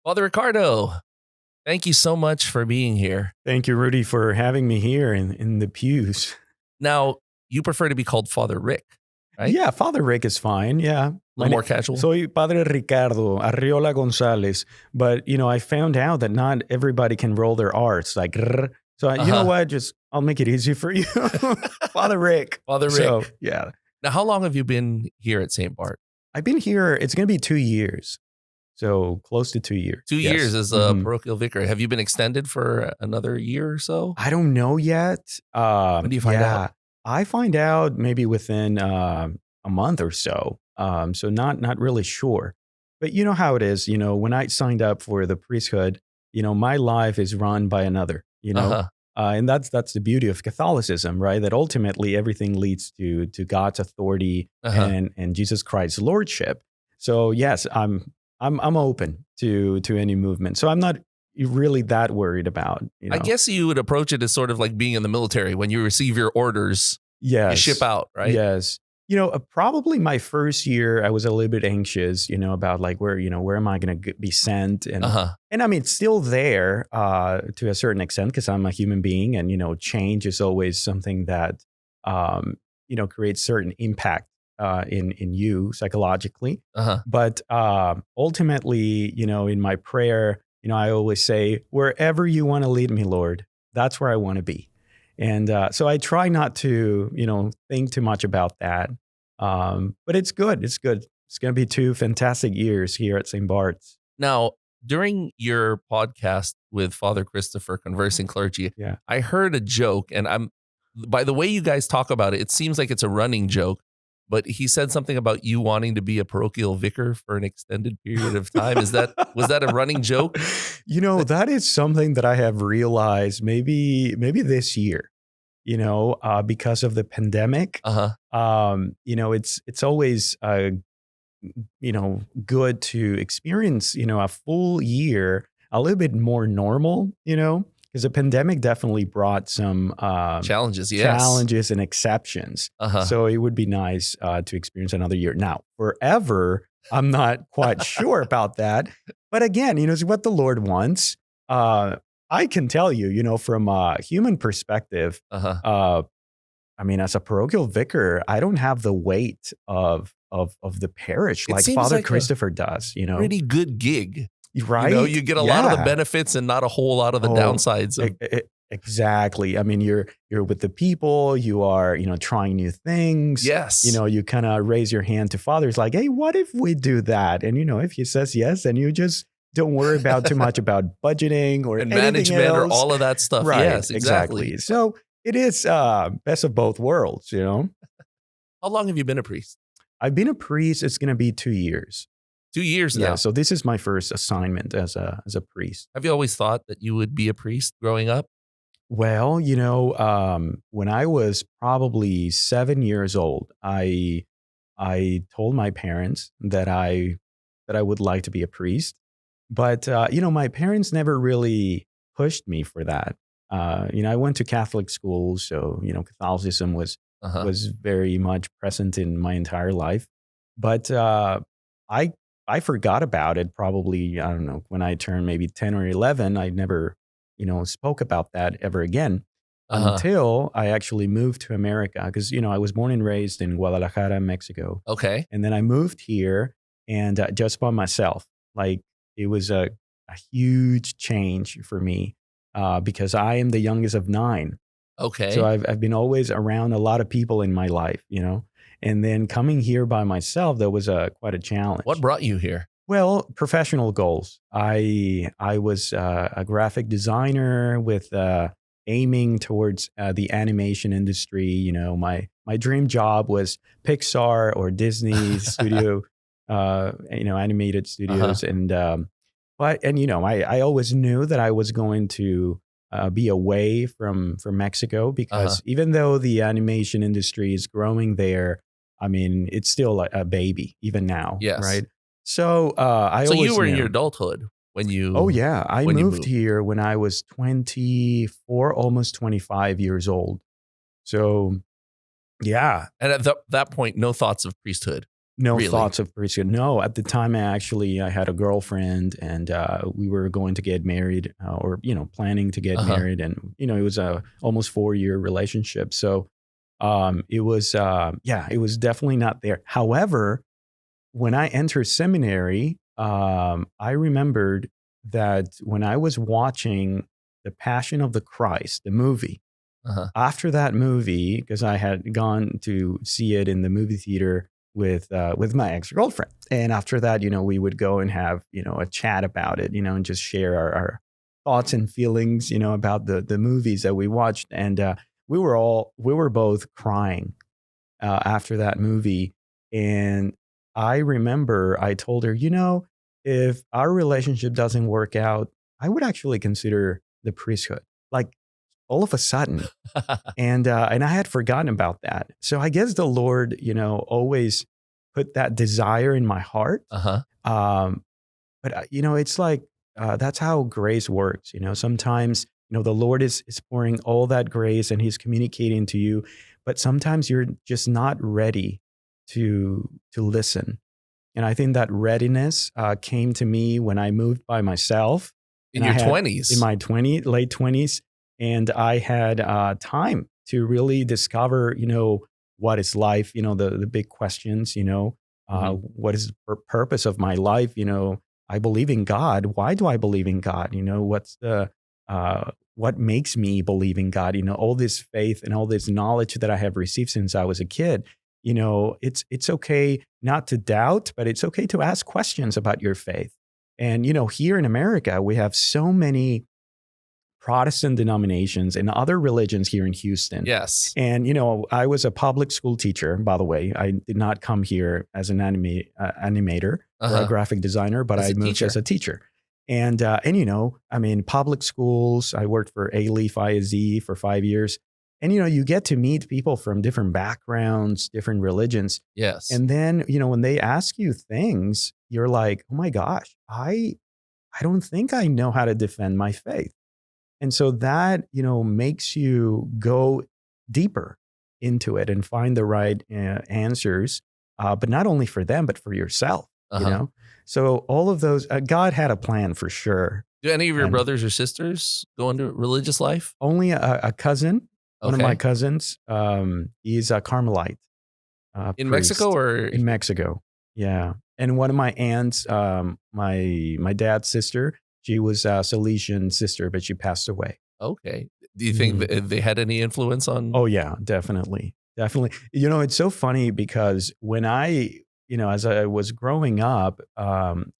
Father Ricardo, thank you so much for being here. Thank you, Rudy, for having me here in the pews. Now, you prefer to be called Father Rick, right? Yeah, Father Rick is fine. Yeah. A little more casual. Soy Padre Ricardo Arriola Gonzalez. But, I found out that not everybody can roll their R's. Like, rrr. So, you know what? I'll make it easy for you. Father Rick. Father Rick. So, yeah. Now, how long have you been here at St. Bart? I've been here, it's going to be 2 years. So close to 2 years. 2 years as a parochial vicar. Have you been extended for another year or so? I don't know yet. When do you find out? I find out maybe within a month or so. So not really sure. But you know how it is. When I signed up for the priesthood, my life is run by another. And that's the beauty of Catholicism, right? That ultimately everything leads to God's authority and Jesus Christ's lordship. So yes, I'm open to any movement. So I'm not really that worried about. I guess you would approach it as sort of like being in the military. When you receive your orders, you ship out, right? Yes. Probably my first year, I was a little bit anxious, about like where am I going to be sent? And I mean, it's still there to a certain extent because I'm a human being, and change is always something that creates certain impact in you psychologically. But ultimately, in my prayer, I always say, wherever you want to lead me, Lord, that's where I want to be. And so I try not to, think too much about that. But it's good. It's good. It's going to be 2 fantastic years here at St. Bart's. Now, during your podcast with Father Christopher, Conversing Clergy, I heard a joke, and by the way you guys talk about it, it seems like it's a running joke. But he said something about you wanting to be a parochial vicar for an extended period of time. Was that a running joke? That is something that I have realized maybe this year, because of the pandemic. It's always, good to experience, a full year, a little bit more normal, because the pandemic definitely brought some challenges and exceptions. So it would be nice to experience another year. Now, forever, I'm not quite sure about that. But again, it's what the Lord wants. I can tell you, from a human perspective, I mean, as a parochial vicar, I don't have the weight of the parish like Father Christopher does. Pretty good gig. Right. You get a lot of the benefits and not a whole lot of the downsides. Exactly. I mean, you're with the people, you are, trying new things. Yes. You kind of raise your hand to Father. It's like, hey, what if we do that? And, if he says yes, then you just don't worry about too much about budgeting or management else. or all of that stuff. Right. Yes, exactly. So it is best of both worlds, How long have you been a priest? I've been a priest. It's going to be 2 years. 2 years now. Yeah, so this is my first assignment as a priest. Have you always thought that you would be a priest growing up? Well, when I was probably 7 years old, I told my parents that I would like to be a priest, but my parents never really pushed me for that. I went to Catholic school, so Catholicism was very much present in my entire life, but I forgot about it probably, I don't know, when I turned maybe 10 or 11. I never, spoke about that ever again until I actually moved to America because, I was born and raised in Guadalajara, Mexico. Okay. And then I moved here and just by myself. Like it was a huge change for me because I am the youngest of 9. Okay. So I've been always around a lot of people in my life, And then coming here by myself, that was quite a challenge. What brought you here? Well, professional goals. I was a graphic designer with aiming towards the animation industry. My dream job was Pixar or Disney studio, animated studios. And I always knew that I was going to be away from Mexico because even though the animation industry is growing there, I mean, it's still a baby even now, right? So So you were in your adulthood when you... Oh, yeah. I moved here when I was 24, almost 25 years old. So, yeah. And at that point, no thoughts of priesthood? No really? thoughts of priesthood. No, at the time I had a girlfriend, and we were going to get married, or planning to get married, and it was a almost 4-year relationship. So it was it was definitely not there. However, when I entered seminary, I remembered that when I was watching The Passion of the Christ, the movie, after that movie, because I had gone to see it in the movie theater with my ex-girlfriend, and after that, we would go and have a chat about it, and just share our thoughts and feelings, about the movies that we watched, and we were both crying after that movie, and I remember I told her, if our relationship doesn't work out, I would actually consider the priesthood, like all of a sudden. And I had forgotten about that. So I guess the Lord, always put that desire in my heart. But it's like that's how grace works. Sometimes the Lord is pouring all that grace and He's communicating to you, but sometimes you're just not ready to listen. And I think that readiness came to me when I moved by myself in your 20s, in my late 20s. And I had time to really discover, what is life, the big questions, what is the purpose of my life? I believe in God. Why do I believe in God? What's what makes me believe in God? All this faith and all this knowledge that I have received since I was a kid. It's okay not to doubt, but it's okay to ask questions about your faith. And, here in America, we have so many Protestant denominations and other religions here in Houston. Yes. And, I was a public school teacher, by the way. I did not come here as an animator or a graphic designer, but I moved as a teacher. And public schools, I worked for A-Leaf ISD for 5 years. And, you get to meet people from different backgrounds, different religions. Yes. And then, when they ask you things, you're like, oh my gosh, I don't think I know how to defend my faith. And so that, makes you go deeper into it and find the right answers, but not only for them, but for yourself, So all of those, God had a plan for sure. Do any of your brothers or sisters go into religious life? Only a cousin. One of my cousins, he's a Carmelite. In priest. Mexico or? In Mexico, yeah. And one of my aunts, my dad's sister, she was a Salesian sister, but she passed away. Okay. Do you think they had any influence on? Oh, yeah, definitely. Definitely. It's so funny because when as I was growing up,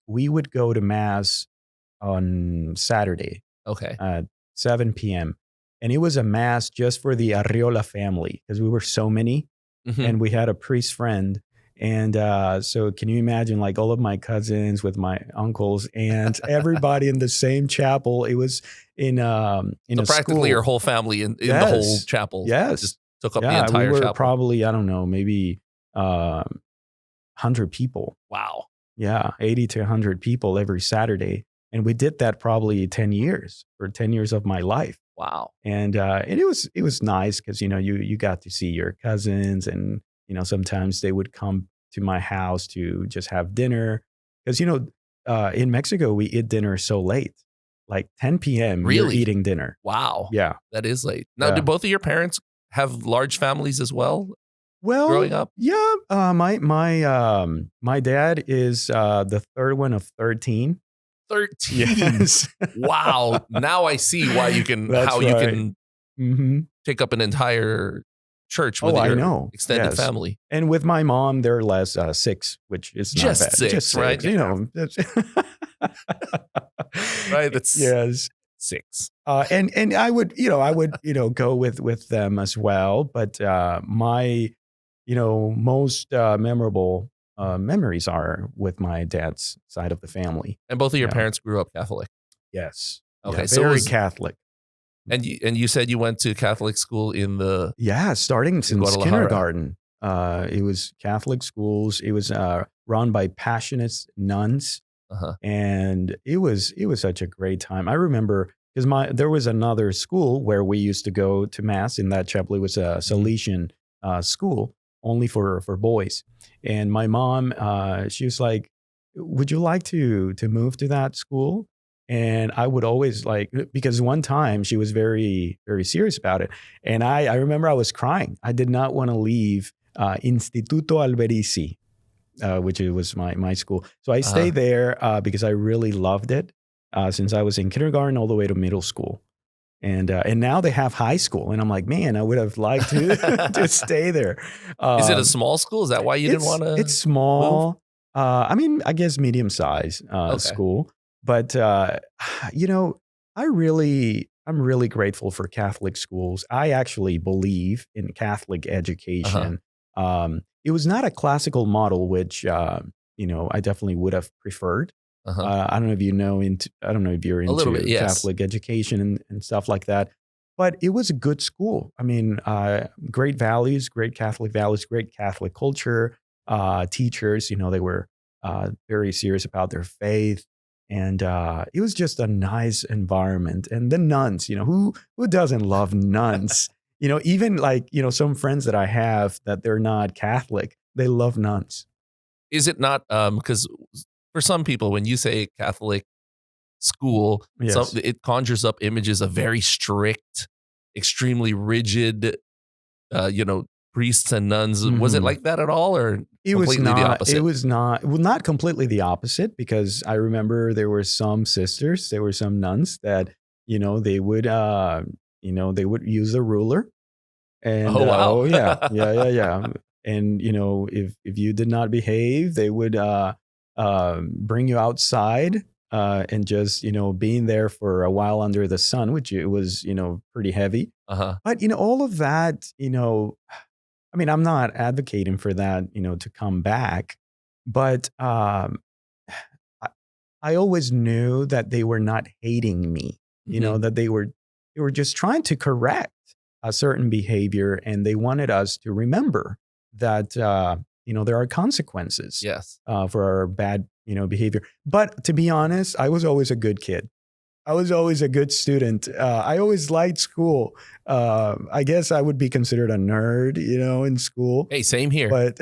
we would go to Mass on Saturday. Okay. At 7 p.m. And it was a Mass just for the Arriola family because we were so many and we had a priest friend. And so can you imagine like all of my cousins with my uncles and everybody in the same chapel? It was in a practically school. Your whole family in the whole chapel. Yes. Just took up the entire we were chapel. Probably, I don't know, maybe 100 people. Wow. Yeah, 80 to 100 people every Saturday. And we did that probably 10 years of my life. Wow. And it was nice because, you got to see your cousins and, sometimes they would come to my house to just have dinner. Because, in Mexico, we eat dinner so late, like 10 p.m. Really? You're eating dinner. Wow. Yeah. That is late. Now, do both of your parents have large families as well? Well, growing up? Yeah. My dad is the third one of 13. 13. Yes. Wow. Now I see why you can, you can take up an entire church with your extended family. And with my mom, they're less 6, which is not just bad. 6, just 6, right? Right. That's 6. And I would go with them as well. But my, most memorable memories are with my dad's side of the family. And both of your parents grew up Catholic? Yes. Okay. Yeah, So very Catholic. And you said you went to Catholic school in the... Yeah, starting since kindergarten. It was Catholic schools. It was run by passionate nuns. And it was such a great time. I remember because there was another school where we used to go to Mass in that chapel. It was a Salesian school. only for boys. And my mom, she was like, "Would you like to move to that school?" And I would always like, because one time she was very, very serious about it. And I remember I was crying. I did not want to leave Instituto Alberici, which was my school. So I stayed there because I really loved it since I was in kindergarten all the way to middle school. And now they have high school, and I'm like, man, I would have liked to to stay there. Is it a small school? Is that why you didn't want to? It's move? small. I mean, I guess medium size Okay. school, but you know, I'm really grateful for Catholic schools. I actually believe in Catholic Uh-huh. education. It was not a classical model, which I definitely would have preferred. Uh-huh. I don't know if you know into I don't know if you're A little bit, into yes. Catholic education and stuff like that, but it was a good school. I mean, great values, great Catholic values, great Catholic culture. Teachers, they were very serious about their faith, and it was just a nice environment. And the nuns, who doesn't love nuns? Even like some friends that I have that they're not Catholic, they love nuns. Is it not, because for some people, when you say Catholic school, Yes. it conjures up images of very strict, extremely rigid, you know, priests and nuns. Was it Mhm. like that at all, or It was completely the not it opposite? was not well, not completely the opposite, because I remember there were some sisters, there were some nuns that, they would use a ruler and, Oh, wow. oh yeah, yeah, yeah, yeah, and, if you did not behave, they would, bring you outside, and just, being there for a while under the sun, which it was, pretty heavy. Uh-huh. But, all of that, I mean, I'm not advocating for that, to come back, but I, I always knew that they were not hating me, Mhm. that they were just trying to correct a certain behavior, and they wanted us to remember that there are consequences Yes. for our bad behavior. But to be honest, I was always a good kid. I was always a good student. I always liked school. I guess I would be considered a nerd, in school, Hey, same here. but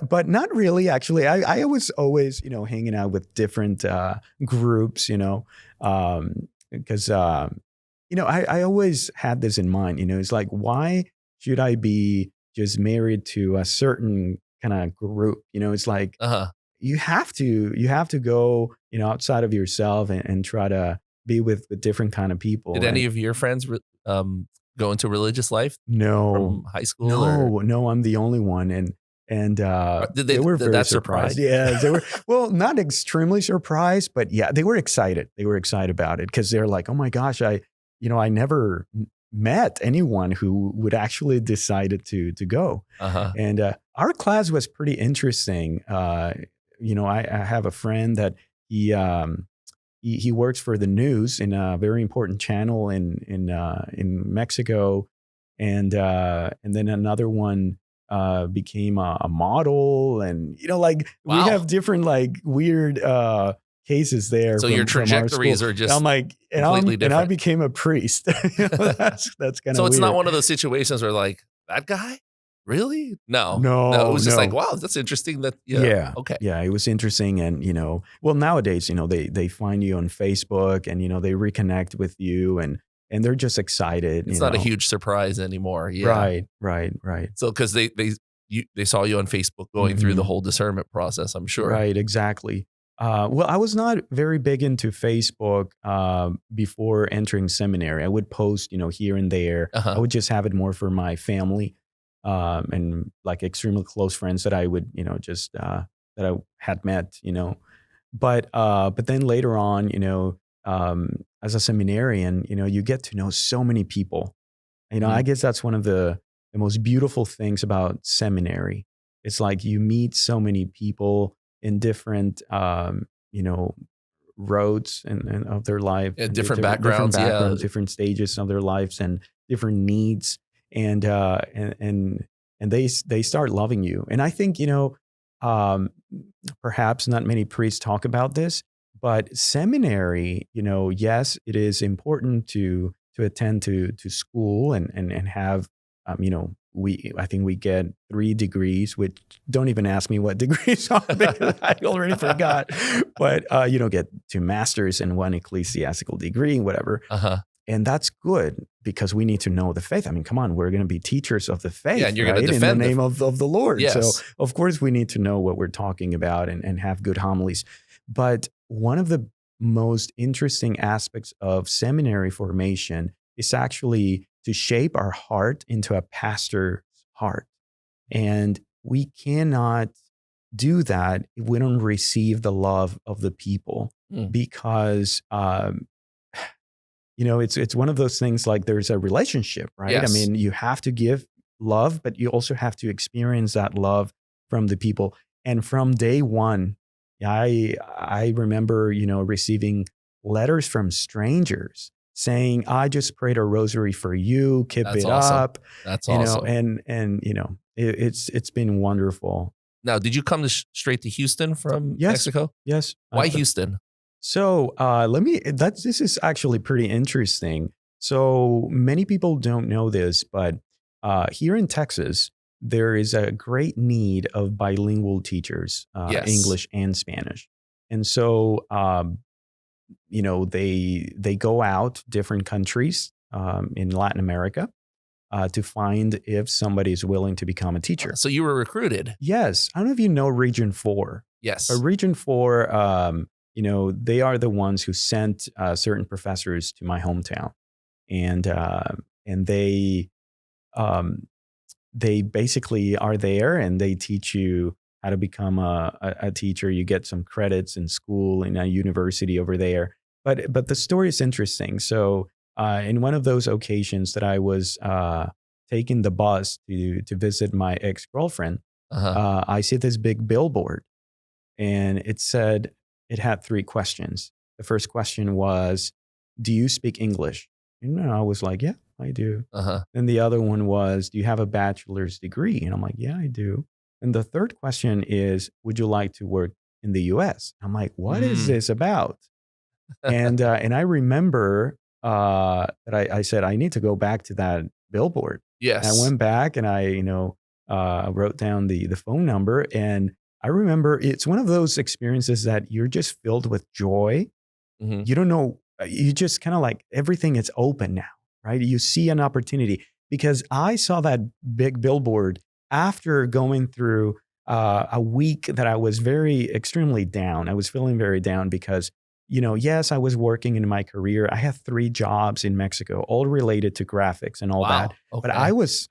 but not really. Actually, I was always hanging out with different groups, because I always had this in mind. It's like, why should I be just married to a certain kind of group? It's like Uh-huh. you have to go outside of yourself and try to be with different kind of Did people. any And of your friends go into religious life no, from high school, or no, I'm the only one. And did they were did very that surprised. surprise? Yes, they were. Well, not extremely surprised, but yeah, they were excited. They were excited about it because they're like, oh my gosh, I never met anyone who would actually decided to go. Uh-huh. And our class was pretty interesting. I have a friend that he um, he works for the news in a very important channel in Mexico, and then another one became a model, and like we Wow. have different like weird cases there So your from our school. trajectories are And I'm just like, completely and I different. became a priest. That's kind So of it's not weird. one of those situations where like, "That guy? Really?" No. No, it No, was just like, no. "Wow, that's interesting that." Yeah, Yeah. okay. Yeah, it was interesting. And, well, nowadays, they find you on Facebook, and, they reconnect with you, and they're just excited, It's not a huge surprise anymore, yeah. Right, right, right. So because they saw you on Facebook going through the Mhm. whole discernment process, I'm sure. Right, exactly. Well, I was not very big into Facebook before entering seminary. I would post, here and there. I Uh-huh. would just have it more for my family, and like extremely close friends that I would, just that I had met, but then later on, as a seminarian, you get to know so many people. I Mhm. guess that's one of the most beautiful things about seminary. It's like you meet so many people in different, roads and of their life, Yeah, and different different backgrounds, yeah. backgrounds, different stages of their lives, and different needs, and they start loving you. And I think um, perhaps not many priests talk about this, but seminary, yes, it is important to attend to school and have I think we get 3 degrees, which don't even ask me what degrees are because I already forgot. But get 2 masters and 1 ecclesiastical degree, whatever. And that's good because we need to know the faith. I mean, come on, we're going to be teachers of the faith, and you're going to in defend the name of the Lord. Yes. So of course we need to know what we're talking about and have good homilies. But one of the most interesting aspects of seminary formation is actually to shape our heart into a pastor's heart. And we cannot do that if we don't receive the love of the people because it's one of those things like there's a relationship, right? Yes. I mean, you have to give love, but you also have to experience that love from the people. And from day one, I remember, receiving letters from strangers saying, I just prayed a rosary for you, keep it up. That's awesome. And it's been wonderful. Now, did you come straight to Houston from Mexico? Yes. Why Houston? So this is actually pretty interesting. So many people don't know this, but here in Texas, there is a great need of bilingual teachers, English and Spanish. And so, they go out different countries in Latin America to find if somebody is willing to become a teacher. So you were recruited? Yes. I don't know if you know Region 4. Yes. But Region 4, they are the ones who sent certain professors to my hometown, and they basically are there and they teach you how to become a teacher. You get some credits in school in a university over there. But the story is interesting. So in one of those occasions that I was taking the bus to visit my ex-girlfriend, I see this big billboard, and it had 3 questions. The first question was, do you speak English? And I was like, yeah, I do. And the other one was, do you have a bachelor's degree? And I'm like, yeah, I do. And the third question is, would you like to work in the US? I'm like, what is this about? And I remember that I said, I need to go back to that billboard. Yes. And I went back and I, wrote down the phone number. And I remember it's one of those experiences that you're just filled with joy. You don't know, you just kind of like everything is open now, right? You see an opportunity because I saw that big billboard after going through a week that I was extremely down. I was feeling very down because, yes, I was working in my career. I had 3 jobs in Mexico, all related to graphics and all that. Okay. But I was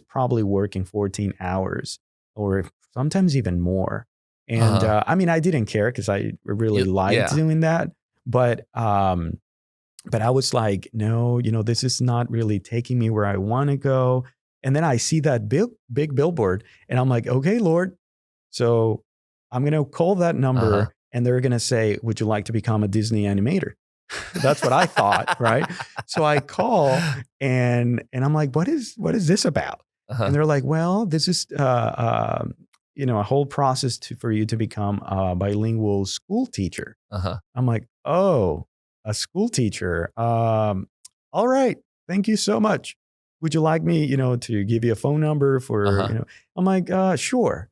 probably working 14 hours or sometimes even more. And I didn't care because I really liked doing that. But I was like, no, this is not really taking me where I want to go. And then I see that big billboard and I'm like, okay, Lord. So I'm going to call that number and they're going to say, would you like to become a Disney animator? That's what I thought, right? So I call and I'm like, what is this about? And they're like, well, this is a whole process for you to become a bilingual school teacher. I'm like, oh, a school teacher. All right. Thank you so much. Would you like me, to give you a phone number for, I'm like, sure.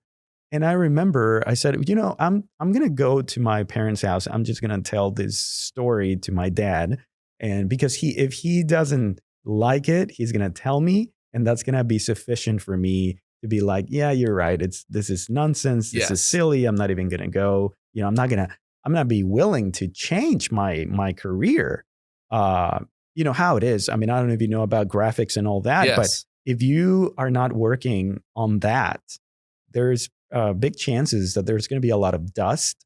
And I remember I said, I'm going to go to my parents' house. I'm just going to tell this story to my dad. And because if he doesn't like it, he's going to tell me. And that's going to be sufficient for me to be like, yeah, you're right. This is nonsense. This is silly. I'm not even going to go. I'm not going to be willing to change my career. You know how it is. I mean, I don't know if you know about graphics and all that, but if you are not working on that, there's big chances that there's going to be a lot of dust.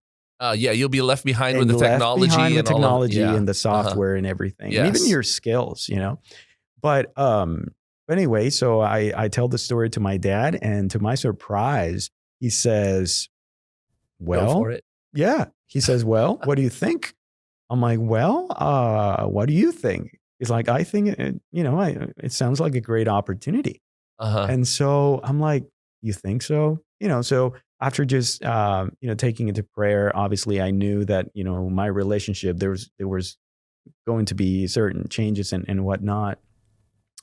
You'll be left behind with the technology and the software and everything, and even your skills, But anyway, so I tell the story to my dad, and to my surprise, he says, well, go for it. Yeah. He says, well, what do you think? I'm like, well, what do you think? He's like, I think, it sounds like a great opportunity. And so I'm like, you think so? So after just, taking it to prayer, obviously I knew that, my relationship, there was going to be certain changes and whatnot.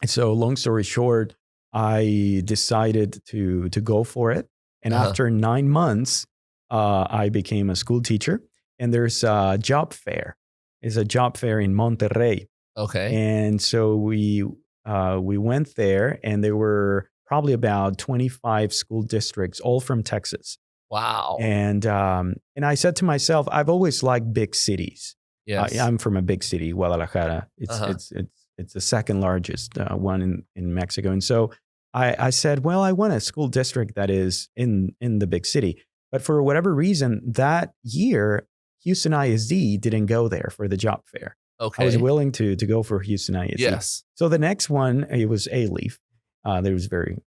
And so long story short, I decided to go for it. And Uh-huh. after 9 months, I became a school teacher. And there's a job fair. It's a job fair in Monterrey. Okay. And so we went there, and there were probably about 25 school districts, all from Texas. Wow. And I said to myself, I've always liked big cities. Yes. I'm from a big city, Guadalajara. It's the second largest one in Mexico. And so I said, well, I want a school district that is in the big city. But for whatever reason, that year, Houston ISD didn't go there for the job fair. Okay. I was willing to go for Houston ISD. Yes. So the next one, it was Alief. That was very,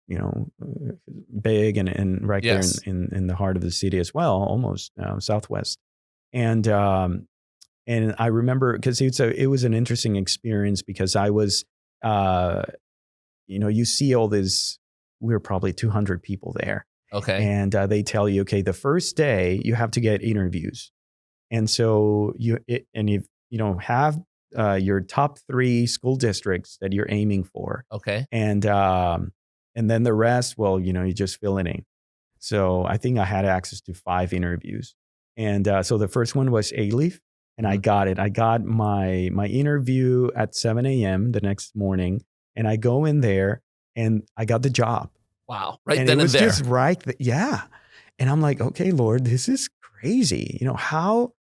big and right Yes. there in the heart of the city as well, almost southwest. And I remember because it was an interesting experience because I was, you see all this. We were probably 200 people there. Okay. And they tell you, okay, the first day you have to get interviews, and so if you don't have your top 3 school districts that you're aiming for. Okay. And then the rest, well, you just fill it in. So I think I had access to 5 interviews. And so the first one was Alief, and I got it. I got my interview at 7 a.m. the next morning, and I go in there and I got the job. Wow. Right and then it was and there. just right. Yeah. And I'm like, okay, Lord, this is crazy. How,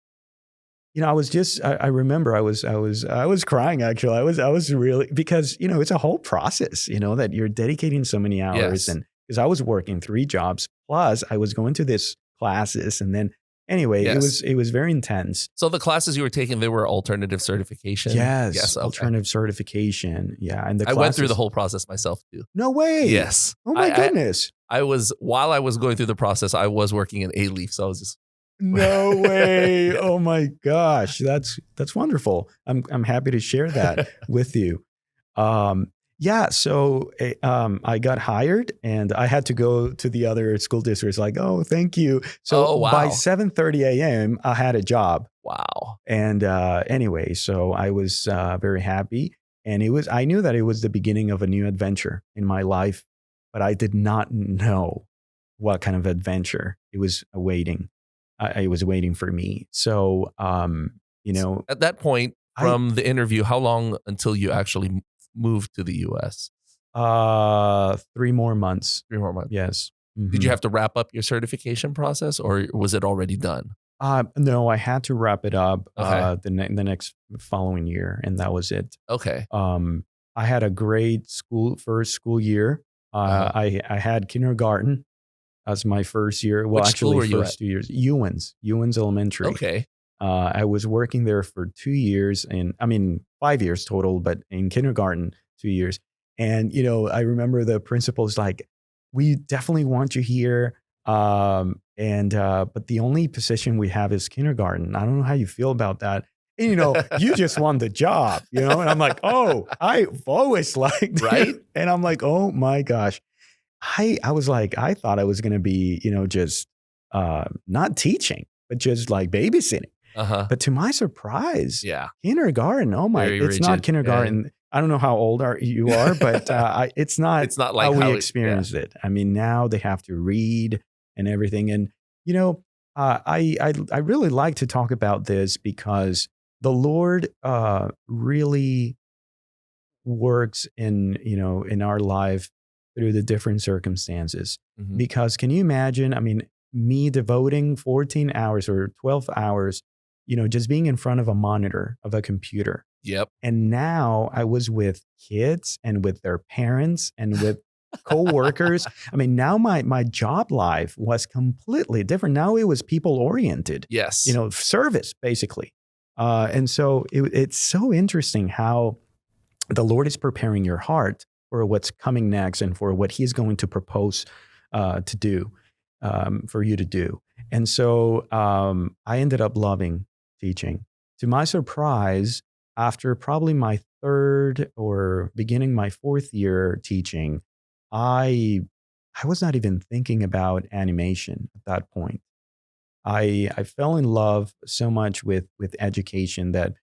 I was just, I remember I was crying actually. I was really, because, it's a whole process, that you're dedicating so many hours. Yes. And because I was working 3 jobs, plus I was going to this classes. And then anyway, Yes. it was very intense. So the classes you were taking, they were alternative certification? Yes. Okay. Alternative certification. Yeah. And I went through the whole process myself too. No way. Yes. Oh my goodness. While I was going through the process, I was working in Alief. So I was just. No way. Oh my gosh. That's wonderful. I'm happy to share that with you. Yeah. So I got hired, and I had to go to the other school districts like, oh, thank you. So by 7:30 a.m., I had a job. Wow. And anyway, so I was very happy, and I knew that it was the beginning of a new adventure in my life, but I did not know what kind of adventure it was awaiting. It was waiting for me. So, at that point from the interview, how long until you actually moved to the US? 3 more months. 3 more months. Yes. Mm-hmm. Did you have to wrap up your certification process, or was it already done? No, I had to wrap it up Okay. the next following year, and that was it. Okay. I had a great first school year. I had kindergarten as my first year. Well, Which actually, school were you first at? 2 years. Ewens Elementary. Okay. I was working there for 2 years, 5 years total, but in kindergarten, 2 years. And, I remember the principal's like, we definitely want you here. But the only position we have is kindergarten. I don't know how you feel about that. And, you just won the job, and I'm like, oh, I've always liked Right? it. And I'm like, oh my gosh. I was like, I thought I was going to be, just not teaching, but just like babysitting. But to my surprise, Yeah. kindergarten, Very it's not rigid, kindergarten. yeah. I don't know how old you are, but it's not It's not like how how we it- experienced it. Now they have to read and everything. And, I really like to talk about this because the Lord really works in our life through the different circumstances. Mhm. Because can you imagine, me devoting 14 hours or 12 hours, just being in front of a monitor of a computer. Yep. And now I was with kids and with their parents and with coworkers. Now my job life was completely different. Now it was people oriented, Yes. service basically. And so it's so interesting how the Lord is preparing your heart for what's coming next and for what He's going to propose to do, for you to do. And so I ended up loving teaching. To my surprise, after probably my 3rd or beginning my 4th year teaching, I was not even thinking about animation at that point. I fell in love so much with education that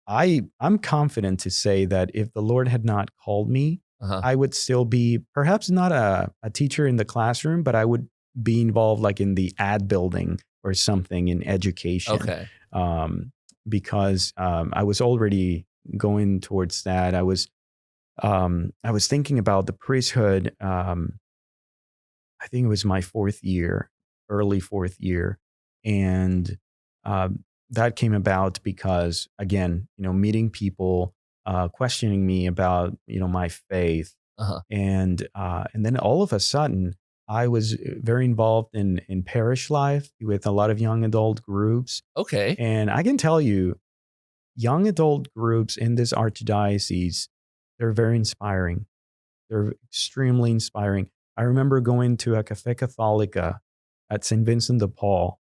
I'm confident to say that if the Lord had not called me I would still be perhaps not a teacher in the classroom, but I would be involved like in the ad building or something in education. Okay. Because I was already going towards that. I was thinking about the priesthood. I think it was my early fourth year. And that came about because, again, meeting people, questioning me about, my faith. And then all of a sudden, I was very involved in parish life with a lot of young adult groups. Okay. And I can tell you, young adult groups in this archdiocese, they're very inspiring. They're extremely inspiring. I remember going to a Café Catholica at St. Vincent de Paul,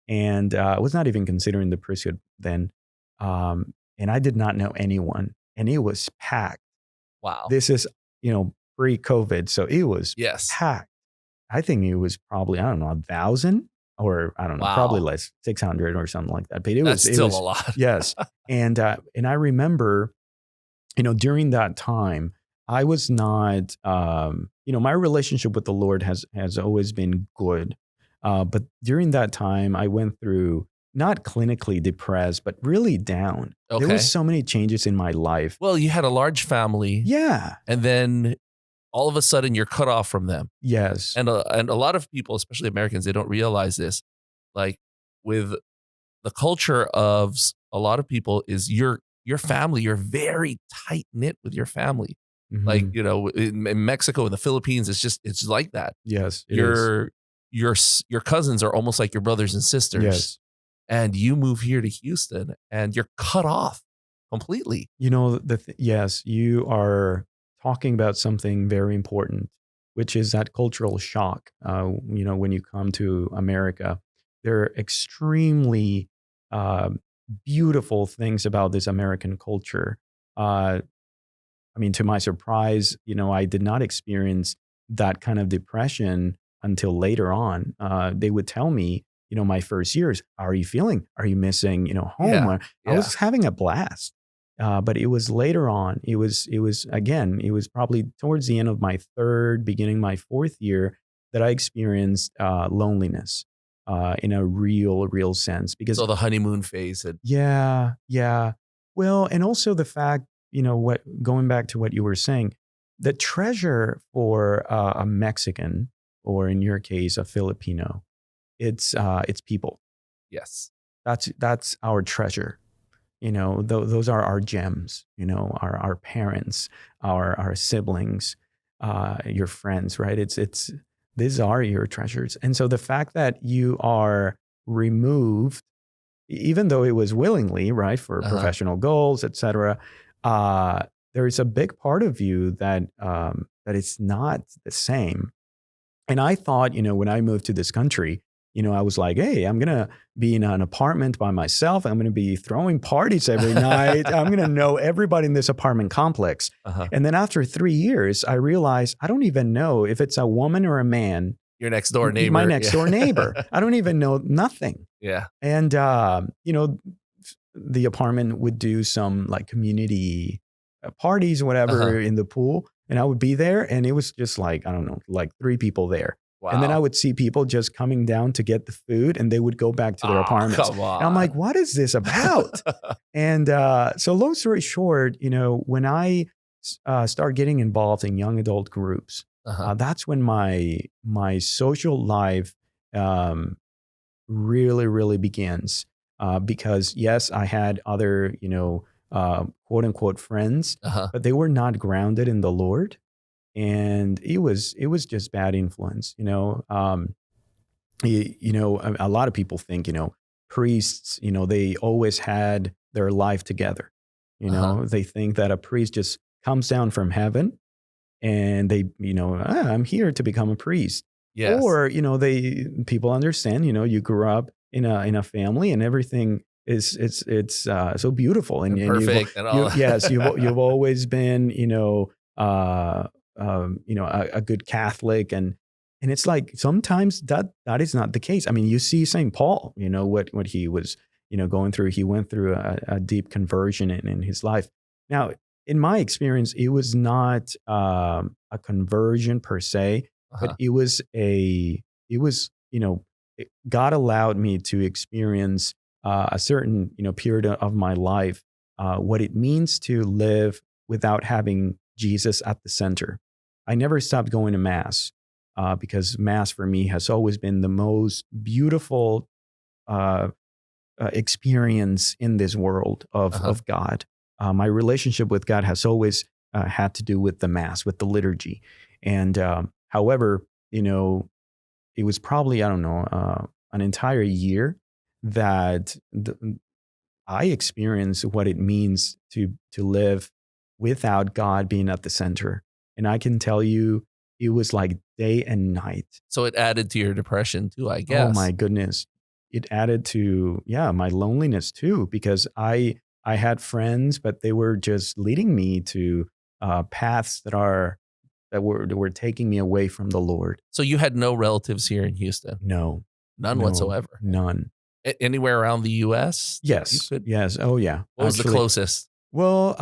and I was not even considering the priesthood then. And I did not know anyone, and it was packed. Wow. This is, pre-COVID, so it was packed. I think it was probably, 1,000 or I don't know, probably less, 600 or something like that. But it was still a lot. Yes. And I remember, during that time, I was not, my relationship with the Lord has always been good. But during that time, I went through not clinically depressed, but really down. Okay. There was so many changes in my life. Well, you had a large family. Yeah. And then all of a sudden you're cut off from them. Yes. And a lot of people, especially Americans, they don't realize this. Like with the culture of a lot of people is your family, you're very tight knit with your family. Mm-hmm. Like, in Mexico and the Philippines, it's like that. Yes. Your cousins are almost like your brothers and sisters. Yes. And you move here to Houston and you're cut off completely. Yes, you are talking about something very important, which is that cultural shock. When you come to America, there are extremely beautiful things about this American culture. To my surprise, I did not experience that kind of depression until later on. They would tell me, my first years, how are you feeling? Are you missing, home? Yeah. I was having a blast. But it was later on. It was probably towards the end of my third, beginning my fourth year that I experienced loneliness in a real sense. Because so the honeymoon phase. Yeah. Well, and also the fact, going back to what you were saying, the treasure for a Mexican, or in your case, a Filipino, it's people. Yes. That's our treasure. Those are our gems, our parents, our siblings, your friends, right? These are your treasures. And so the fact that you are removed, even though it was willingly, right, for professional goals, et cetera, there is a big part of you that it's not the same. And I thought, when I moved to this country, I was like, hey, I'm going to be in an apartment by myself. I'm going to be throwing parties every night. I'm going to know everybody in this apartment complex. And then after 3 years, I realized I don't even know if it's a woman or a man. Your next door neighbor. My next door neighbor. I don't even know nothing. Yeah. And, the apartment would do some like community parties, whatever, in the pool. And I would be there. And it was just like, I don't know, like 3 people there. Wow. And then I would see people just coming down to get the food, and they would go back to their apartments. Come on. And I'm like, what is this about? And so long story short, when I start getting involved in young adult groups, that's when my social life really begins. Because yes, I had other, quote unquote friends, but they were not grounded in the Lord. And it was just bad influence, a lot of people think, priests, they always had their life together. They think that a priest just comes down from heaven and they, I'm here to become a priest. Yes. Or, people understand, you grew up in a family and everything it's so beautiful and perfect and all. Yes, you've always been, a good Catholic, and it's like sometimes that is not the case. I mean, you see St. Paul, what he was, going through. He went through a deep conversion in his life. Now, in my experience, it was not a conversion per se, but it was God allowed me to experience a certain period of my life, what it means to live without having Jesus at the center. I never stopped going to Mass because Mass for me has always been the most beautiful experience in this world of God. My relationship with God has always had to do with the Mass, with the liturgy. And however, it was probably, I don't know, an entire year that I experienced what it means to live without God being at the center. And I can tell you, it was like day and night. So it added to your depression too, I guess. Oh my goodness. It added to, my loneliness too, because I had friends, but they were just leading me to paths that were taking me away from the Lord. So you had no relatives here in Houston? No. None whatsoever? None. Anywhere around the U.S.? Yes. Yes. Oh yeah. What was the closest? Well,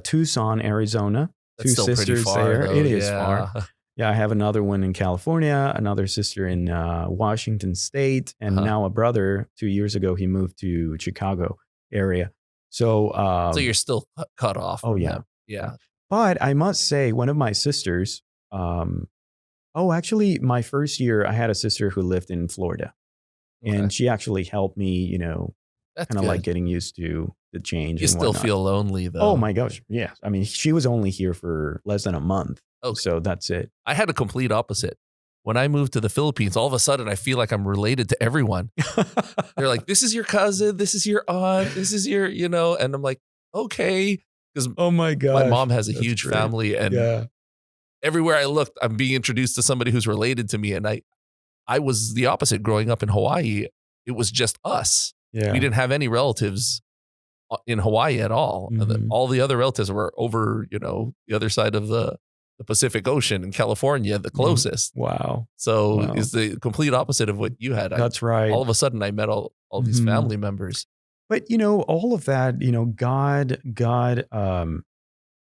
Tucson, Arizona. That's Two still pretty sisters far, there. though. It is Yeah. far. Yeah, I have another one in California, another sister in Washington State, and now a brother. 2 years ago, he moved to Chicago area. So you're still cut off. Oh yeah. Them. Yeah. But I must say, one of my sisters, actually, my first year, I had a sister who lived in Florida. Okay. And she actually helped me, kind of like getting used to the change. You and still whatnot. feel lonely though. Oh my gosh. Yeah. I mean, she was only here for less than a month. Okay. So that's it. I had a complete opposite. When I moved to the Philippines, all of a sudden I feel like I'm related to everyone. They're like, this is your cousin, this is your aunt, this is your, and I'm like, okay. Because oh my gosh, my mom has a huge family, and everywhere I looked, I'm being introduced to somebody who's related to me. And I was the opposite growing up in Hawaii. It was just us. Yeah. We didn't have any relatives in Hawaii at all. Mhm. All the other relatives were over, the other side of the Pacific Ocean in California, the closest. Wow. So Wow. is the complete opposite of what you had. That's right. All of a sudden I met all these family members. But all of that, God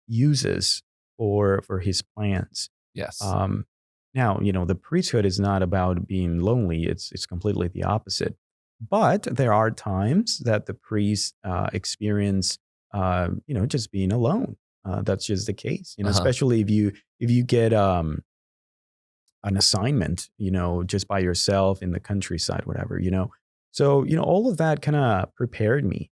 uses for his plans. Yes. Now, the priesthood is not about being lonely. It's completely the opposite. But there are times that the priests experience, just being alone. That's just the case, especially if you get an assignment, just by yourself in the countryside, whatever, So, all of that kind of prepared me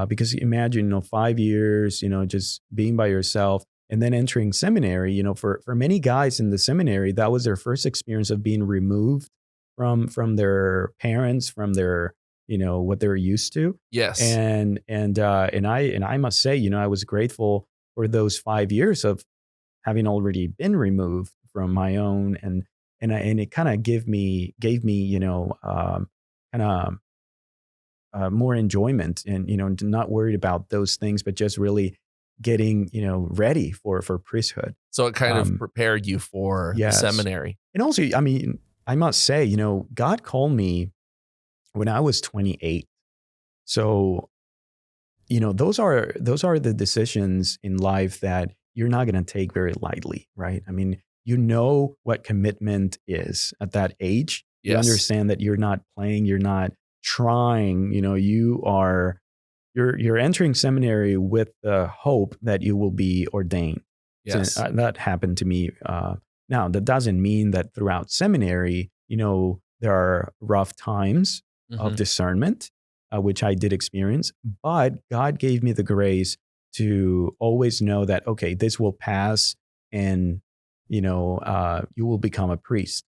because imagine, 5 years, just being by yourself and then entering seminary, for many guys in the seminary, that was their first experience of being removed from their parents, from their, what they were used to. Yes. And I must say, I was grateful for those 5 years of having already been removed from my own, and it kind of gave me, more enjoyment, and not worried about those things, but just really getting, ready for priesthood. So it kind of prepared you for the seminary. And also, I mean, I must say, God called me when I was 28. So, those are the decisions in life that you're not going to take very lightly, right? I mean, what commitment is at that age. Yes. You understand that you're not playing, you're not trying, you're entering seminary with the hope that you will be ordained. Yes. So, that happened to me. Now, that doesn't mean that throughout seminary, there are rough times of discernment, which I did experience, but God gave me the grace to always know that, okay, this will pass and, you will become a priest.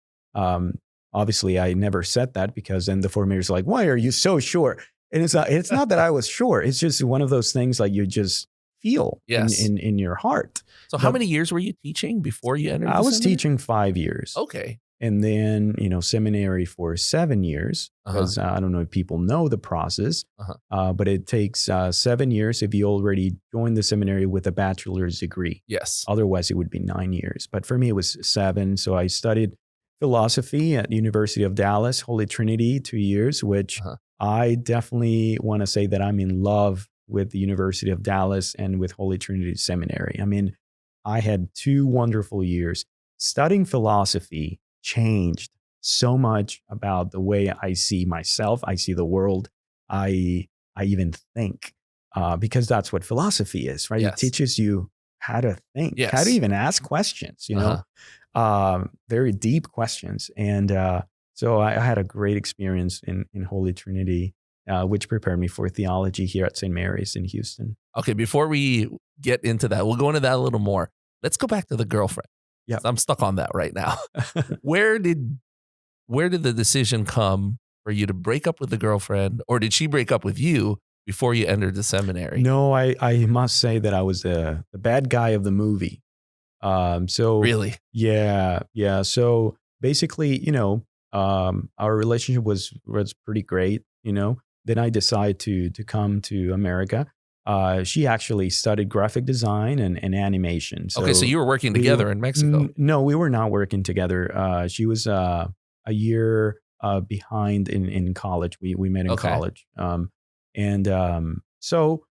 Obviously, I never said that because then the formator's like, why are you so sure? And it's not that I was sure. It's just one of those things like you just feel in your heart. So how many years were you teaching before you entered? I was teaching 5 years. Okay. And then, seminary for 7 years, because I don't know if people know the process, but it takes 7 years if you already joined the seminary with a bachelor's degree. Yes. Otherwise, it would be 9 years. But for me, it was 7. So I studied philosophy at University of Dallas, Holy Trinity, 2 years, which I definitely want to say that I'm in love with the University of Dallas and with Holy Trinity Seminary. I mean, I had 2 wonderful years. Studying philosophy changed so much about the way I see myself, I see the world, I even think, because that's what philosophy is, right? It Yes. teaches you how to think, how to Yes. even ask questions, Uh-huh. very deep questions. And so I had a great experience in Holy Trinity, which prepared me for theology here at St. Mary's in Houston. Okay, before we get into that, we'll go into that a little more. Let's go back to the girlfriend. Yeah. I'm stuck on that right now. Where did the decision come for you to break up with the girlfriend, or did she break up with you before you entered the seminary? No, I must say that I was the bad guy of the movie. So Really? yeah. So basically, our relationship was pretty great. Then I decided to come to America. She actually studied graphic design and animation. Okay, so you were working together in Mexico. No, we were not working together. She was a year behind in college. We met in Okay. college. So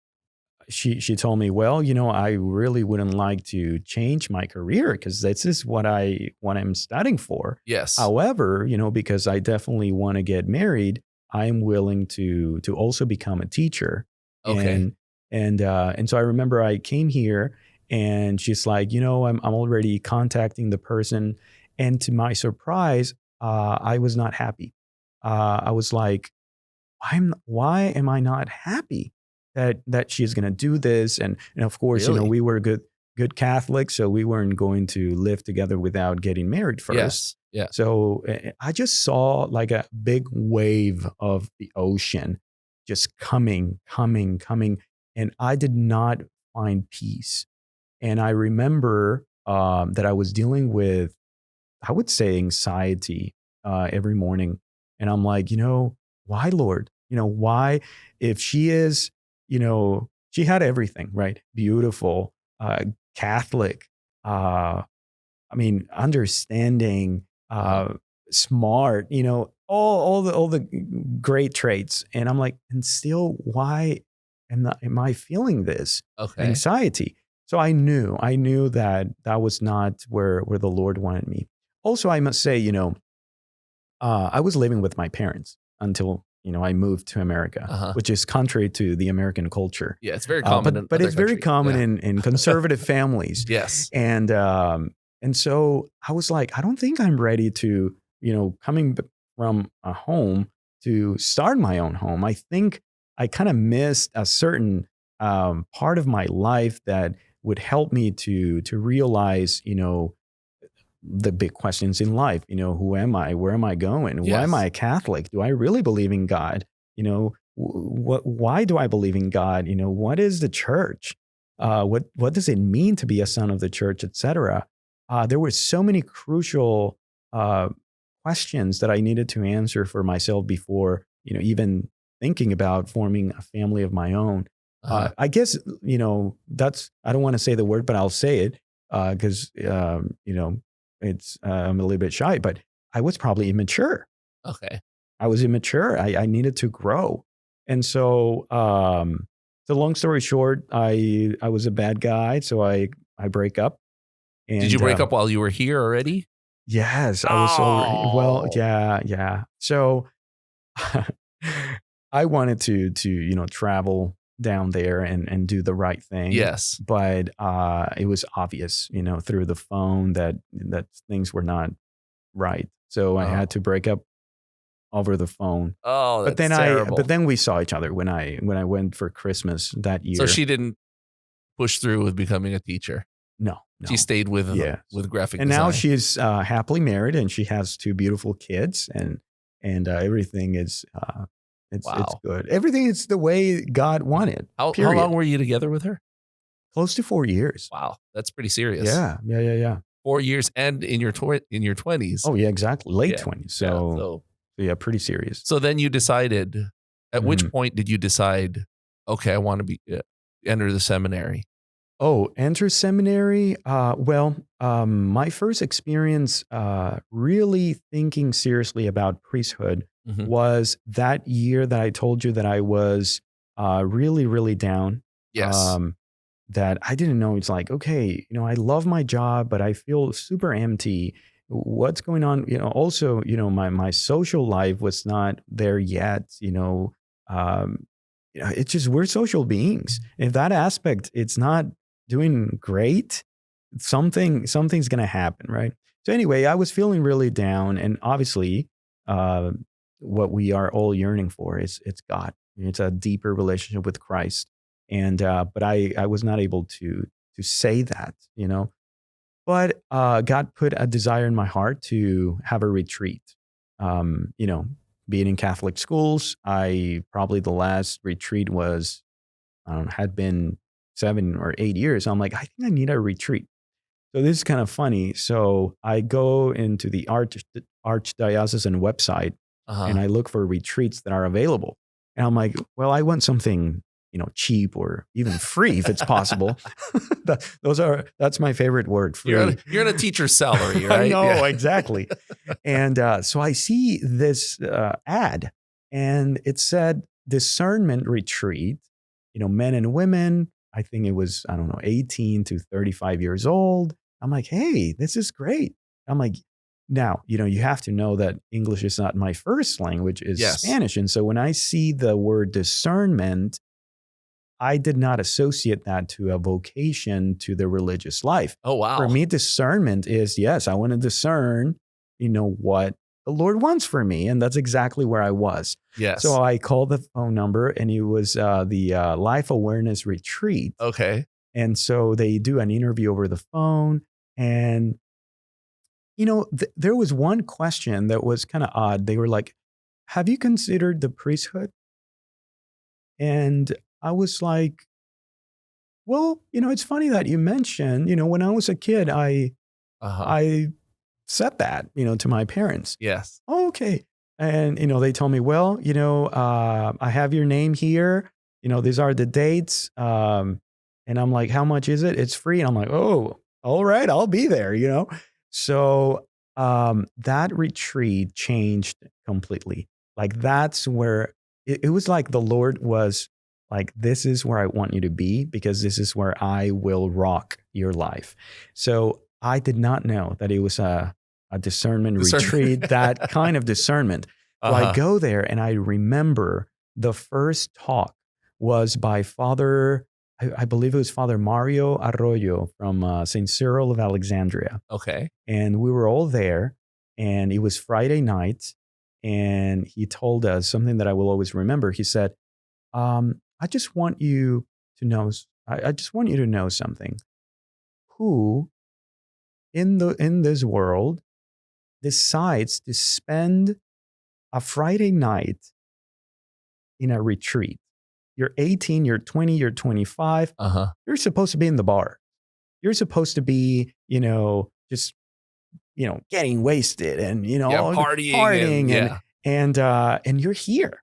she told me, well, I really wouldn't like to change my career because this is what I'm studying for. Yes. However, because I definitely want to get married, I'm willing to also become a teacher. Okay. And so I remember I came here and she's like, I'm already contacting the person. And to my surprise, I was not happy. I was like, why am I not happy that she's going to do this? And of course, Really? we were good Catholics, so we weren't going to live together without getting married first. Yes. Yeah. So I just saw like a big wave of the ocean just coming. And I did not find peace. And I remember that I was dealing with, I would say, anxiety every morning. And I'm like, why, Lord? Why? If she is, she had everything, right? Beautiful, Catholic, understanding, smart, all the great traits. And I'm like, and still, why am I feeling this Okay. anxiety? So I knew that was not where the Lord wanted me. Also, I must say, I was living with my parents until, I moved to America, Uh-huh. which is contrary to the American culture. Yeah, it's very common. in But other it's very countries. common Yeah. in conservative families. Yes. And so I was like, I don't think I'm ready to, coming from a home to start my own home. I think I kind of missed a certain part of my life that would help me to realize, the big questions in life. Who am I? Where am I going? Why am Yes. I a Catholic? Do I really believe in God? Why do I believe in God? What is the church? What does it mean to be a son of the church, etc.? There were so many crucial questions that I needed to answer for myself before, even thinking about forming a family of my own. Uh-huh. I guess, that's, I don't want to say the word, but I'll say it because, it's, I'm a little bit shy, but I was probably immature. Okay. I was immature. I needed to grow. And so, long story short, I was a bad guy. So I break up. And, Did you break up while you were here already? Yes, I was already, well, Oh. yeah. So I wanted to, travel down there and do the right thing. Yes. But it was obvious, through the phone that things were not right. So I had to break up over the phone. Oh, that's terrible. But then we saw each other when I went for Christmas that year. So she didn't push through with becoming a teacher. No. She stayed with graphic And design. now she's happily married and she has 2 beautiful kids and everything is it's good. Everything is the way God wanted. How period. long were you together with her? Close to 4 years. Wow, that's pretty serious. Yeah. 4 years and in your 20s. Oh yeah, exactly. Late Yeah. 20s. So yeah, pretty serious. So then you decided. At which point did you decide? Okay, I want to be enter the seminary. Oh, enter seminary. My first experience really thinking seriously about priesthood was that year that I told you that I was really, really down. Yes. That I didn't know. It's like, okay, I love my job, but I feel super empty. What's going on? Also, my social life was not there yet. Um, it's just we're social beings. If that aspect it's not doing great, something's gonna happen, right? So anyway, I was feeling really down, and obviously, uh, what we are all yearning for is it's God. It's a deeper relationship with Christ, and but I was not able to say that, but God put a desire in my heart to have a retreat. Um, you know, Being in Catholic schools, I probably the last retreat was had been 7 or 8 years. I'm like, I think I need a retreat. So this is kind of funny. So I go into the archdiocesan website and Uh-huh. I look for retreats that are available. And I'm like, well, I want something, cheap or even free if it's possible. That's my favorite word, free. You're on a teacher's salary, I right? Yeah. know, exactly. And so I see this ad, and it said discernment retreat, men and women. I think it was, I don't know, 18 to 35 years old. I'm like, hey, this is great. I'm like, now, you have to know that English is not my first language, is Yes. Spanish. And so when I see the word discernment, I did not associate that to a vocation to the religious life. Oh, wow. For me, discernment is, yes, I want to discern, what the Lord wants for me. And that's exactly where I was. Yes. So I called the phone number, and it was the Life Awareness Retreat. Okay. And so they do an interview over the phone. And, there was one question that was kind of odd. They were like, have you considered the priesthood? And I was like, well, it's funny that you mentioned, when I was a kid, Uh-huh. I said that, to my parents. Yes. Oh, okay. And, they told me, well, I have your name here. These are the dates. And I'm like, how much is it? It's free. And I'm like, oh, all right, I'll be there. So that retreat changed completely. Like that's where it was like the Lord was like, this is where I want you to be, because this is where I will rock your life. So I did not know that it was a discernment retreat, that kind of discernment. So I go there, and I remember the first talk was by Father, I believe it was Father Mario Arroyo from St. Cyril of Alexandria. Okay. And we were all there, and it was Friday night, and he told us something that I will always remember. He said, I just want you to know, I just want you to know something. Who in this world decides to spend a Friday night in a retreat? You're 18, you're 20, you're 25. You're supposed to be in the bar. You're supposed to be, just, getting wasted and, partying and you're here.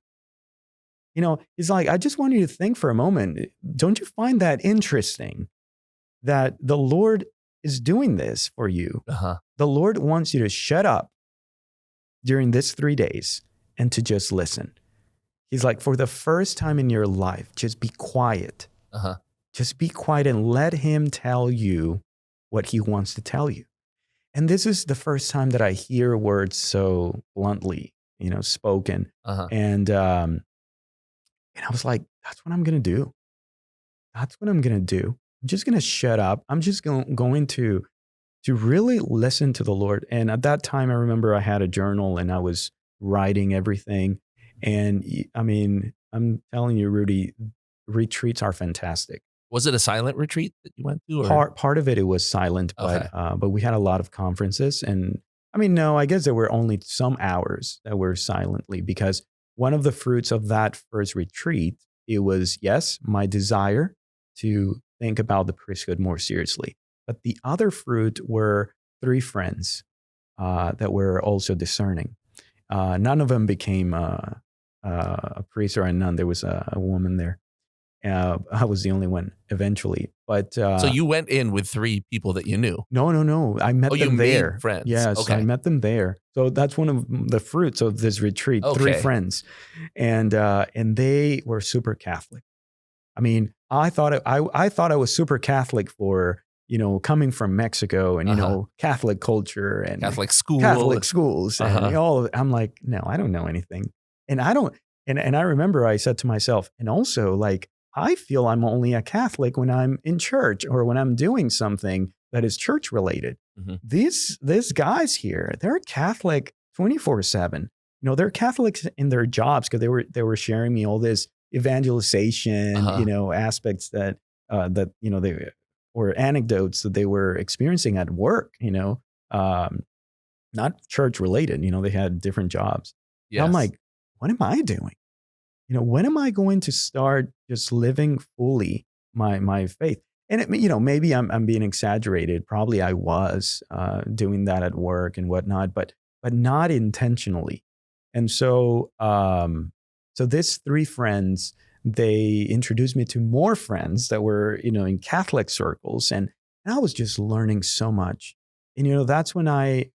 It's like, I just want you to think for a moment. Don't you find that interesting that the Lord is doing this for you? The Lord wants you to shut up during this 3 days and to just listen. He's like, for the first time in your life, just be quiet. Just be quiet and let him tell you what he wants to tell you. And this is the first time that I hear words so bluntly, spoken. And I was like, that's what I'm going to do. That's what I'm going to do. I'm just going to shut up. I'm just going to really listen to the Lord. And at that time, I remember I had a journal and I was writing everything. And I mean, I'm telling you, Rudy, retreats are fantastic. Was it a silent retreat that you went to? Or? Part of it was silent, but we had a lot of conferences. And I mean, no, I guess there were only some hours that were silently, because one of the fruits of that first retreat, it was, yes, my desire to think about the priesthood more seriously. But the other fruit were 3 friends that were also discerning. None of them became a priest or a nun. There was a woman there. I was the only one eventually. But so you went in with 3 people that you knew. No. I met them there. Made friends. Yes, Okay. I met them there. So that's one of the fruits of this retreat. 3 friends, and they were super Catholic. I mean, I thought I was super Catholic for, coming from Mexico and Catholic culture and Catholic schools and all of it. I'm like, no, I don't know anything, and I don't. And I remember I said to myself, and also like, I feel I'm only a Catholic when I'm in church or when I'm doing something that is church related. Mm-hmm. These guys here, they're Catholic 24/7. They're Catholics in their jobs because they were sharing me all this evangelization, aspects that they or anecdotes that they were experiencing at work. Not church related. They had different jobs. Yes. I'm like, what am I doing? When am I going to start just living fully my faith? And maybe I'm being exaggerated. Probably I was doing that at work and whatnot, but not intentionally. And so, so these 3 friends, they introduced me to more friends that were in Catholic circles, and I was just learning so much. And that's when I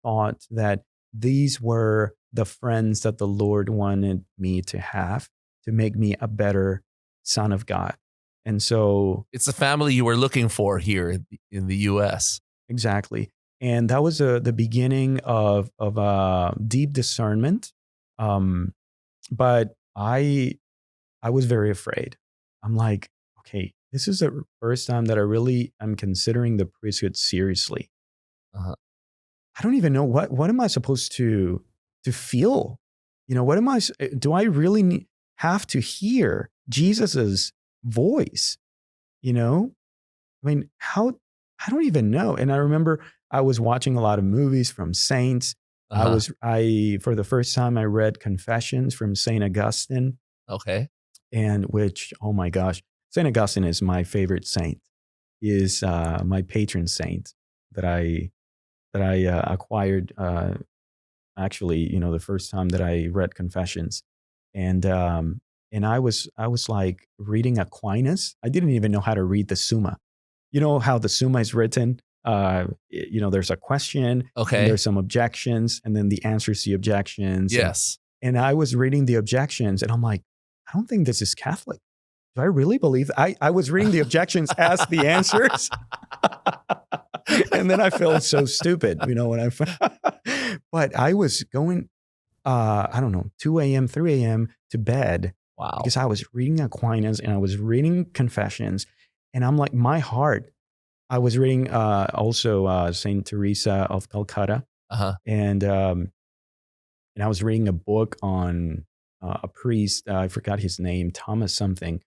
thought that these were the friends that the Lord wanted me to have to make me a better son of God. And so it's the family you were looking for here in the US. Exactly. And that was the beginning of deep discernment. But I was very afraid. I'm like, okay, this is the first time that I really am considering the priesthood seriously. I don't even know what am I supposed to feel? Do I really have to hear Jesus's voice? I mean, I don't even know. And I remember I was watching a lot of movies from saints. For the first time, I read Confessions from St. Augustine. Okay. And which, oh my gosh, St. Augustine is my favorite saint. He is my patron saint that I acquired actually, the first time that I read Confessions. And I was like reading Aquinas. I didn't even know how to read the Summa. You know how the Summa is written? There's a question, okay, there's some objections, and then the answers to the objections. Yes. And I was reading the objections, and I'm like, I don't think this is Catholic. Do I really believe? I was reading the objections as the answers. And then I felt so stupid, but I was going, I don't know, 2 a.m., 3 a.m. to bed. Wow. Because I was reading Aquinas and I was reading Confessions. And I'm like, my heart, I was reading also St. Teresa of Calcutta. And I was reading a book on a priest, I forgot his name, Thomas something.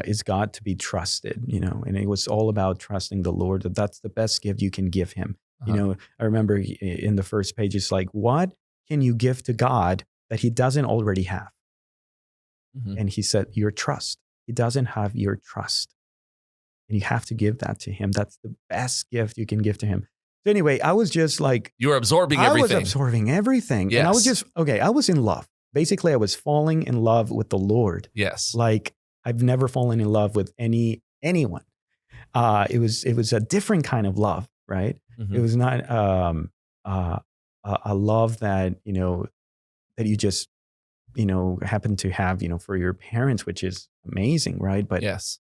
Is God to be trusted, and it was all about trusting the Lord, that's the best gift you can give him. I remember in the first page, it's like, what can you give to God that he doesn't already have? Mm-hmm. And he said, your trust. He doesn't have your trust. And you have to give that to him. That's the best gift you can give to him. So anyway, I was just like, you were absorbing everything. I was absorbing everything. Yes. And I was just, I was in love. Basically, I was falling in love with the Lord. Yes. Like, I've never fallen in love with anyone. It was a different kind of love, right? Mm-hmm. It was not a love that that you just happen to have for your parents, which is amazing, right? But yes,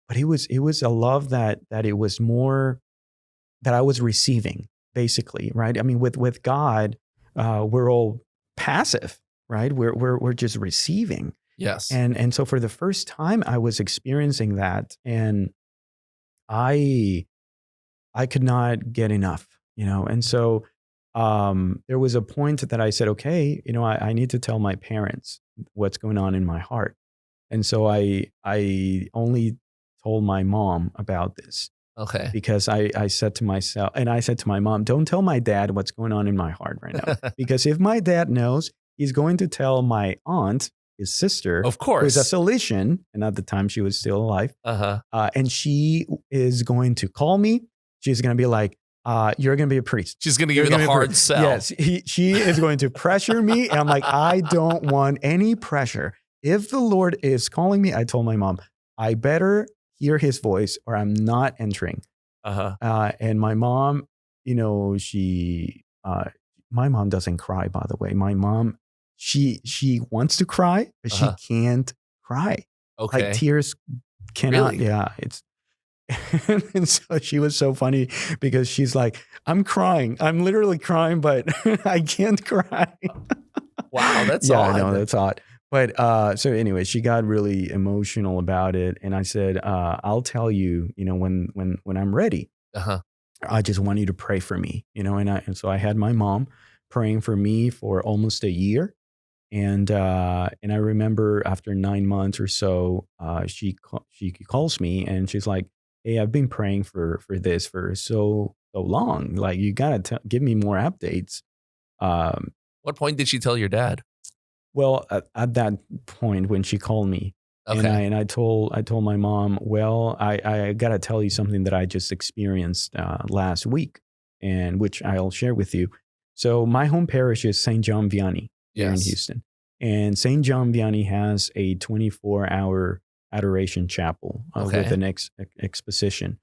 but it was a love that it was more that I was receiving, basically, right? I mean, with God, we're all passive, right? We're just receiving. Yes. And so for the first time I was experiencing that, and I could not get enough, and so there was a point that I said, okay, I need to tell my parents what's going on in my heart. And so I only told my mom about this. Okay. Because I said to myself, and I said to my mom, don't tell my dad what's going on in my heart right now. Because if my dad knows, he's going to tell my aunt, his sister, of course, who's a Salesian, and at the time she was still alive. And she is going to call me. She's going to be like, you're going to be a priest. She's going to give you the hard sell. Yes, she is going to pressure me. And I'm like, I don't want any pressure. If the Lord is calling me, I told my mom, I better hear his voice or I'm not entering. And my mom, my mom doesn't cry, by the way. My mom, she wants to cry, but she can't cry. Okay. Like tears cannot. Really? Yeah. It's, and so she was so funny because she's like, I'm crying. I'm literally crying, but I can't cry. Wow. That's yeah, odd. I know that's odd. But so anyway, she got really emotional about it. And I said, I'll tell you, when I'm ready. I just want you to pray for me, and so I had my mom praying for me for almost a year. And I remember after 9 months or so, she calls me and she's like, "Hey, I've been praying for this for so long. Like, you gotta give me more updates." What point did she tell your dad? Well, at that point when she called me, and I told my mom, well, I gotta tell you something that I just experienced last week, and which I'll share with you. So my home parish is St. John Vianney here in Houston, and St. John Vianney has a 24-hour adoration chapel with an exposition,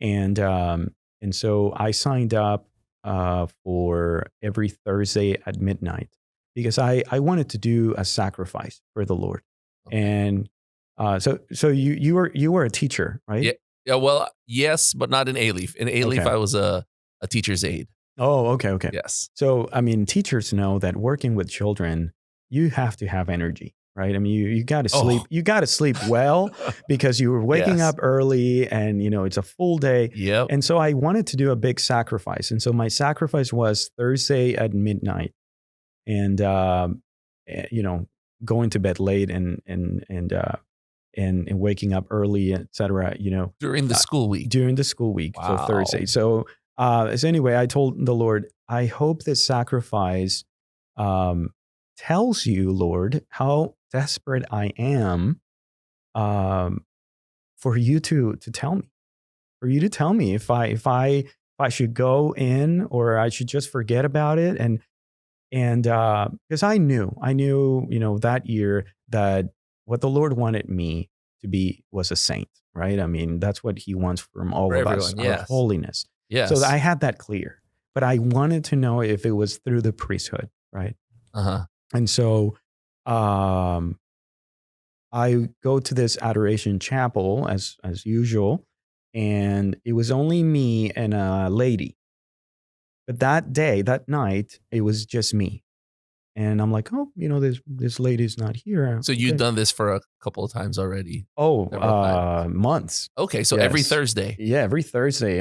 and so I signed up for every Thursday at midnight, because I wanted to do a sacrifice for the Lord. And so you were a teacher, right? Yeah. Well, yes, but not in Alief. In Alief, I was a teacher's aide. Oh, okay. Yes. So, I mean, teachers know that working with children, you have to have energy, right? I mean, you got to sleep. You got to sleep well because you were waking up early, and it's a full day. Yep. And so I wanted to do a big sacrifice, and so my sacrifice was Thursday at midnight. And going to bed late and waking up early, etc. During the school week. During the school week, wow. So Thursday. So anyway, I told the Lord, I hope this sacrifice tells you, Lord, how desperate I am for you to tell me, if I should go in or I should just forget about it. And because I knew, that year that what the Lord wanted me to be was a saint, right? I mean, that's what he wants from all of us, our holiness. Yes. So I had that clear, but I wanted to know if it was through the priesthood, right? And so I go to this adoration chapel as usual, and it was only me and a lady. But that night, it was just me. And I'm like, oh, this lady's not here. So you've done this for a couple of times already? Oh, months. Okay, so every Thursday. Yeah, every Thursday.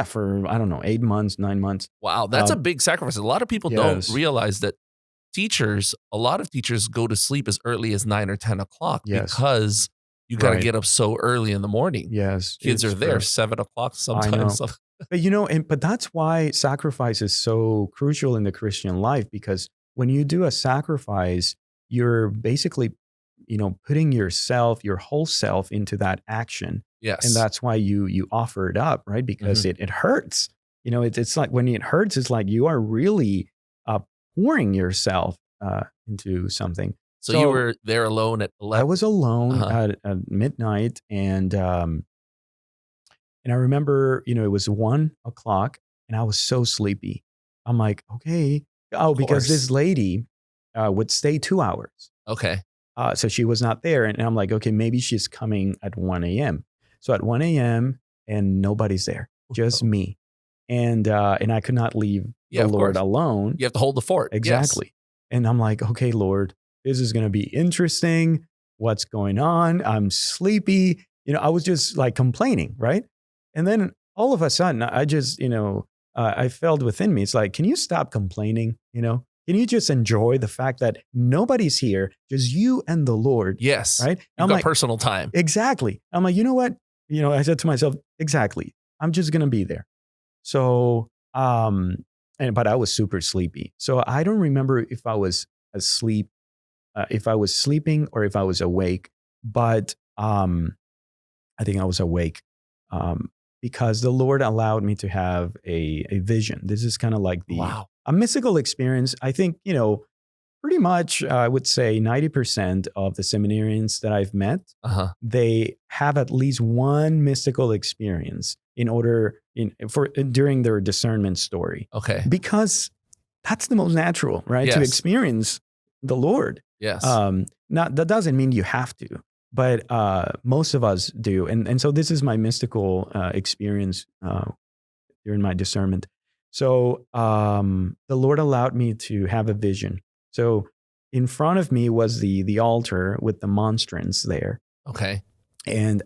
For, I don't know, 8 months, 9 months. Wow, that's a big sacrifice. A lot of people don't realize that a lot of teachers go to sleep as early as 9 or 10 o'clock because you got to get up so early in the morning. Yes. Kids are there 7 o'clock sometimes. But but that's why sacrifice is so crucial in the Christian life, because when you do a sacrifice, you're basically, putting yourself, your whole self into that action. Yes. And that's why you offer it up, right? Because it hurts. It's like when it hurts, it's like you are really pouring yourself into something. So you were there alone at 11? I was alone at midnight, and I remember, it was 1 o'clock and I was so sleepy. I'm like, okay. Oh, because this lady would stay 2 hours. Okay. So she was not there. And I'm like, okay, maybe she's coming at 1 a.m. So at 1 a.m. and nobody's there, just me. And I could not leave the Lord alone. You have to hold the fort. Exactly. Yes. And I'm like, okay, Lord, this is going to be interesting. What's going on? I'm sleepy. I was just like complaining, right? And then all of a sudden, I just, I felt within me, it's like, can you stop complaining? Can you just enjoy the fact that nobody's here, just you and the Lord? Yes. Right? You've got personal time. Exactly. I'm like, you know what? I said to myself, exactly. I'm just going to be there. So, but I was super sleepy. So I don't remember if I was asleep, if I was sleeping or if I was awake, but I think I was awake. Because the Lord allowed me to have a vision. This is kind of like a mystical experience. I think, pretty much, I would say 90% of the seminarians that I've met, they have at least one mystical experience during their discernment story. Okay. Because that's the most natural, right? Yes. To experience the Lord. Yes. That doesn't mean you have to, but most of us do. And so this is my mystical experience during my discernment. So the Lord allowed me to have a vision. So in front of me was the altar with the monstrance there. Okay. And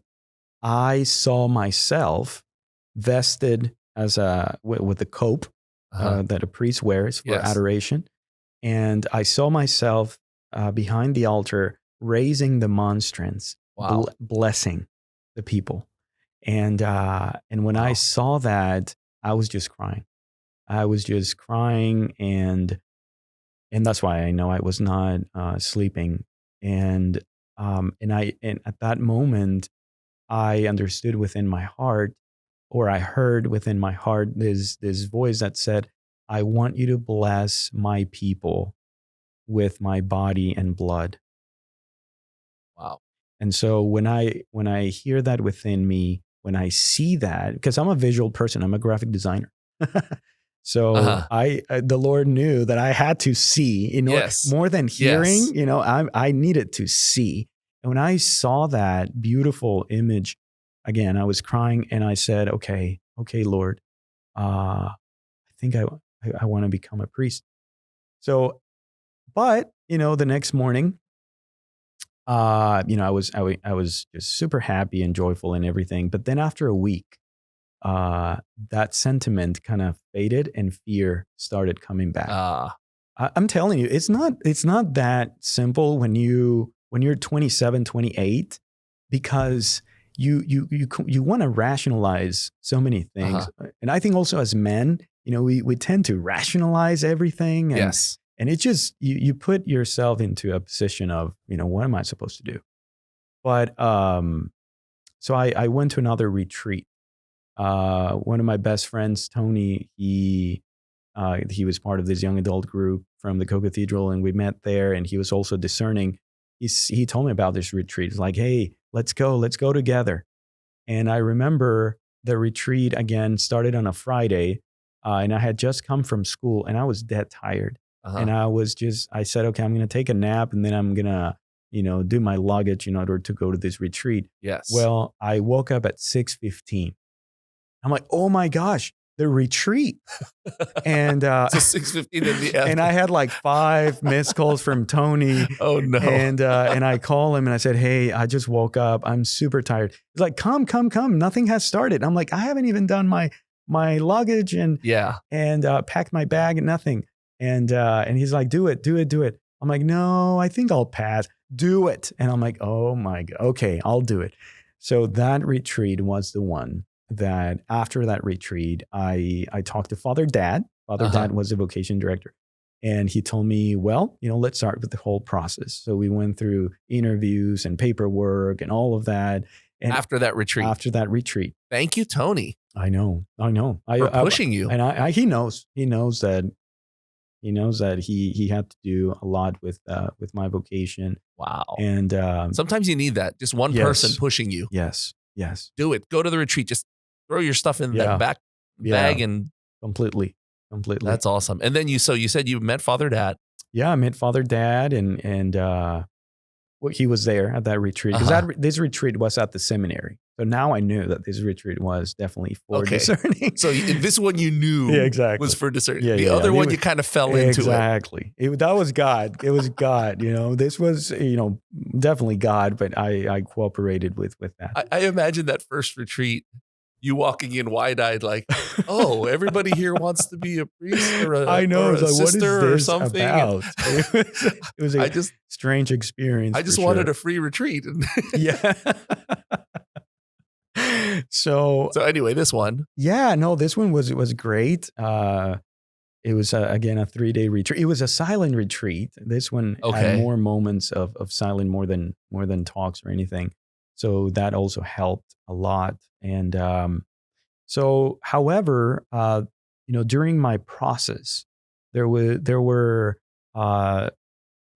I saw myself vested with the cope that a priest wears for adoration. And I saw myself behind the altar raising the monstrance, blessing the people. And when I saw that, I was just crying. I was just crying, and that's why I know I was not sleeping. And at that moment, I understood within my heart, or I heard within my heart, this voice that said, "I want you to bless my people with my body and blood." Wow. And so when I hear that within me, when I see that, because I'm a visual person, I'm a graphic designer. So the Lord knew that I had to see, more than hearing, I needed to see. And when I saw that beautiful image, again, I was crying, and I said, okay, Lord, I think I want to become a priest. So, but, the next morning, I was just super happy and joyful and everything. But then after a week, that sentiment kind of faded and fear started coming back. I'm telling you, it's not that simple when you're 27, 28, because you want to rationalize so many things. And I think also as men, we tend to rationalize everything. And, and it's just, you put yourself into a position of, what am I supposed to do? But, so I went to another retreat. One of my best friends, Tony, he was part of this young adult group from the Co-Cathedral, and we met there, and he was also discerning. He told me about this retreat. He's like, "Hey, let's go together." And I remember the retreat again started on a Friday, and I had just come from school, and I was dead tired. And I said, okay, I'm going to take a nap, and then I'm going to, do my luggage in order to go to this retreat. Yes. Well, I woke up at 6:15. I'm like, oh my gosh, the retreat. And so 6:15 in the afternoon. And I had like 5 missed calls from Tony. Oh no. And I call him and I said, hey, I just woke up. I'm super tired. He's like, come. Nothing has started. I'm like, I haven't even done my luggage and packed my bag and nothing. And he's like, do it. I'm like, no, I think I'll pass. Do it. And I'm like, oh my God. Okay, I'll do it. So that retreat was the one that after that retreat, I talked to Father Dad. Father Dad was the vocation director. And he told me, well, let's start with the whole process. So we went through interviews and paperwork and all of that. And after that retreat. Thank you, Tony. I know. For pushing you. And he knows that he had to do a lot with my vocation. Wow. And sometimes you need that. Just one person pushing you. Yes. Do it. Go to the retreat. Just throw your stuff in that back bag and completely. That's awesome. And then you said you met Father Dad. Yeah, I met Father Dad, and he was there at that retreat, because this retreat was at the seminary. So now I knew that this retreat was definitely for discerning. So this one you knew was for discerning. Yeah, the other one you kind of fell into it. Exactly. That was God. It was God. This was, definitely God, but I cooperated with that. I imagine that first retreat, you walking in wide-eyed like, oh, everybody here wants to be a priest or a sister or something. About? It was a strange experience. I just wanted a free retreat. Yeah. So anyway, this one. Yeah, no, this one was great. It was again a 3-day retreat. It was a silent retreat. This one had more moments of silent, more than talks or anything. So that also helped a lot. And so, however, during my process, there were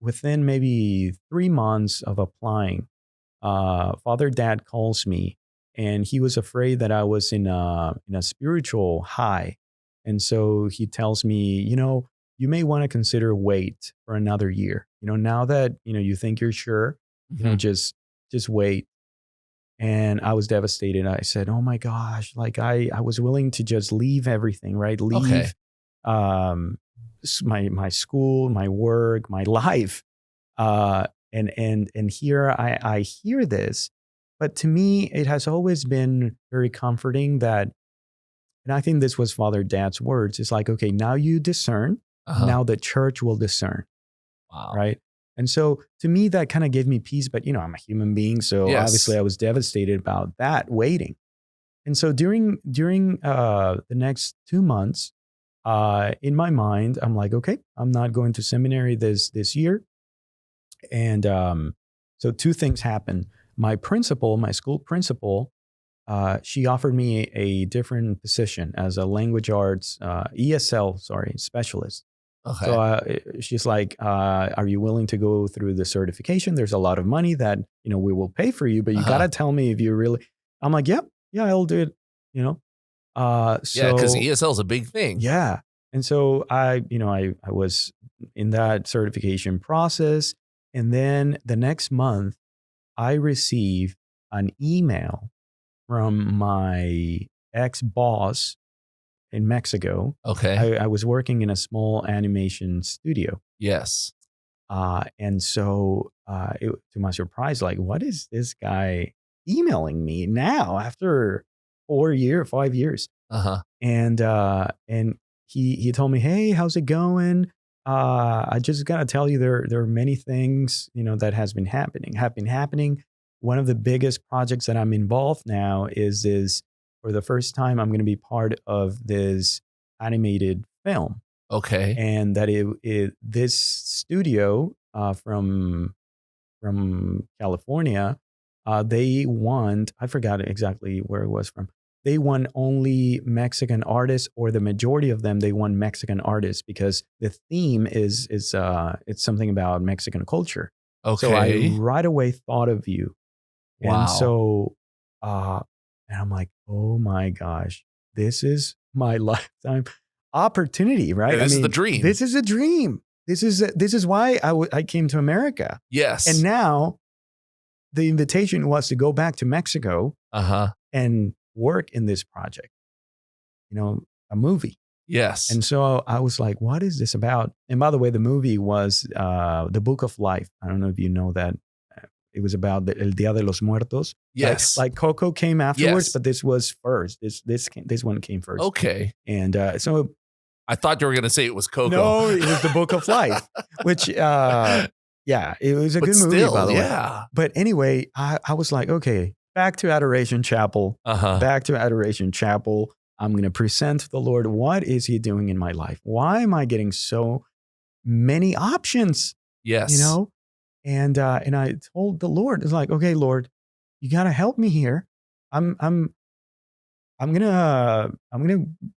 within maybe 3 months of applying, Father Dad calls me, and he was afraid that I was in a spiritual high. And so he tells me, you may want to consider wait for another year. Now that, you think you're sure, Mhm. just wait. And I was devastated. I said, oh my gosh, like I was willing to just leave everything, right? Okay. Leave um, my school, my work, my life. And here I hear this, but to me, it has always been very comforting that, and I think this was Father Dad's words. It's like, okay, now you discern, Uh-huh. now the church will discern, Wow. right? And so to me, that kind of gave me peace. But I'm a human being, so obviously Yes. I was devastated about that waiting. And so during the next 2 months, in my mind, I'm like, okay, I'm not going to seminary this year. And so two things happened. My school principal, she offered me a different position as a language arts ESL, specialist. So Okay. she's like, "Are you willing to go through the certification? There's a lot of money that we will pay for you, but you Uh-huh. gotta tell me if you really." I'm like, "Yep, yeah, I'll do it." You know, Yeah, because so ESL is a big thing. yeah, and so I was in that certification process, and then the next month I received an email from my ex boss in Mexico. Okay. I was working in a small animation studio. Yes. And so, to my surprise, like, what is this guy emailing me now after 5 years? Uh-huh. And he told me, "Hey, how's it going? I just gotta tell you, there are many things that have been happening. One of the biggest projects that I'm involved now is for the first time I'm going to be part of this animated film, Okay. and that this studio from California, they want, I forgot exactly where it was from. They want only Mexican artists, or the majority of them, they want Mexican artists because the theme is it's something about Mexican culture. So I Okay. right away thought of you. And Wow. so uh and I'm like, "Oh my gosh, this is my lifetime opportunity," Yeah, right? I this is the mean, dream. this is a dream. This is why I came to America. And Yes. now the invitation was to go back to Mexico Uh-huh. and work in this project, a movie. Yes. And so I was like, what is this about? And by the way, the movie was The Book of Life. I don't know if you know that. It was about El Dia de los Muertos. Yes. Like Coco came afterwards, Yes. but this was first. This one came first. Okay. And so I thought you were gonna say it was Coco. no, it was The Book of Life, which yeah, it was a But good movie, by still, the way. yeah. But anyway, I was like, okay, back to Adoration Chapel. Uh-huh. Back to Adoration Chapel. I'm going to present to the Lord. What is he doing in my life? Why am I getting so many options? Yes. And I told the Lord, it's like, okay, Lord, you got to help me here. I'm gonna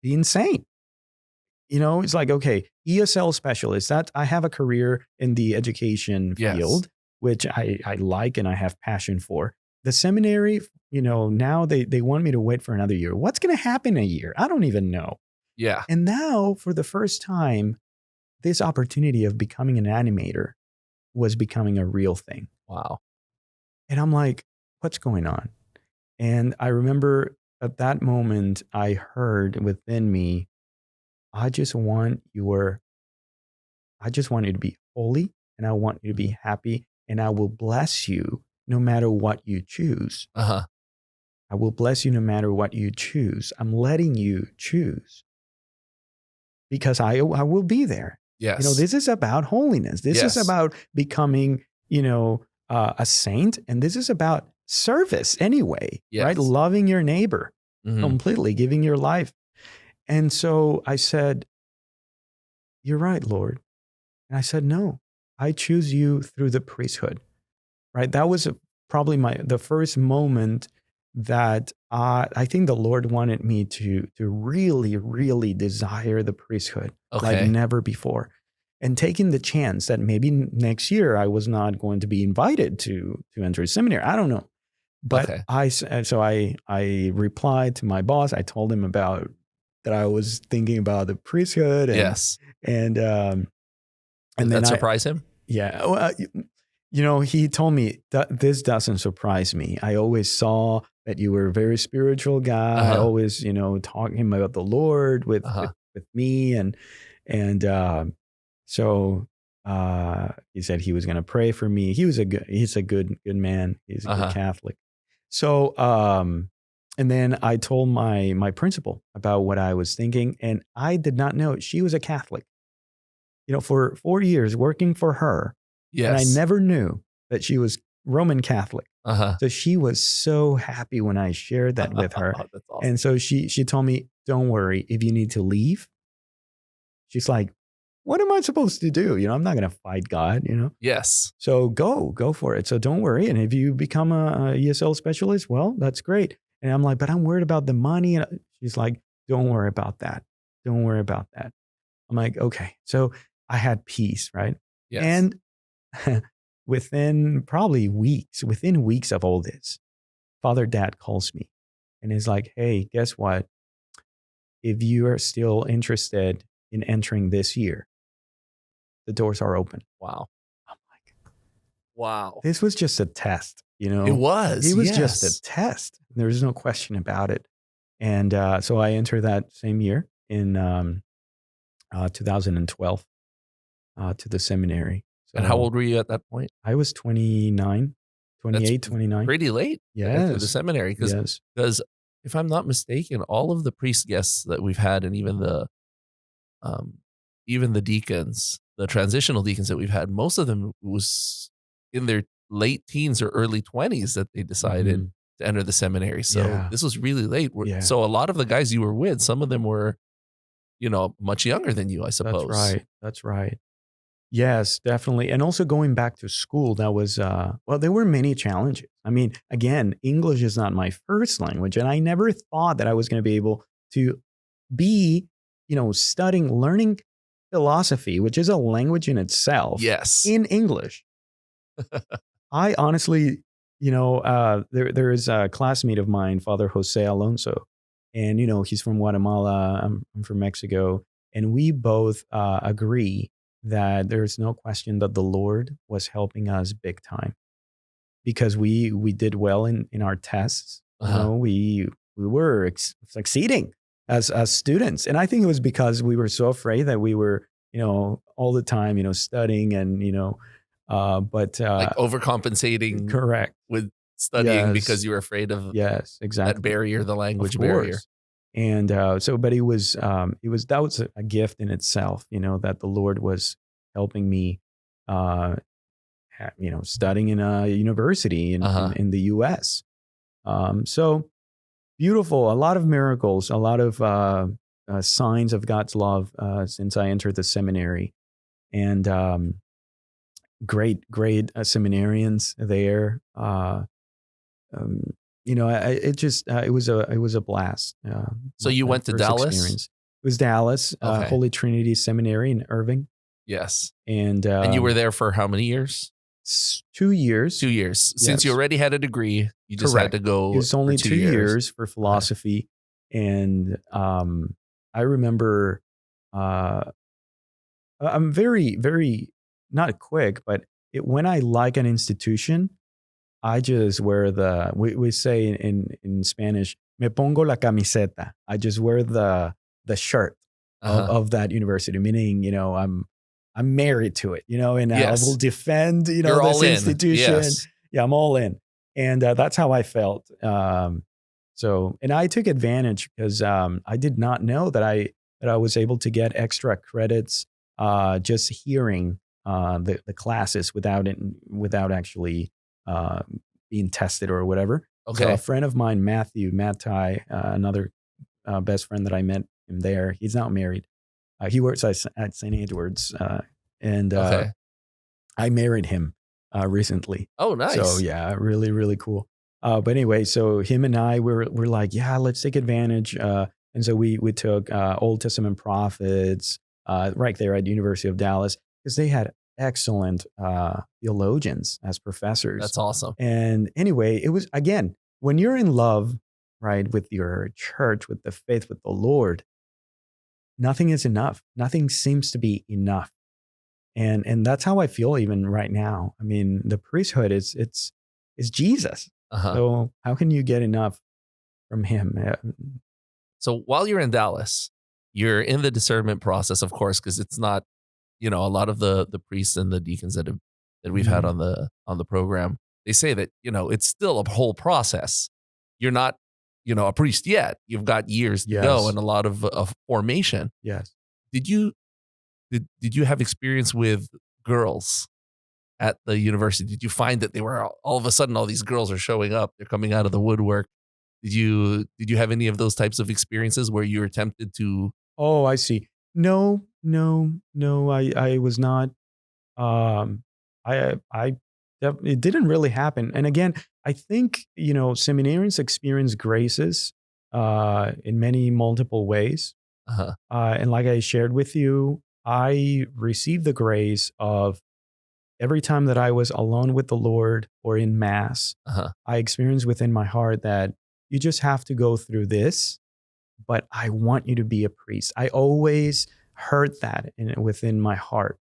be insane. It's like, okay, ESL specialist. That I have a career in the education Yes. field, which I like and I have passion for. The seminary, now they want me to wait for another year. What's going to happen in a year? I don't even know. Yeah. And now, for the first time, this opportunity of becoming an animator was becoming a real thing. Wow. And I'm like, what's going on? And I remember at that moment, I heard within me, I just want you to be holy, and I want you to be happy, and I will bless you no matter what you choose. Uh-huh. I will bless you no matter what you choose. I'm letting you choose because I will be there. Yes. This is about holiness. This is Yes. about becoming, a saint. And this is about service anyway, right? Yes. Loving your neighbor Mhm. completely, giving your life. And so I said, you're right, Lord. And I said, no, I choose you through the priesthood, right? That was probably the first moment that I think the Lord wanted me to really, really desire the priesthood like Okay. never before. and taking the chance that maybe next year I was not going to be invited to enter seminary. I don't know. But Okay. I replied to my boss. I told him about that I was thinking about the priesthood. And, Yes. And Did then that surprise him? Yeah. Well, he told me that this doesn't surprise me. I always saw that you were a very spiritual guy, always, talking about the Lord with me. So he said he was going to pray for me. He's a good man. He's a good Catholic. So, and then I told my principal about what I was thinking, and I did not know she was a Catholic. For 4 years working for her, and I never knew that she was Roman Catholic. So she was so happy when I shared that with her. That's awesome. And so she told me, "Don't worry, if you need to leave." She's like, "What am I supposed to do? I'm not going to fight God, Yes. So go for it. So don't worry. And if you become a ESL specialist, well, that's great." And I'm like, "But I'm worried about the money." And she's like, "Don't worry about that. Don't worry about that." I'm like, "Okay." So I had peace, right? Yes. And within weeks of all this, Father Dad calls me and is like, "Hey, guess what? If you are still interested in entering this year, the doors are open." Wow. I'm like, wow. This was just a test, It was. It was just a test. There's no question about it. And so I entered that same year in 2012 to the seminary. So and how old were you at that point? I was 29. Pretty late. Yes. To the seminary. Because if I'm not mistaken, all of the priest guests that we've had, and even the deacons, the transitional deacons that we've had, most of them was in their late teens or early 20s that they decided to enter the seminary. So this was really late. So a lot of the guys you were with, some of them were, much younger than you, I suppose. That's right. Yes, definitely. And also going back to school, that was, there were many challenges. I mean, again, English is not my first language, and I never thought that I was going to be able to be, learning philosophy, which is a language in itself. Yes. In English. I honestly, there is a classmate of mine, Father Jose Alonso, and, he's from Guatemala. I'm from Mexico. And we both agree that there's no question that the Lord was helping us big time, because we did well in our tests. We were succeeding as students. And I think it was because we were so afraid that we were, all the time, studying and, like overcompensating. Correct. With studying because you were afraid of that barrier, the language barrier. And but that was a gift in itself, that the Lord was helping me, studying in a university in the U.S. So beautiful, a lot of miracles, a lot of signs of God's love since I entered the seminary, and great seminarians there. It was a blast. So you went to Dallas? Experience. It was Dallas, Holy Trinity Seminary in Irving. Yes. And you were there for how many years? 2 years. 2 years. Yes. Since you already had a degree, you just had to go. It was only 2 years for philosophy. And I remember I'm very, very, not quick, but when I like an institution, I just wear we say in Spanish, me pongo la camiseta. I just wear the shirt of that university, meaning, I'm married to it, and I will defend, this institution. Yes. Yeah, I'm all in. And that's how I felt. And I took advantage because I did not know that I was able to get extra credits just hearing the classes without actually being tested or whatever. Okay. So a friend of mine, Matt Ty, another best friend that I met him there, he's now married. He works at St. Edward's, and I married him recently. Oh, nice. So yeah, really, really cool. But anyway, so him and I we're like, yeah, let's take advantage. And so we took Old Testament prophets right there at the University of Dallas. because they had excellent theologians as professors. That's awesome. And anyway, it was, again, when you're in love, right, with your church, with the faith, with the Lord, nothing is enough. Nothing seems to be enough. And that's how I feel even right now. I mean, the priesthood is Jesus. So how can you get enough from him? So while you're in Dallas, you're in the discernment process, of course, because it's not, a lot of the priests and the deacons that we've had on the program, they say that, it's still a whole process. You're not, a priest yet. You've got years to go and a lot of formation. Yes. Did you have experience with girls at the university? Did you find that they were all of a sudden all these girls are showing up? They're coming out of the woodwork. Did you have any of those types of experiences where you were tempted to? Oh, I see. No. I was not. It didn't really happen. And again, I think seminarians experience graces in many multiple ways. And like I shared with you, I received the grace of every time that I was alone with the Lord or in Mass, I experienced within my heart that you just have to go through this, but I want you to be a priest. I always heard that within my heart.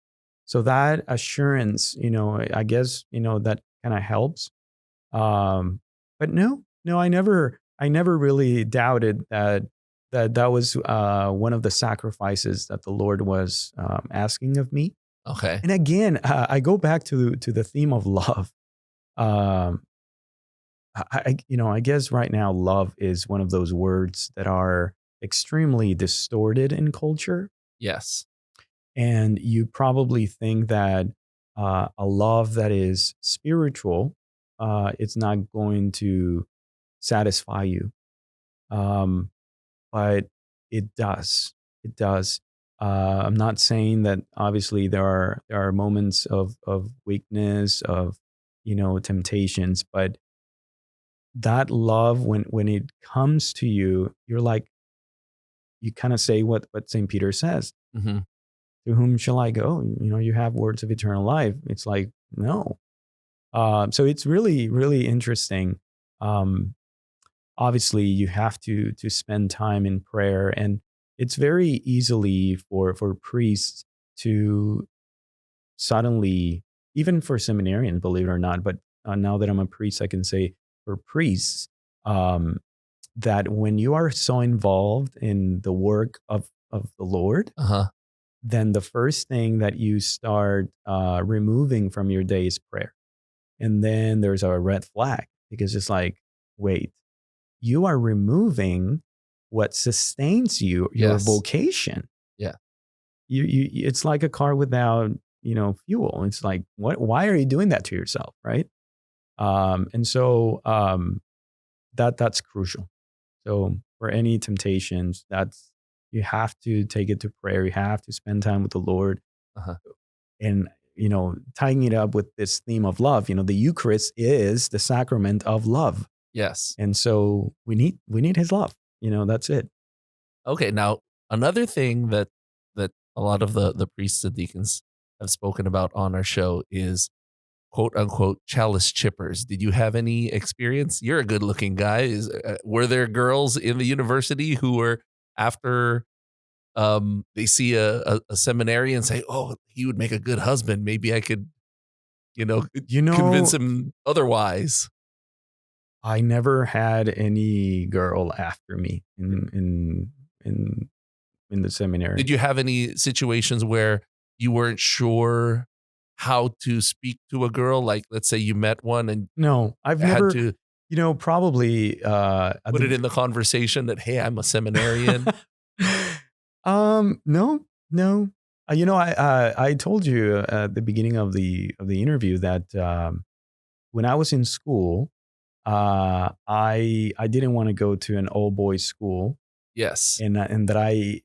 So that assurance, I guess, that kind of helps. But no, I never really doubted that was one of the sacrifices that the Lord was asking of me. Okay. And again, I go back to the theme of love. I guess right now love is one of those words that are extremely distorted in culture. Yes. And you probably think that a love that is spiritual, it's not going to satisfy you. But it does. It does. I'm not saying that obviously there are moments of weakness, of temptations, but that love, when it comes to you, you're like, you kind of say what St. Peter says. To whom shall I go? You have words of eternal life. It's like, no. So it's really, really interesting. Obviously, you have to spend time in prayer, and it's very easily for priests to suddenly, even for seminarians, believe it or not, but now that I'm a priest, I can say for priests, that when you are so involved in the work of the Lord, then the first thing that you start removing from your day is prayer. And then there's a red flag, because it's like, wait, you are removing what sustains you, your vocation. Yeah. It's like a car without, fuel. It's like, why are you doing that to yourself? Right. And so that's crucial. So for any temptations, you have to take it to prayer. You have to spend time with the Lord. And, tying it up with this theme of love, the Eucharist is the sacrament of love. Yes. And so we need his love. That's it. Okay. Now, another thing that a lot of the priests and deacons have spoken about on our show is quote unquote chalice chippers. Did you have any experience? You're a good looking guy. Were there girls in the university who were, after they see a seminarian and say, oh, he would make a good husband, maybe I could, convince him otherwise? I never had any girl after me in the seminary. Did you have any situations where you weren't sure how to speak to a girl? Like, let's say you met one and no, I've never, to probably put it in the conversation that, hey, I'm a seminarian. No. I told you at the beginning of the interview that when I was in school, I didn't want to go to an all boys school. Yes. And that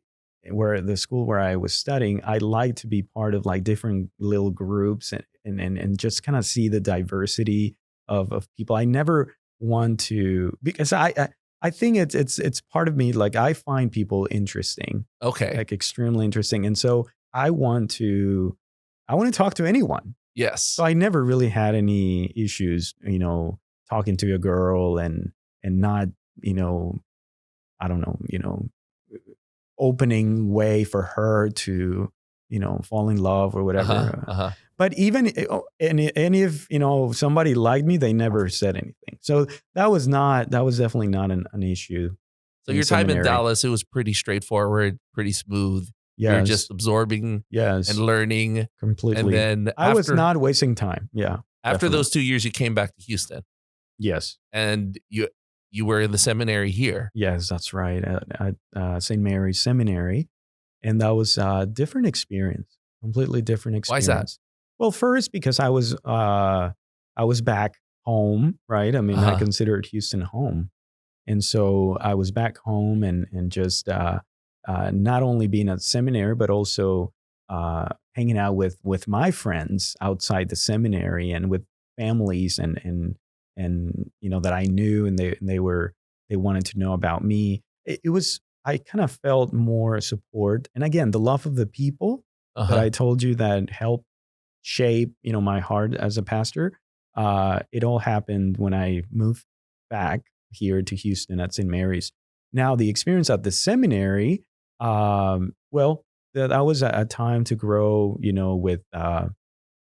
where the school where I was studying, I like to be part of like different little groups and just kind of see the diversity of people. I never want to, because I think it's part of me. Like, I find people interesting. Okay. Like extremely interesting. And so I want to I want to talk to anyone. Yes. So I never really had any issues, talking to a girl and not, I don't know, opening way for her to, fall in love or whatever. But even and if somebody liked me, they never said anything. So that was definitely not an issue. So your time in Dallas, it was pretty straightforward, pretty smooth. Yes. You're just absorbing and learning completely. And then I was not wasting time. Yeah. After those 2 years, you came back to Houston. Yes. And you were in the seminary here. Yes, that's right. At St. Mary's Seminary. And that was a different experience, completely different experience. Why is that? Well, first, because I was back home, right? I mean, I considered Houston home. And so I was back home and just not only being at seminary, but also hanging out with my friends outside the seminary and with families and that I knew, and they wanted to know about me. I kind of felt more support, and again, the love of the people that I told you that helped shape my heart as a pastor. It all happened when I moved back here to Houston at St. Mary's. Now, the experience at the seminary, well, that was a time to grow, with, kind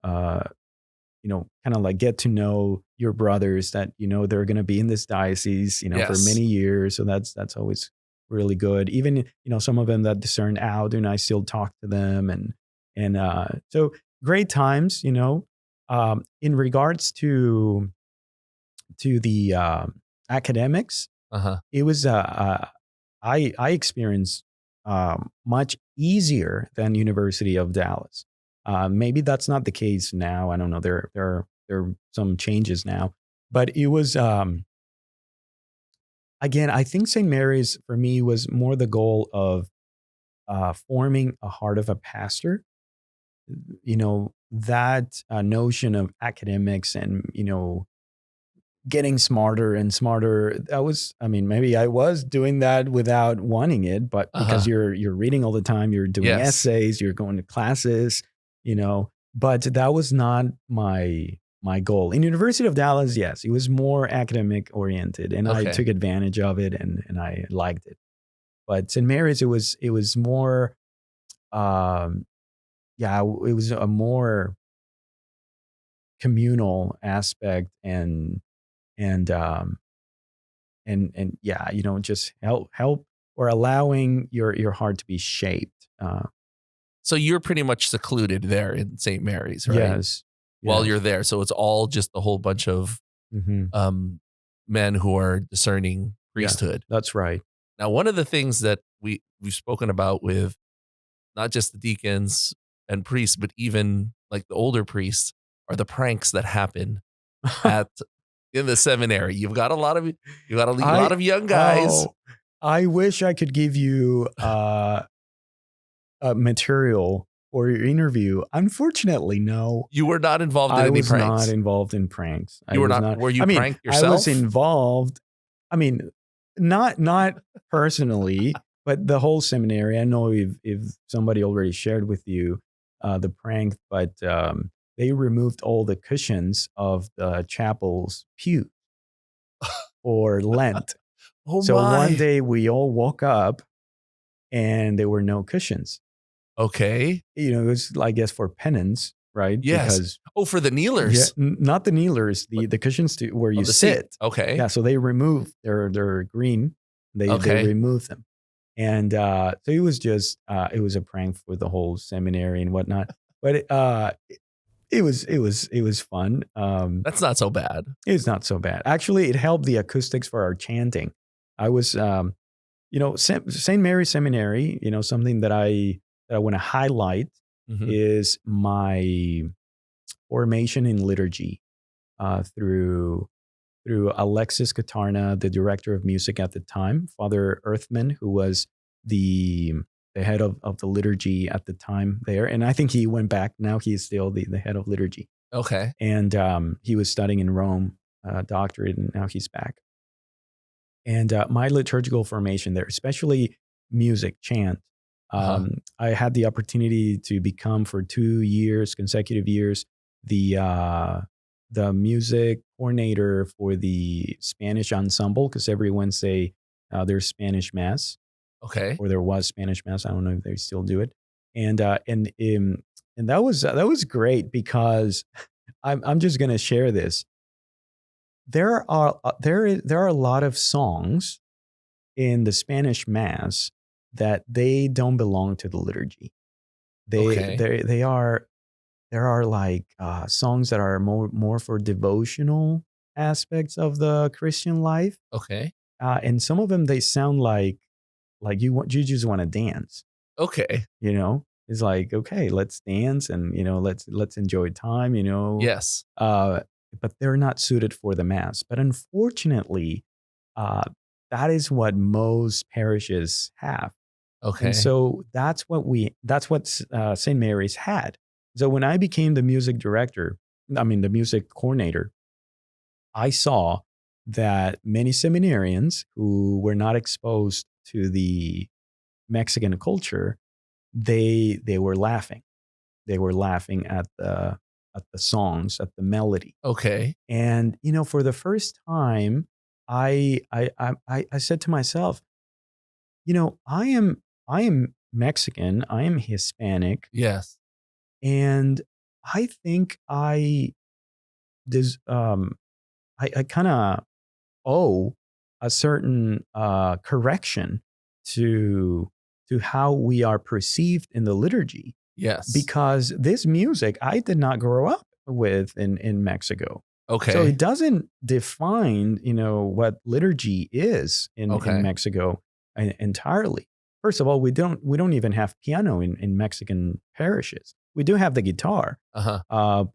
of like get to know your brothers that, they're going to be in this diocese, for many years. So that's always really good. Even, some of them that discern out and I still talk to them. And so great times, in regards to the academics, it was I experienced much easier than University of Dallas. Maybe that's not the case now. I don't know. There are some changes now, but it was again. I think St. Mary's for me was more the goal of forming a heart of a pastor. That notion of academics and getting smarter and smarter. Maybe I was doing that without wanting it, but because you're reading all the time, you're doing essays, you're going to classes, but that was not my goal. In University of Dallas, yes, it was more academic oriented, and I took advantage of it and I liked it. But St. Mary's, it was more, it was a more communal aspect and just help or allowing your heart to be shaped. So you're pretty much secluded there in St. Mary's, right? Yes. While you're there. So it's all just a whole bunch of men who are discerning priesthood. Yeah, that's right. Now, one of the things that we've spoken about with not just the deacons and priests, but even like the older priests are the pranks that happen in the seminary. You've got a lot of young guys. Oh, I wish I could give you material for your interview. Unfortunately, no. You were not involved in any pranks. I was not involved in pranks. Were you pranked yourself? I was involved. Not personally, but the whole seminary. I know if somebody already shared with you the prank, but they removed all the cushions of the chapel's pew for Lent. One day we all woke up and there were no cushions. Okay. It was, I guess, for penance, right? Yes. For the kneelers. Yeah, not the kneelers, the cushions where you sit. Seat. Okay. Yeah, so they removed, they're green. They removed them. And so it was just, it was a prank for the whole seminary and whatnot. But it was fun. That's not so bad. It's not so bad. Actually, it helped the acoustics for our chanting. I was, St. Mary's Seminary, something that I want to highlight is my formation in liturgy through Alexis Katarna, the director of music at the time, Father Earthman, who was the head of the liturgy at the time there. And I think he went back. Now he is still the head of liturgy. Okay. And he was studying in Rome, doctorate, and now he's back. And my liturgical formation there, especially music, chant, I had the opportunity to become for 2 years, consecutive years, the music coordinator for the Spanish ensemble, because every Wednesday there's Spanish mass, Okay. or there was Spanish mass. I don't know if they still do it. And that was great, because I'm just gonna share this. There are a lot of songs in the Spanish mass that they don't belong to the liturgy. They Okay. they they are There are like songs that are more for devotional aspects of the Christian life, Okay. and some of them they sound like you just want to dance. Okay. It's like, okay, let's dance, and let's enjoy time. Yes. Uh, but they're not suited for the mass. But unfortunately, uh, that is what most parishes have. And Okay. so that's what St. Mary's had. So when I became the music director, I mean the music coordinator, I saw that many seminarians who were not exposed to the Mexican culture, they were laughing. They were laughing at the songs, at the melody. Okay. And for the first time, I said to myself, I am Mexican, I am Hispanic, Yes. and I think des I kind of owe a certain correction to how we are perceived in the liturgy, Yes. because this music I did not grow up with in Mexico. So Okay. it doesn't define, what liturgy is in Okay. Mexico entirely. First of all, we don't even have piano in Mexican parishes. We do have the guitar, Uh-huh.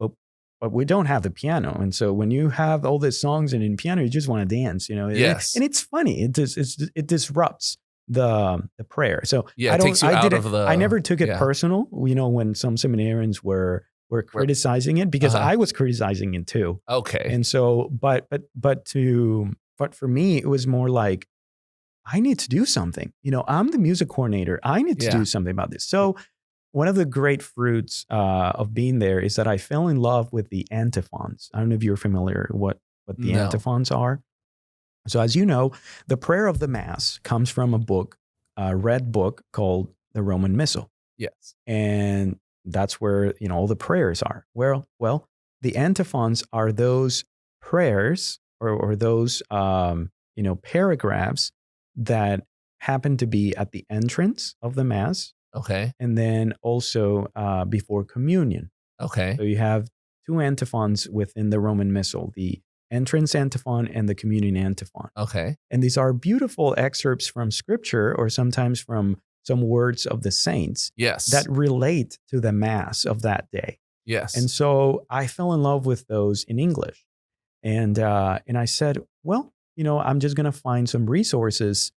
but we don't have the piano. And so when you have all these songs and in piano, you just want to dance, Yes. and it's funny. It disrupts the prayer. So Yeah, it takes you out of I the never took it yeah. personal, when some seminarians were criticizing it, because Uh-huh. I was criticizing it too. Okay. And so, but for me, it was more like, I need to do something. I'm the music coordinator. I need to Yeah. do something about this. So one of the great fruits of being there is that I fell in love with the antiphons. I don't know if you're familiar what the No. antiphons are. So as you know, the prayer of the Mass comes from a red book called the Roman Missal. Yes. And that's where all the prayers are. Well, the antiphons are those prayers, or those paragraphs that happen to be at the entrance of the Mass, Okay. and then also before communion. Okay. So you have two antiphons within the Roman Missal: the entrance antiphon and the communion antiphon. Okay. And these are beautiful excerpts from Scripture, or sometimes from some words of the saints, Yes. that relate to the Mass of that day. Yes. And so I fell in love with those in English. And I said, well, I'm just going to find some resources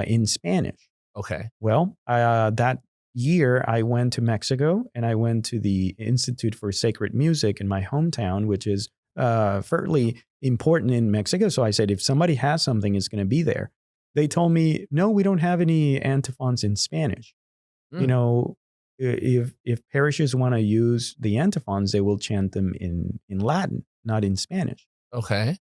in Spanish. Okay. Well, that year I went to Mexico, and I went to the Institute for Sacred Music in my hometown, which is fairly important in Mexico. So I said, if somebody has something, it's going to be there. They told me, no, we don't have any antiphons in Spanish. Mm. If parishes want to use the antiphons, they will chant them in Latin, not in Spanish. Okay.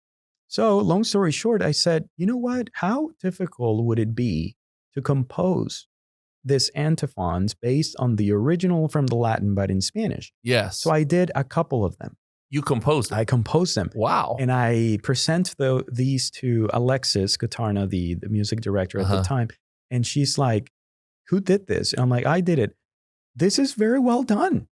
So long story short, I said, you know what? How difficult would it be to compose this antiphons based on the original from the Latin, but in Spanish? Yes. So I did a couple of them. You composed it. I composed them. Wow. And I present these to Alexis Gatarna, the music director at the time. And she's like, who did this? And I'm like, I did it. This is very well done.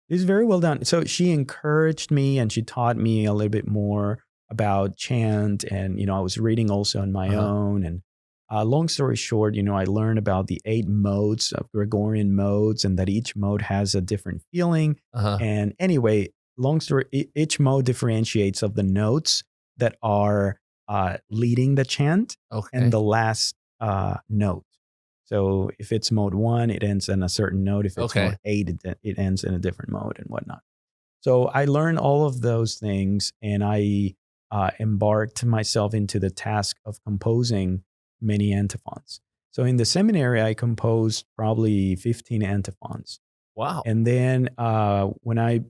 This is very well done. So she encouraged me, and she taught me a little bit more about chant. And, I was reading also on my own. And long story short, I learned about the 8 modes of Gregorian modes, and that each mode has a different feeling. And anyway, long story, each mode differentiates of the notes that are leading the chant and the last note. So if it's mode 1, it ends in a certain note. If it's mode 8, it ends in a different mode and whatnot. So I learned all of those things, and I embarked myself into the task of composing many antiphons. So in the seminary, I composed probably 15 antiphons. Wow. And then when I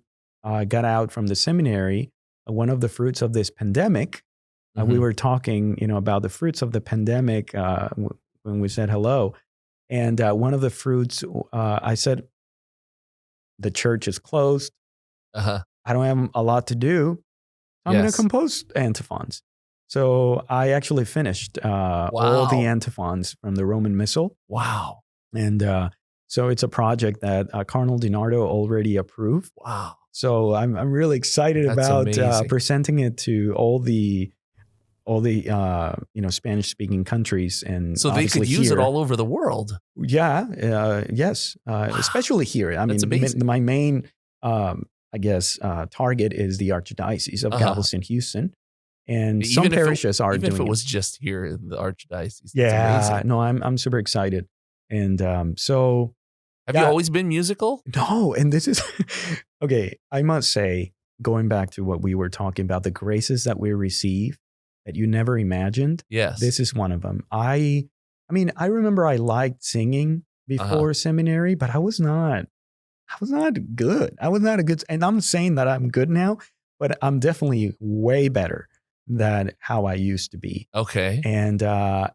got out from the seminary, one of the fruits of this pandemic, we were talking, about the fruits of the pandemic when we said hello. And one of the fruits, I said, the church is closed. Uh-huh. I don't have a lot to do. I'm going to Yes. compose antiphons. So I actually finished all the antiphons from the Roman Missal. Wow. And so it's a project that Cardinal DiNardo already approved. Wow. So I'm really excited That's about amazing. presenting it to all the Spanish speaking countries, and So they could use here. it all over the world. Yeah. Yes. Especially here. I That's mean, amazing. my main, target is the Archdiocese of Galveston, Houston, and some parishes are doing it. Even if it was just here in the Archdiocese. That's Yeah. amazing. No, I'm super excited, and so. Have you always been musical? No, and this is okay. I must say, going back to what we were talking about, the graces that we receive that you never imagined. Yes. This is one of them. I remember I liked singing before seminary, but I was not good. I was not a good, and I'm saying that I'm good now, but I'm definitely way better than how I used to be. Okay. And, but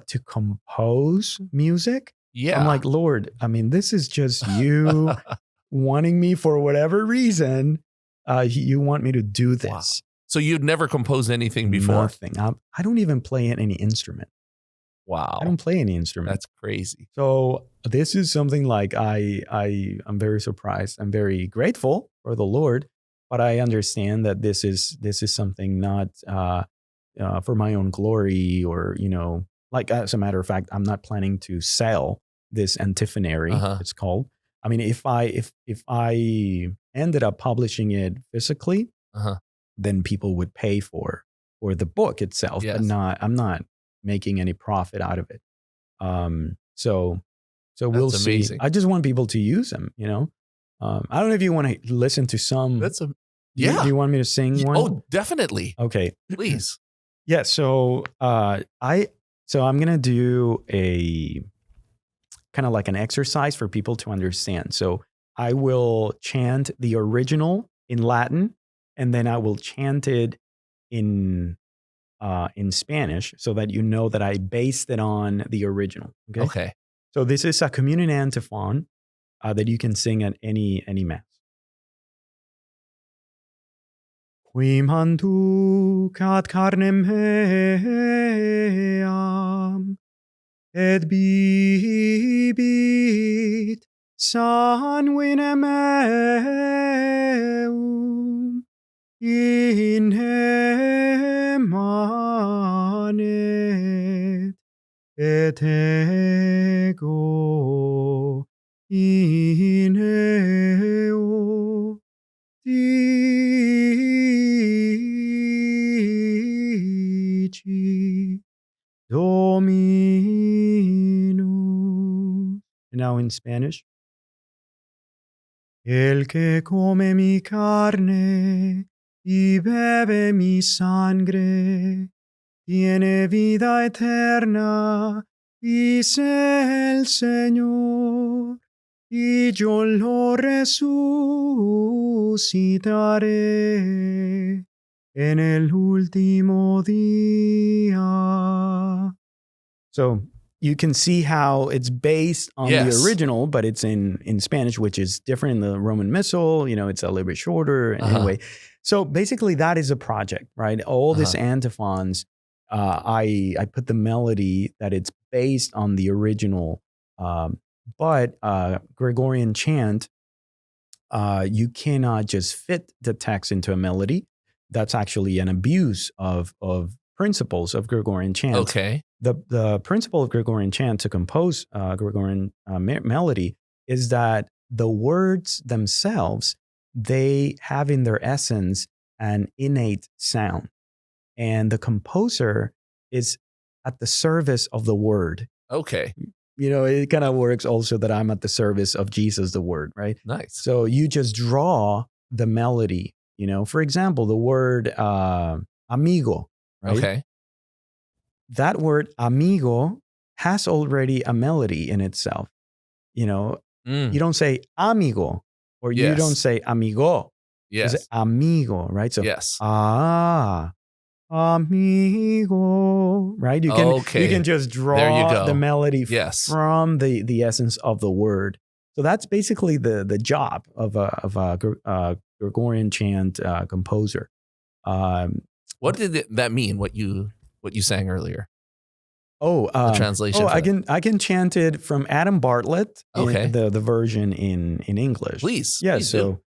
to compose music, Yeah. I'm like, Lord, this is just you wanting me for whatever reason. You want me to do this. Wow. So you'd never composed anything before? Nothing. I don't even play any instrument. Wow. I don't play any instrument. That's crazy. So this is something like I'm very surprised. I'm very grateful for the Lord, but I understand that this is something not for my own glory, or like, as a matter of fact, I'm not planning to sell this antiphonary. It's called. I mean, if I ended up publishing it physically, then people would pay for the book itself, but I'm not making any profit out of it. So we'll see. Amazing. I just want people to use them, I don't know if you want to listen to some. Do you want me to sing one? Oh, definitely. Okay. Please. Yeah. So I'm going to do a kind of like an exercise for people to understand. So I will chant the original in Latin, and then I will chant it in Spanish, so that you know that I based it on the original. Okay. So this is a communion antiphon that you can sing at any mass. Quim hantuc ad carnem meam, et bibit sanguinem meum, in emanet, et ego in eo dici Dominus. And now in Spanish. El que come mi carne y bebe mi sangre tiene vida eterna, dice el Señor, y yo lo resucitaré en el último día. So you can see how it's based on the original, but it's in Spanish, which is different in the Roman Missal. It's a little bit shorter. Anyway, so basically that is a project, right? All these antiphons, I put the melody that it's based on the original, but Gregorian chant, you cannot just fit the text into a melody. That's actually an abuse of principles of Gregorian chant. Okay. The principle of Gregorian chant to compose Gregorian melody is that the words themselves, they have in their essence an innate sound. And the composer is at the service of the word. Okay. It kind of works also that I'm at the service of Jesus, the word, right? Nice. So you just draw the melody, for example, the word amigo, right? Okay. That word amigo has already a melody in itself. You know, you don't say amigo, or you don't Yes. say amigo. You say Yes. amigo, right? So Yes. amigo, right? You can just There you draw the go. melody Yes. from the essence of the word. So that's basically the job of a Gregorian chant composer. What did that mean? What you sang earlier? The The translation. I can chant it from Adam Bartlett. Okay. The version in English. Please. Yeah. Please So do.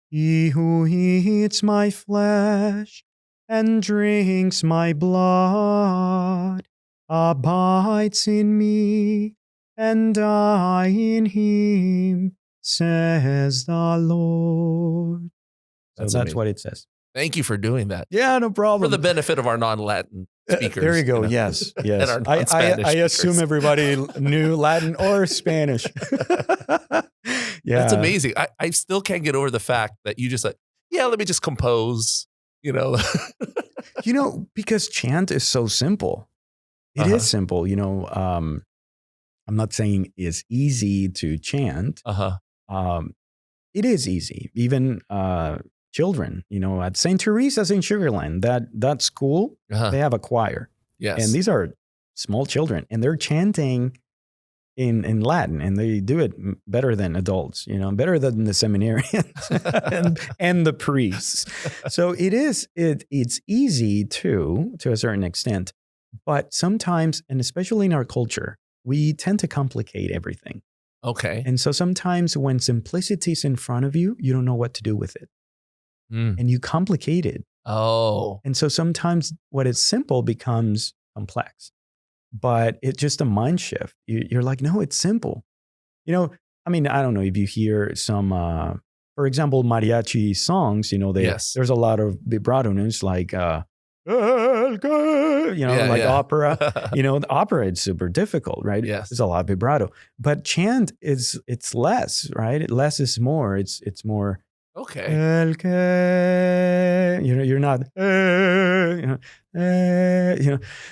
he who eats my flesh and drinks my blood abides in me, and I in him, says the Lord. So that's what it says. Thank you for doing that. Yeah, no problem. For the benefit of our non-Latin speakers. There you go. Yes. And our non-Spanish I assume everybody knew Latin or Spanish. Yeah. That's amazing. I still can't get over the fact that you just like, let me just compose, Because chant is so simple. It is simple. I'm not saying it's easy to chant. It is easy. Even children, at St. Teresa's in Sugar Land, that school, they have a choir. Yes. And these are small children, and they're chanting in Latin, and they do it better than adults, better than the seminarians and the priests. So it's easy to a certain extent, but sometimes, and especially in our culture, we tend to complicate everything. Okay. And so sometimes when simplicity is in front of you, you don't know what to do with it. And you complicate it. Oh. And so sometimes what is simple becomes complex. But it's just a mind shift. You're like, no, it's simple. I don't know if you hear some, for example, mariachi songs, there's a lot of vibrato, and it's like, opera. The opera is super difficult, right? Yes. There's a lot of vibrato. But chant it's less, right? Less is more. It's more. Okay. You're not.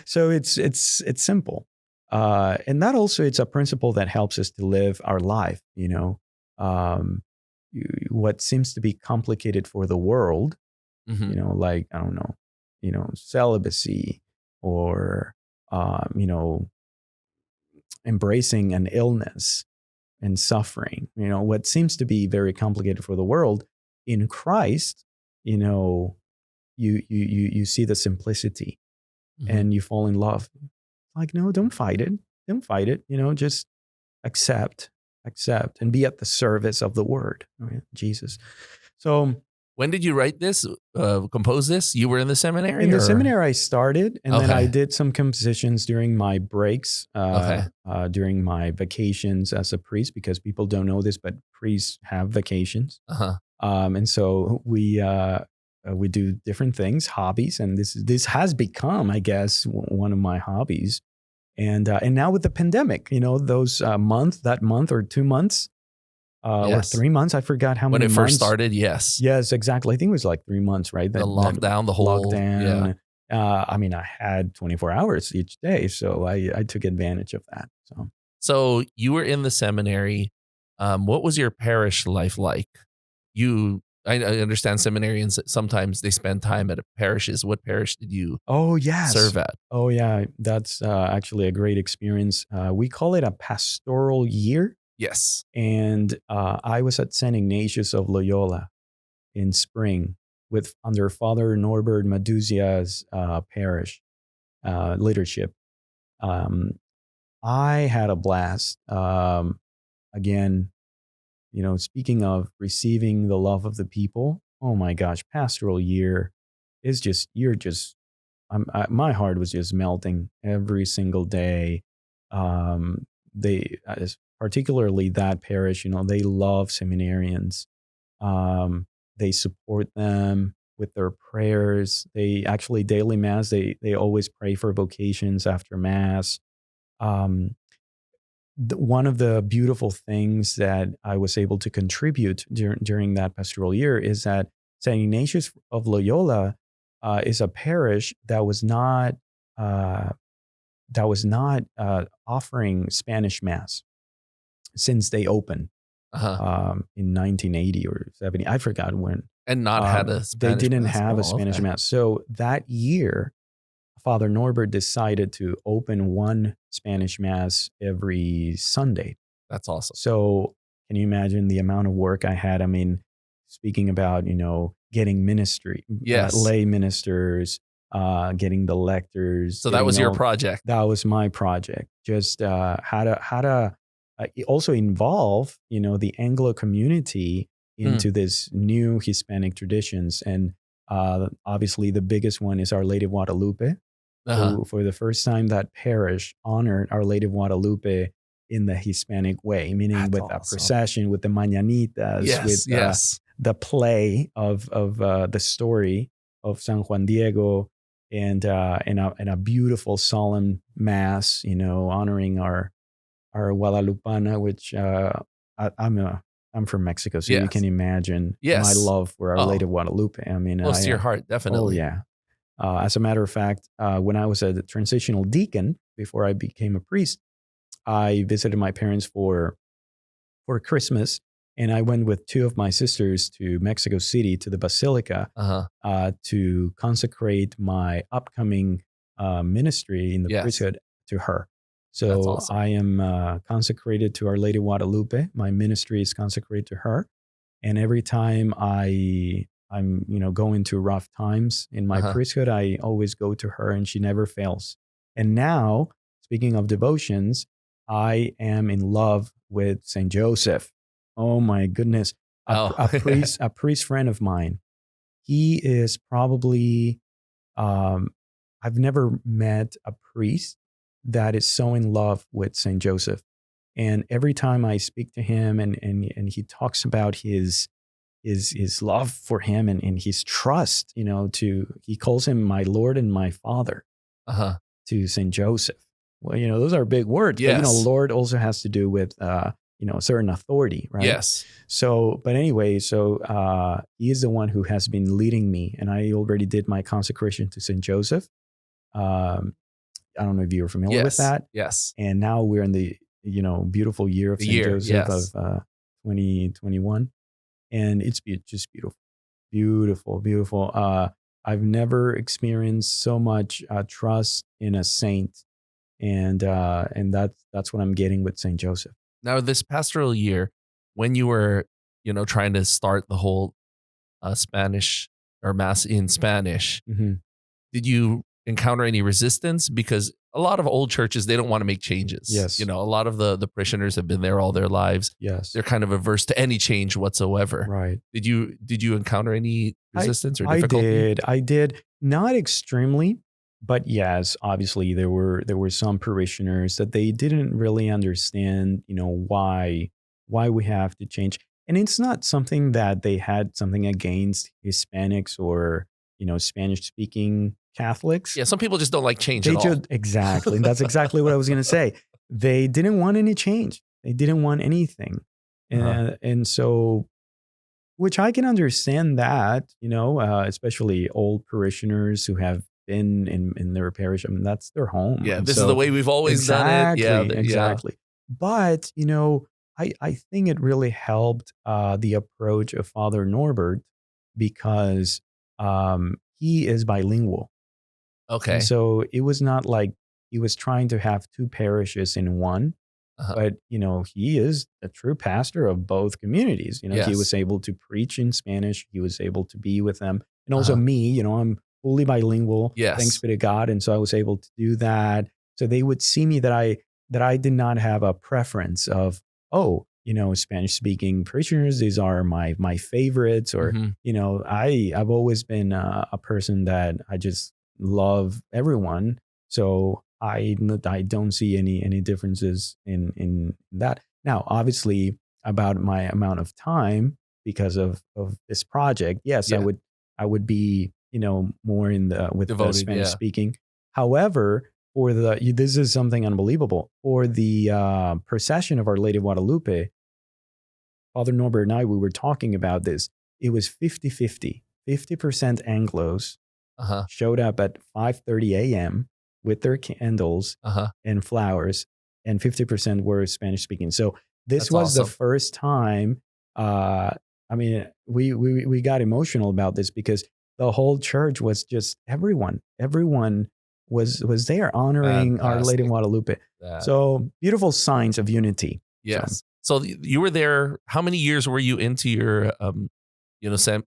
So it's simple, and that also it's a principle that helps us to live our life. What seems to be complicated for the world, like I don't know, celibacy or embracing an illness and suffering. What seems to be very complicated for the world, in Christ, you see the simplicity, and you fall in love. Like, no, don't fight it. Don't fight it. Just accept, and be at the service of the word, Jesus. So when did you write this, compose this? You were in the seminary? In the seminary I started, and then I Okay. did some compositions during my breaks, during my vacations as a priest, because people don't know this, but priests have vacations. And so we do different things, hobbies, and this has become, I guess, one of my hobbies. And now with the pandemic, those month or 2 months, or 3 months, I forgot how many when it months. first started. Yes. Yes, exactly. I think it was like 3 months, right? The lockdown, the whole lockdown. Yeah. I had 24 hours each day, so I took advantage of that. So you were in the seminary. What was your parish life like? I understand seminarians, sometimes they spend time at parishes. What parish did you serve at? Oh, yeah. That's actually a great experience. We call it a pastoral year. Yes. And I was at St. Ignatius of Loyola in spring under Father Norbert Maduzia's parish leadership. I had a blast. Again, speaking of receiving the love of the people, oh my gosh, pastoral year is my heart was just melting every single day. Particularly that parish, they love seminarians. They support them with their prayers. They actually, daily mass, they always pray for vocations after mass. One of the beautiful things that I was able to contribute during that pastoral year is that St. Ignatius of Loyola is a parish that was not not offering Spanish Mass since they opened in 1980 or 70. I forgot when. And not had a Spanish They didn't Mass? have a Oh, Spanish okay. Mass. So that year, Father Norbert decided to open one Spanish Mass every Sunday. That's awesome. So can you imagine the amount of work I had? I mean, speaking about, getting ministry, Yes. lay ministers, getting the lectors. So that was your project. That was my project. Just how to also involve, the Anglo community into this new Hispanic traditions. And obviously the biggest one is Our Lady of Guadalupe. So for the first time, that parish honored Our Lady of Guadalupe in the Hispanic way, meaning That's with awesome. A procession, with the mañanitas, with the play of the story of San Juan Diego, and a beautiful solemn mass, honoring our Guadalupana, which I'm from Mexico, so you can imagine my love for Our Lady of Guadalupe. I mean, close to your heart, definitely. Oh yeah. As a matter of fact, when I was a transitional deacon before I became a priest, I visited my parents for Christmas, and I went with two of my sisters to Mexico City to the Basilica to consecrate my upcoming ministry in the priesthood to her. So awesome. I am consecrated to Our Lady of Guadalupe. My ministry is consecrated to her, and every time I'm going through rough times in my priesthood, I always go to her, and she never fails. And now, speaking of devotions, I am in love with Saint Joseph. Oh my goodness. A priest friend of mine. He is probably, I've never met a priest that is so in love with Saint Joseph. And every time I speak to him and he talks about his love for him and his trust, he calls him my Lord and my Father to Saint Joseph. Well, those are big words, but Lord also has to do with, a certain authority, right? Yes. So, but anyway, he is the one who has been leading me, and I already did my consecration to Saint Joseph. I don't know if you're familiar with that. Yes. And now we're in the, beautiful year of Saint Joseph of 2021. And it's just beautiful, beautiful, beautiful. I've never experienced so much trust in a saint, and that's what I'm getting with Saint Joseph. Now, this pastoral year, when you were, trying to start the whole Spanish or Mass in Spanish, did you encounter any resistance? Because a lot of old churches, they don't want to make changes. Yes. A lot of the parishioners have been there all their lives. Yes. They're kind of averse to any change whatsoever. Right. Did you encounter any resistance or difficulty? I did. Not extremely, but yes, obviously there were some parishioners that they didn't really understand, why we have to change. And it's not something that they had something against Hispanics or, Spanish speaking Catholics. Yeah, some people just don't like change at all. Exactly. And that's exactly what I was going to say. They didn't want any change. They didn't want anything. And so, which I can understand that, especially old parishioners who have been in their parish. I mean, that's their home. Yeah, this is the way we've always done it. Yeah, exactly. But, I think it really helped the approach of Father Norbert because he is bilingual. Okay. And so it was not like he was trying to have two parishes in one, but, he is a true pastor of both communities. He was able to preach in Spanish. He was able to be with them. And also me, I'm fully bilingual. Yes. Thanks be to God. And so I was able to do that. So they would see me that I did not have a preference of, Spanish speaking parishioners, these are my favorites, or, I've always been a person that I just love everyone. So I don't see any differences in that. Now, obviously, about my amount of time because of this project, yes, I would be, more in with devoted, the Spanish speaking. However, this is something unbelievable. For the procession of Our Lady of Guadalupe, Father Norbert and I, we were talking about this. It was 50-50. 50% Anglos showed up at 5:30 a.m. with their candles and flowers, and 50% were Spanish speaking. So this That's was the awesome. first time. I mean, we got emotional about this because the whole church was just everyone was there honoring Our Lady of Fantastic. Guadalupe. That. So beautiful signs of unity. Yes. So you were there. How many years were you into your,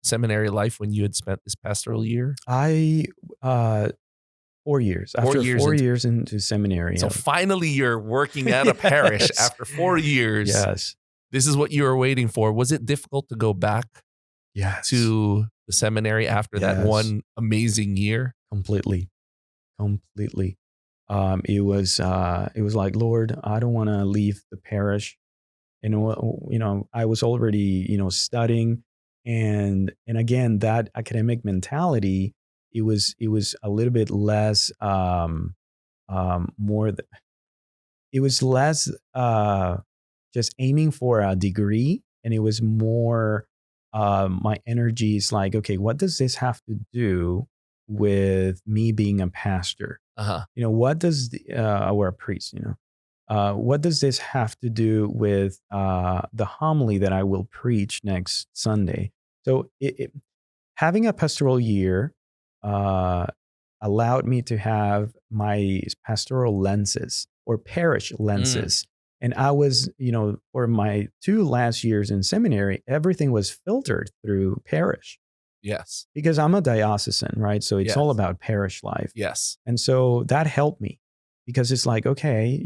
seminary life when you had spent this pastoral year? I 4 years. After 4 years into seminary. So finally you're working at a parish after 4 years. Yes. This is what you were waiting for. Was it difficult to go back to the seminary after that one amazing year? Completely. It was like, Lord, I don't want to leave the parish. And I was already, studying, and again, that academic mentality, it was a little bit less, it was less just aiming for a degree, and it was more my energy is like, okay, what does this have to do with me being a pastor? What does or a priest, what does this have to do with the homily that I will preach next Sunday? So having a pastoral year allowed me to have my pastoral lenses or parish lenses. And I was, for my 2 last years in seminary, everything was filtered through parish. Yes. Because I'm a diocesan, right? So it's all about parish life. Yes. And so that helped me, because it's like, okay,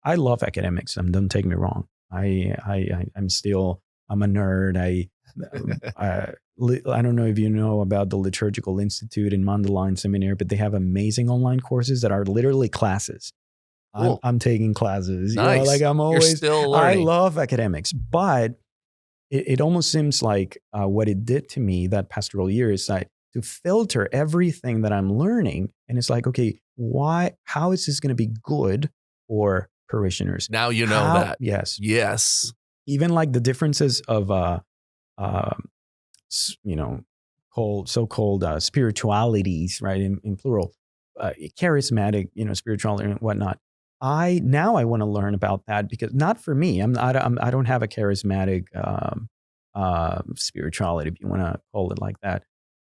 I love academics. Don't take me wrong. I'm a nerd. I don't know if you know about the Liturgical Institute in Mandaluyong Seminary, but they have amazing online courses that are literally classes. Cool. I'm taking classes. Nice. I'm always, you're still learning. I love academics, but it almost seems like what it did to me, that pastoral year, is like to filter everything that I'm learning. And it's like, okay, how is this going to be good for parishioners? Now you know that. Yes. Yes. Even like the differences of, so-called spiritualities, right? In plural, charismatic, spirituality and whatnot. I want to learn about that, because not for me. I don't have a charismatic spirituality, if you want to call it like that.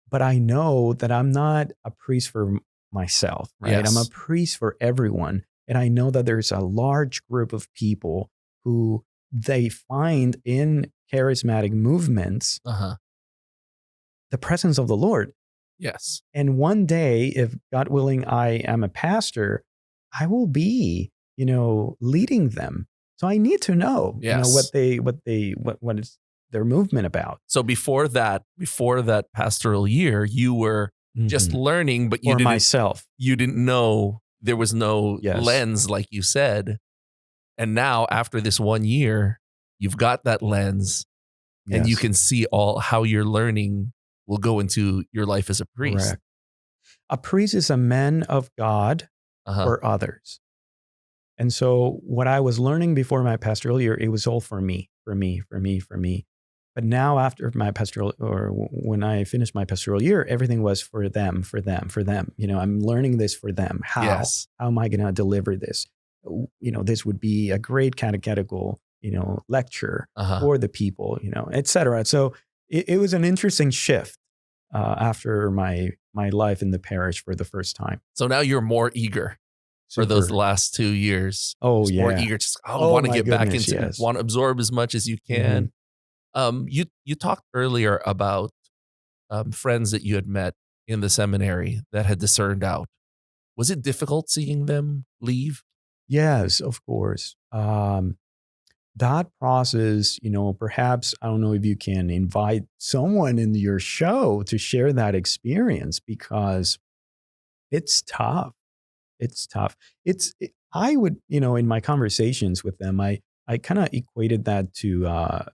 But I know that I'm not a priest for myself, right? Yes. I'm a priest for everyone. And I know that there's a large group of people who they find in charismatic movements the presence of the Lord. Yes. And one day, if God willing, I am a pastor, I will be, leading them. So I need to know, what is their movement about. So before that pastoral year, you were just learning, but you didn't know, there was no lens, like you said. And now after this 1 year, you've got that lens, and you can see all how your learning will go into your life as a priest. Correct. A priest is a man of God for others. And so what I was learning before my pastoral year, it was all for me. But now after my pastoral, or when I finished my pastoral year, everything was for them. I'm learning this for them. How am I going to deliver this? This would be a great catechetical, lecture for the people, et cetera. So it was an interesting shift after my life in the parish for the first time. So now you're more eager for those last 2 years. Oh, more eager. Just want to get back into it. Want to absorb as much as you can. You talked earlier about friends that you had met in the seminary that had discerned out. Was it difficult seeing them leave? Yes, of course. That process, perhaps, I don't know if you can invite someone in your show to share that experience, because it's tough. I would, in my conversations with them, I kind of equated that to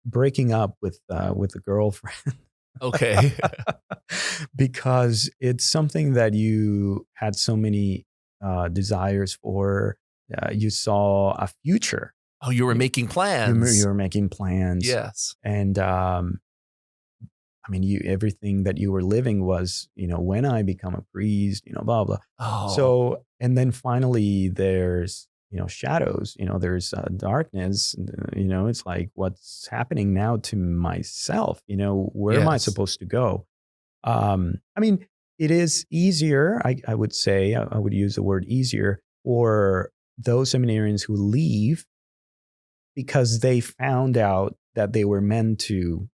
breaking up with a girlfriend. Okay. Because it's something that you had so many desires for. You saw a future. Oh, you were making plans. You were making plans. Yes. And I mean, everything that you were living was, when I become a priest, blah, blah. Oh, So, and then finally there's, shadows, there's darkness, it's like, what's happening now to myself? Where am I yes. supposed to go? I mean, it is easier, I would say, I would use the word easier for those seminarians who leave because they found out that they were meant to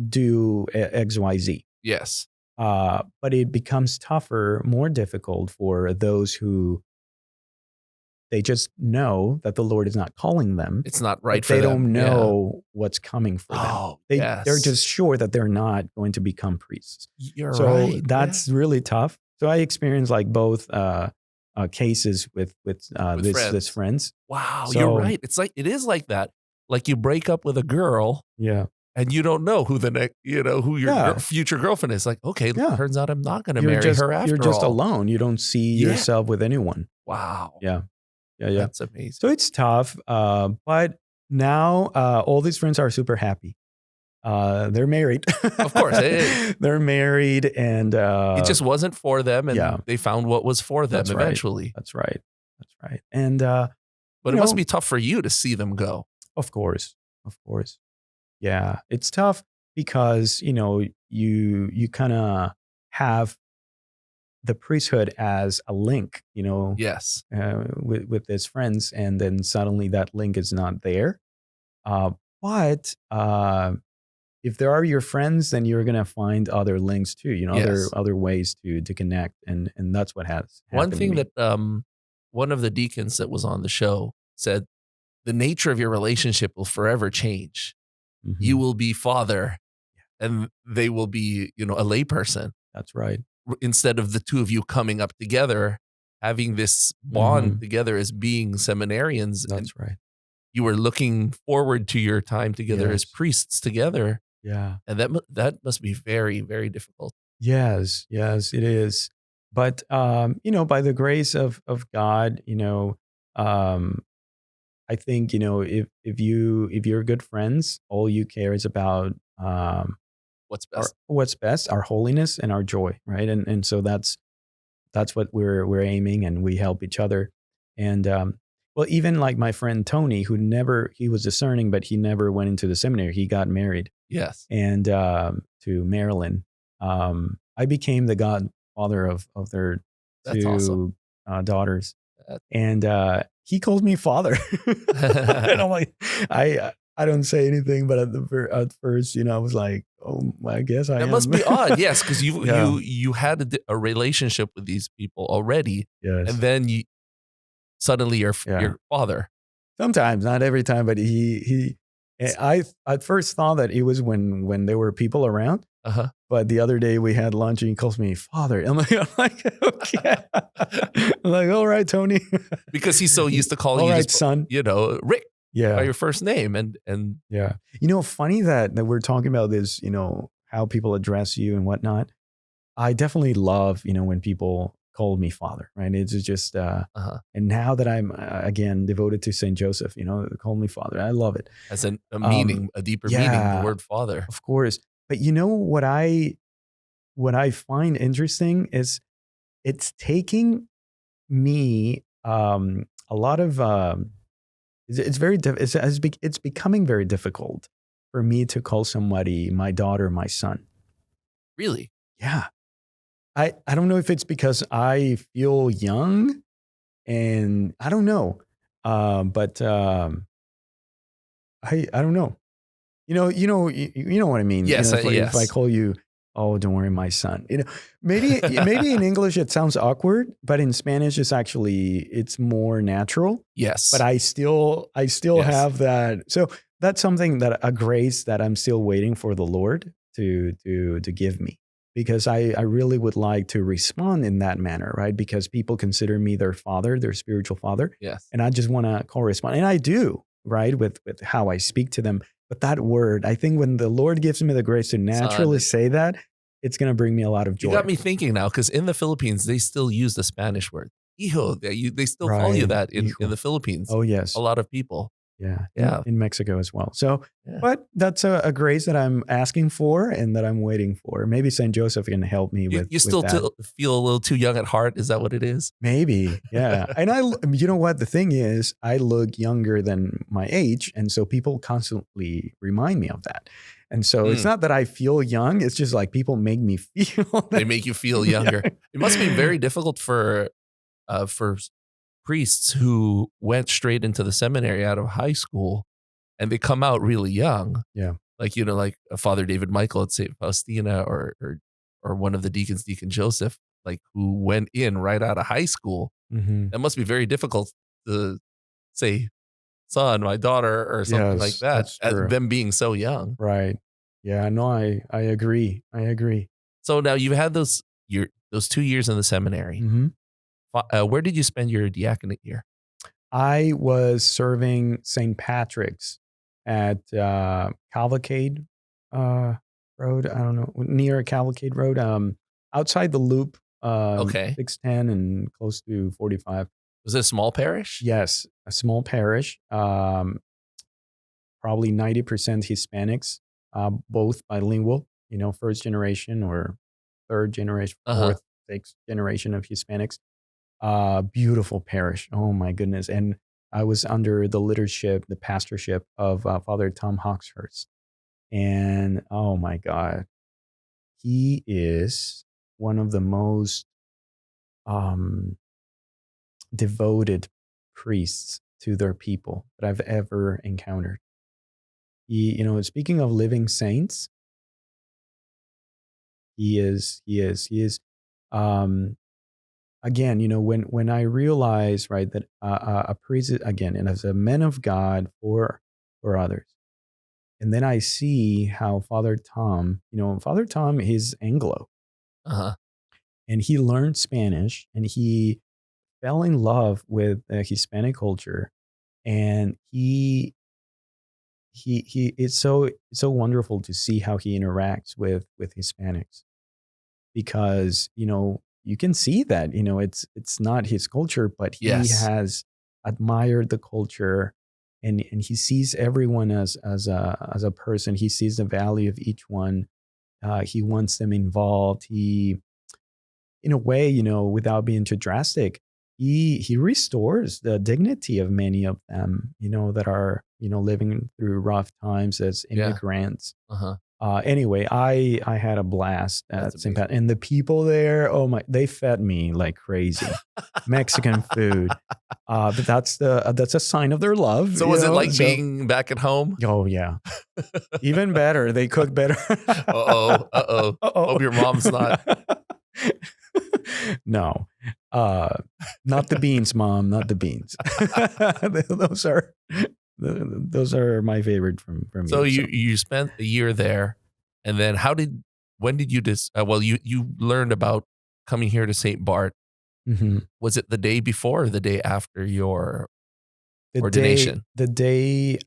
do XYZ. Yes. But it becomes tougher, more difficult for those who they just know that the Lord is not calling them. It's not right but for they them. don't know what's coming for them. Oh, They're yes. just sure that they're not going to become priests. You're So right. that's really tough. So I experienced like both cases with this friends. Wow, So- you're right. It's like it is like that. Like you break up with a girl Yeah. and you don't know who the next, who your Yeah. future girlfriend is. Like, okay, Yeah. turns out I'm not going to marry her after You're just all. alone. You don't see Yeah. yourself with anyone. Wow. Yeah. That's amazing. So it's tough. But now all these friends are super happy. They're married. Of course. They're married and It just wasn't for them, and yeah. they found what was for them That's right. eventually. That's right. And But you it must know- be tough for you to see them go. Of course. Yeah. It's tough because, you kind of have the priesthood as a link, Yes. with his friends, and then suddenly that link is not there. But if there are your friends, then you're gonna find other links too. Yes. Other ways to connect, and that's what has One happened thing to me. that one of the deacons that was on the show said, the nature of your relationship will forever change. Mhm. You will be father and they will be, a layperson. That's right. Instead of the two of you coming up together, having this bond together as being seminarians. And That's right. you were looking forward to your time together as Yes. priests together. Yeah. And that must be very, very difficult. Yes, it is. But by the grace of God, I think if you're good friends, all you care is about What's best? what's best, our holiness and our joy, right? And so that's what we're aiming, and we help each other. And well, even like my friend Tony, he was discerning, but he never went into the seminary. He got married. Yes. And to Marilyn, I became the godfather of their That's two awesome. daughters, That- and he calls me father. And I'm like, I don't say anything, but at first, I was like, oh, I guess I am. That must be odd, yes, because Yeah. you had a relationship with these people already, Yes. and then suddenly you're Yeah. your father. Sometimes, not every time, but I at first thought that it was when there were people around. Uh-huh. But the other day we had lunch and he calls me father. I'm like, okay. I'm like, all right, Tony. Because he's so used to calling All you right, just, son. Rick by Yeah. your first name. And Yeah. Funny that we're talking about this, how people address you and whatnot. I definitely love, when people call me father, right? It's just, uh-huh, and now that I'm, again, devoted to St. Joseph, call me father. I love it. as a meaning, a deeper meaning, yeah. the word father. Of course. But what I find interesting is it's taking me a lot of it's becoming very difficult for me to call somebody my daughter, my son. Really? Yeah. I don't know if it's because I feel young, and I don't know. But I don't know. You know what I mean. Yes, If I call you, oh, don't worry, my son. Maybe in English it sounds awkward, but in Spanish it's more natural. Yes. But I still Yes. have that. So that's something a grace that I'm still waiting for the Lord to give me, because I really would like to respond in that manner, right? Because people consider me their father, their spiritual father. Yes. And I just want to correspond. And I do, right? With how I speak to them. But that word, I think when the Lord gives me the grace to naturally say that, it's going to bring me a lot of joy. You got me thinking now, because in the Philippines, they still use the Spanish word. Hijo. They still call you Right. that in Hijo. the Philippines. Oh, yes. A lot of people. Yeah. Yeah. In Mexico as well. So, Yeah. but that's a grace that I'm asking for and that I'm waiting for. Maybe St. Joseph can help me You, with, you with still that. feel a little too young at heart. Is that what it is? Maybe. Yeah. And you know what? The thing is, I look younger than my age. And so people constantly remind me of that. And so it's not that I feel young. It's just like people make me feel They make you feel younger. Yeah. It must be very difficult for priests who went straight into the seminary out of high school and they come out really young. Yeah. Like, like Father David Michael at St. Faustina or one of the deacons, Deacon Joseph, like who went in right out of high school. Mm-hmm. That must be very difficult to say, son, my daughter, or something like Yes, that, that's at true. them being so young. Right. Yeah. No, I agree. I agree. So now you've had those 2 years in the seminary. Mm-hmm. Where did you spend your diaconate year? I was serving St. Patrick's at Cavalcade Road. I don't know, near Cavalcade Road, outside the Loop, Okay. 610 and close to 45. Was it a small parish? Yes, a small parish, probably 90% Hispanics, both bilingual, first generation or third generation, fourth, sixth generation of Hispanics. Beautiful parish. Oh my goodness. And I was under the the pastorship of Father Tom Hawkshurst. And oh my God, he is one of the most um, devoted priests to their people that I've ever encountered. Speaking of living saints, he is. Um, Again, when I realize, right, that a priest again, and as a man of God for others, and then I see how Father Tom is Anglo, and he learned Spanish, and he fell in love with Hispanic culture, and he it's so wonderful to see how he interacts with Hispanics, because you can see that it's not his culture, but he Yes. has admired the culture, and he sees everyone as a person. He sees the value of each one. He wants them involved. He, in a way, without being too drastic, he restores the dignity of many of them, that are living through rough times as immigrants. Anyway, I had a blast at St. Pat, and the people there, oh my, they fed me like crazy. Mexican food. But that's a sign of their love. So was it like being back at home? Oh yeah. Even better. They cook better. Uh-oh. Hope your mom's not. No. Not the beans, Mom, not the beans. Those are my favorite from So you. you spent a year there, and then when did you you learned about coming here to St. Bart? Mm-hmm. Was it the day before or the day after your ordination? The day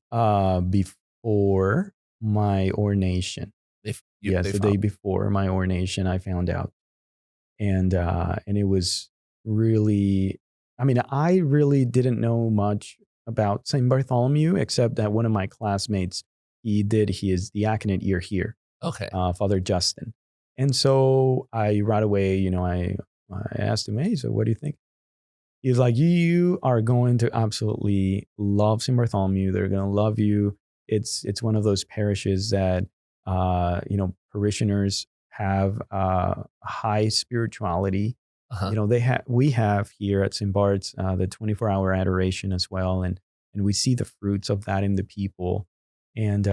before my ordination. Yes, the day before my ordination, I found out, and it was really. I mean, I really didn't know much about St. Bartholomew, except that one of my classmates, he did his diaconate year here. Okay. Father Justin. And so I right away, I asked him, hey, so what do you think? He's like, you are going to absolutely love St. Bartholomew. They're going to love you. It's one of those parishes that, parishioners have high spirituality. We have here at St. Bart's the 24-hour adoration as well, and we see the fruits of that in the people. And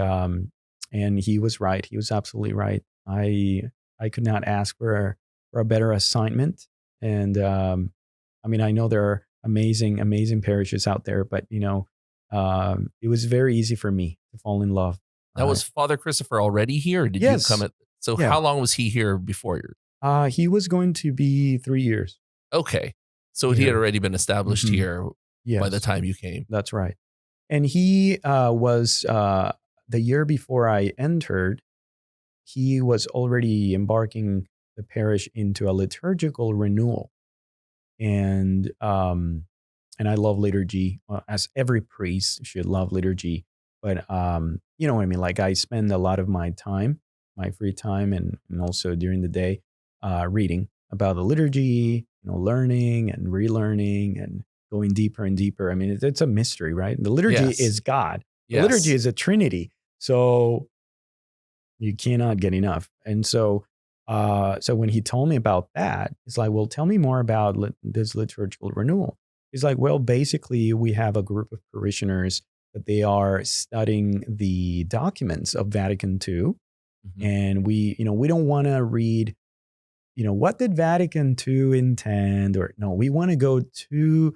he was right. He was absolutely right. I could not ask for a better assignment. And I know there are amazing parishes out there, but it was very easy for me to fall in love. That was Father Christopher already here? Or did yes. you come at? So how long was he here before your? He was going to be 3 years. Okay, so he had already been established here by the time you came. That's right. And he was the year before I entered. He was already embarking the parish into a liturgical renewal, and and I love liturgy, as every priest should love liturgy. But you know what I mean? Like I spend a lot of my time, my free time, and also during the day, reading about the liturgy, you know, learning and relearning and going deeper and deeper. I mean, it's a mystery, right? The liturgy Yes. is God. The liturgy Yes. is a Trinity. So you cannot get enough. And so, so when he told me about that, it's like, well, tell me more about this liturgical renewal. He's like, well, basically, we have a group of parishioners that they are studying the documents of Vatican II, Mhm. and we don't want to read, what did Vatican II intend, or no, we want to go to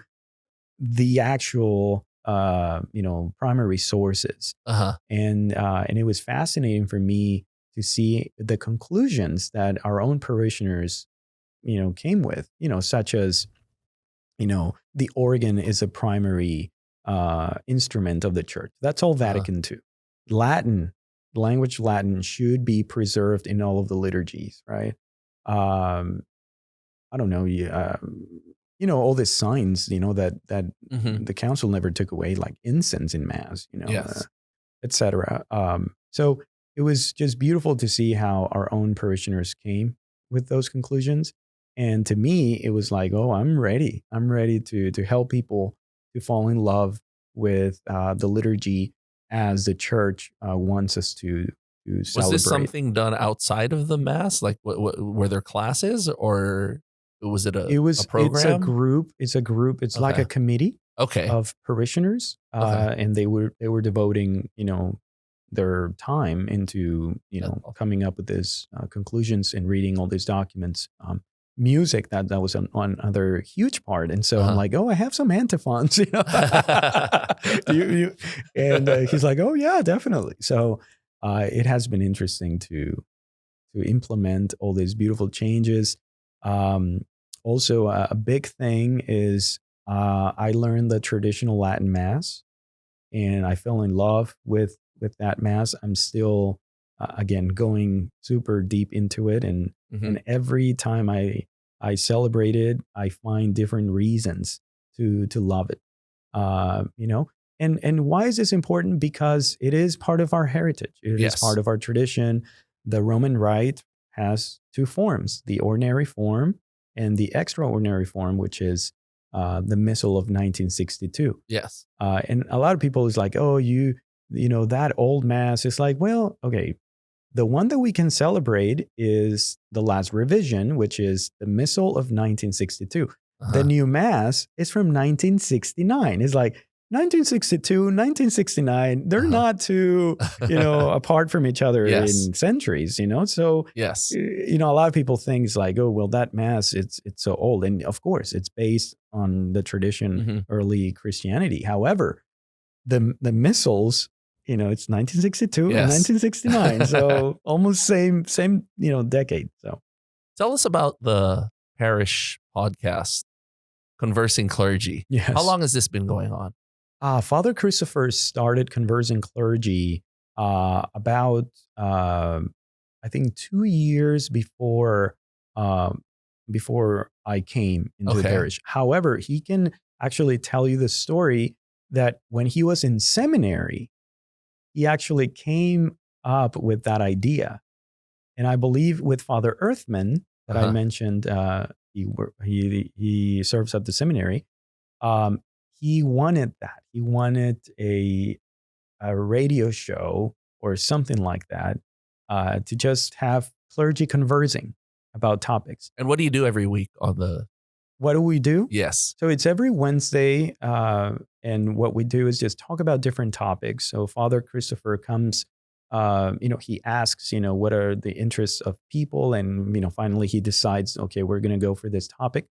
the actual, primary sources. Uh-huh. And it was fascinating for me to see the conclusions that our own parishioners, came with, such as, the organ is a primary instrument of the church. That's all Uh-huh. Vatican II. Latin, language Latin should be preserved in all of the liturgies, right? Um, I don't know, all these signs, that Mhm. the council never took away, like incense in mass, Yes. etc. So it was just beautiful to see how our own parishioners came with those conclusions. And to me, it was like, oh, I'm ready. I'm ready to help people to fall in love with the liturgy as the church wants us to Was this celebrate. something done outside of the mass? Like, what were there classes, or was it a It's a program? group. It's a group. It's like Okay. a committee Okay. of parishioners, Okay. and they were devoting, their time into, That's awesome. coming up with these conclusions and reading all these documents. Music, that was one other huge part, and so I'm Uh-huh. like, oh, I have some antiphons, and he's like, oh yeah, definitely. So it has been interesting to implement all these beautiful changes. Um, Also, a big thing is I learned the traditional Latin Mass, and I fell in love with that Mass. I'm still again going super deep into it, and Mhm. and every time I celebrate it, I find different reasons to love it. You know, and why is this important? Because it is part of our heritage. It is part Yes. of our tradition. The Roman Rite has two forms: the ordinary form and the extraordinary form, which is the Missal of 1962. Yes. And a lot of people is like, oh, that old mass. It's like, well, okay, the one that we can celebrate is the last revision, which is the Missal of 1962. The Uh-huh. new Mass is from 1969. It's like 1962, 1969, they're Uh-huh. not too, apart from each other Yes. in centuries, So, Yes. a lot of people think it's like, oh, well, that Mass, it's so old. And of course, it's based on the tradition, Mhm. early Christianity. However, the missals, it's 1962 and Yes. 1969, so almost same decade. So Tell us about the parish podcast, Conversing Clergy. How yes, long has this been going on? Father Christopher started conversing clergy about I think 2 years before I came into the Okay. parish. However, he can actually tell you the story that when he was in seminary, he actually came up with that idea. And I believe with Father Earthman that I Uh-huh. mentioned, he serves at the seminary. Um, he wanted that. He wanted a radio show or something like that to just have clergy conversing about topics. And what do you do every week on the What do we do? Yes. So it's every Wednesday, and what we do is just talk about different topics. So Father Christopher comes, he asks, what are the interests of people, and finally he decides, okay, we're going to go for this topic.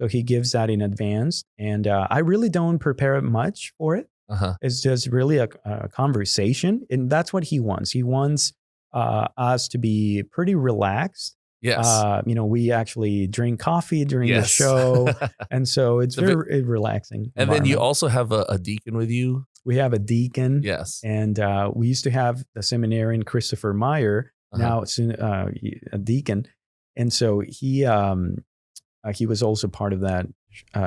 So he gives that in advance, and I really don't prepare much for it. Uh-huh. It's just really a conversation, and that's what he wants. He wants us to be pretty relaxed. Yes. We actually drink coffee during the Yes. show, and so it's The vi- very relaxing And then you environment. also have a deacon with you. We have a deacon, Yes. and we used to have the seminarian Christopher Meyer. Uh-huh. Now it's a deacon, and so he was also part of that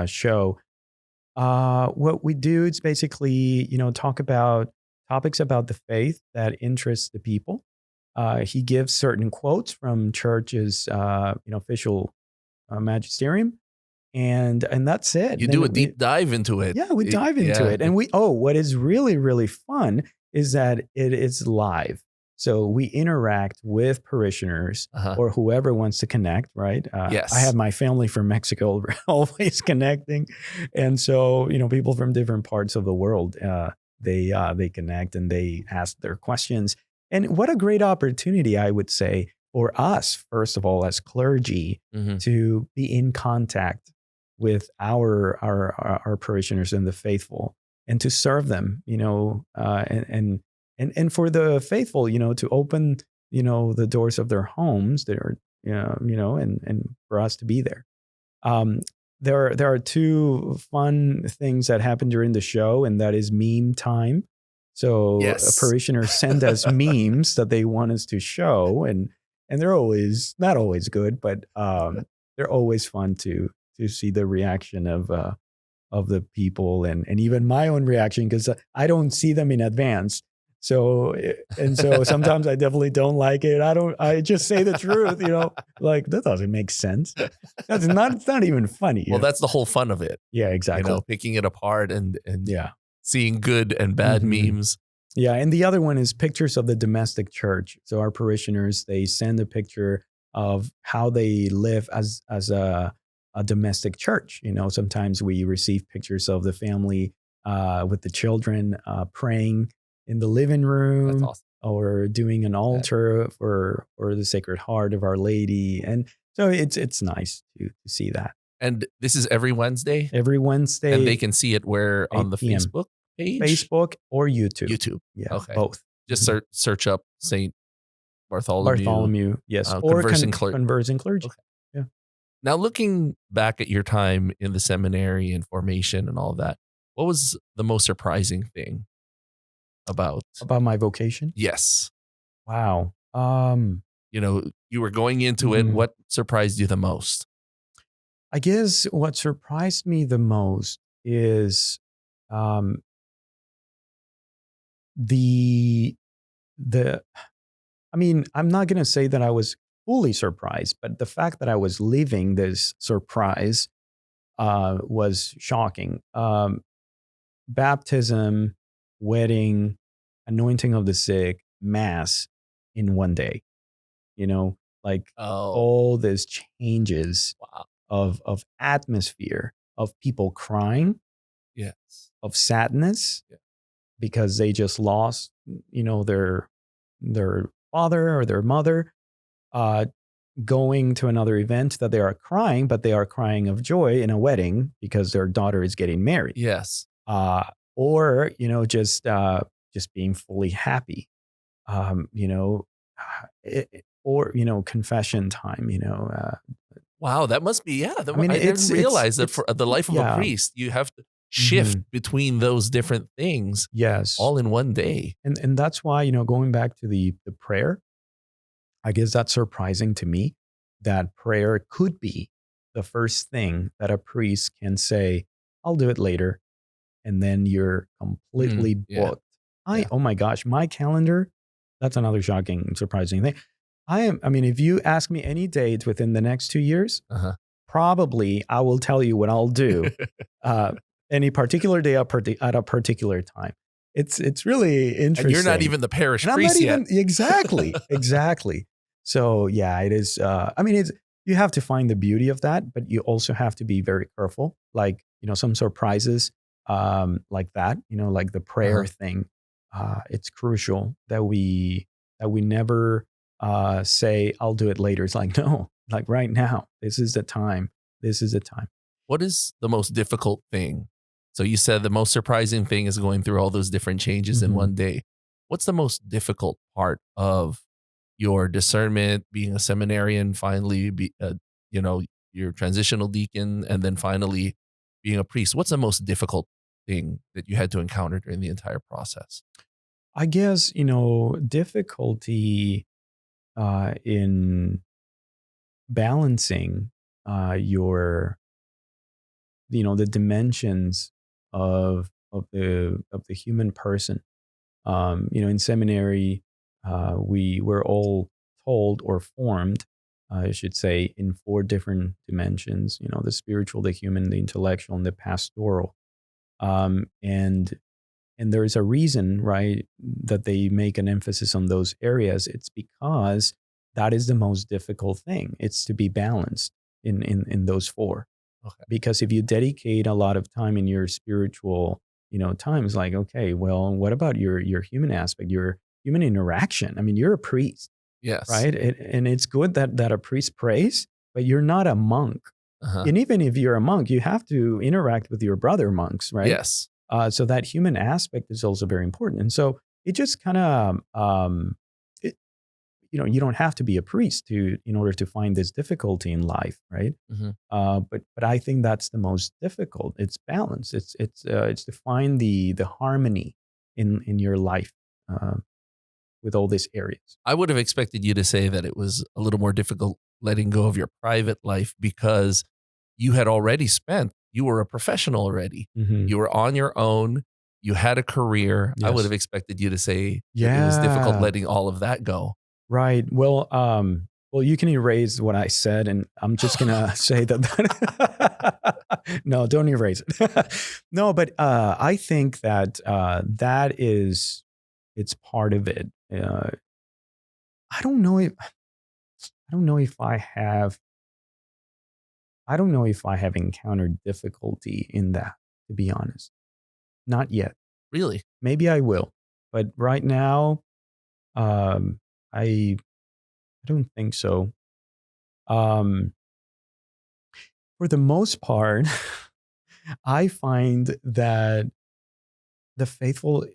show. What we do is basically, talk about topics about the faith that interest the people. He gives certain quotes from church's, official magisterium, and that's it. You do a deep dive into it. Yeah, we dive into it. And what is really, really fun is that it is live. So we interact with parishioners or whoever wants to connect, right? Yes. I have my family from Mexico always connecting. And so, people from different parts of the world, they connect and they ask their questions. And what a great opportunity, I would say, for us, first of all, as clergy, to be in contact with our parishioners and the faithful, and to serve them, and for the faithful, to open, the doors of their homes that are, and for us to be there. There are two fun things that happen during the show, and that is meme time. So parishioners send us memes that they want us to show, and they're always not always good, but they're always fun to see the reaction of the people, and even my own reaction, because I don't see them in advance. So sometimes I definitely don't like it. I just say the truth, like that doesn't make sense. It's not even funny. Well, that's the whole fun of it. Yeah, exactly. Picking it apart and seeing good and bad memes. Yeah. And the other one is pictures of the domestic church. So our parishioners, they send a picture of how they live as a domestic church. Sometimes we receive pictures of the family with the children praying in the living room. That's awesome. Or doing an altar for the Sacred Heart of Our Lady. And so it's nice to see that. And this is every Wednesday? Every Wednesday. And they can see it where on the Facebook page? Facebook or YouTube. YouTube. Yeah, okay. Both. Just search up St. Bartholomew. Bartholomew, yes. Or Conversing Clergy. Okay. Yeah. Now, looking back at your time in the seminary and formation and all of that, what was the most surprising thing about my vocation? Yes. Wow. You were going into it. What surprised you the most? I guess what surprised me the most is I'm not going to say that I was fully surprised, but the fact that I was leaving this surprise was shocking. Baptism, wedding, anointing of the sick, mass in one day, all these changes of atmosphere, of people crying, of sadness, because they just lost, their father or their mother, going to another event that they are crying, but they are crying of joy in a wedding because their daughter is getting married. Yes. Or, just being fully happy, or, confession time, Wow, that must be, I didn't realize that for the life of a priest, you have to shift between those different things. Yes. All in one day. And that's why, going back to the prayer, I guess that's surprising to me that prayer could be the first thing that a priest can say, I'll do it later. And then you're completely booked. Oh my gosh, my calendar, that's another shocking, surprising thing. If you ask me any date within the next 2 years, probably I will tell you what I'll do. Any particular day at a particular time. It's really interesting. And you're not even the parish priest yet. Exactly. So yeah, it is. You have to find the beauty of that, but you also have to be very careful. Like, some surprises like that, like the prayer thing. It's crucial that we never say, I'll do it later. It's like, no, like right now, this is the time. This is the time. What is the most difficult thing? So you said the most surprising thing is going through all those different changes in one day. What's the most difficult part of your discernment, being a seminarian, finally, your transitional deacon, and then finally being a priest? What's the most difficult thing that you had to encounter during the entire process? I guess, difficulty in balancing the dimensions of the human person. In seminary, we were all told or formed, I should say, in four different dimensions. The spiritual, the human, the intellectual, and the pastoral. And there is a reason, right, that they make an emphasis on those areas. It's because that is the most difficult thing. It's to be balanced in those four. Okay. Because if you dedicate a lot of time in your spiritual, times, like, okay, well, what about your human aspect, your human interaction? I mean, you're a priest, Yes. right? And it's good that a priest prays, but you're not a monk. Uh-huh. And even if you're a monk, you have to interact with your brother monks, right? Yes. So that human aspect is also very important. And so it just kind of, you don't have to be a priest in order to find this difficulty in life, right? Mm-hmm. But I think that's the most difficult. It's balance. It's to find the harmony in your life with all these areas. I would have expected you to say that it was a little more difficult letting go of your private life because you were a professional already. Mm-hmm. You were on your own. You had a career. Yes. I would have expected you to say that it was difficult letting all of that go. Right. Well, you can erase what I said, and I'm just gonna say that. No, don't erase it. No, but I think that it's part of it. I don't know if I have. I don't know if I have encountered difficulty in that, to be honest. Not yet. Really? Maybe I will. But right now, I don't think so. For the most part, I find that the faithful,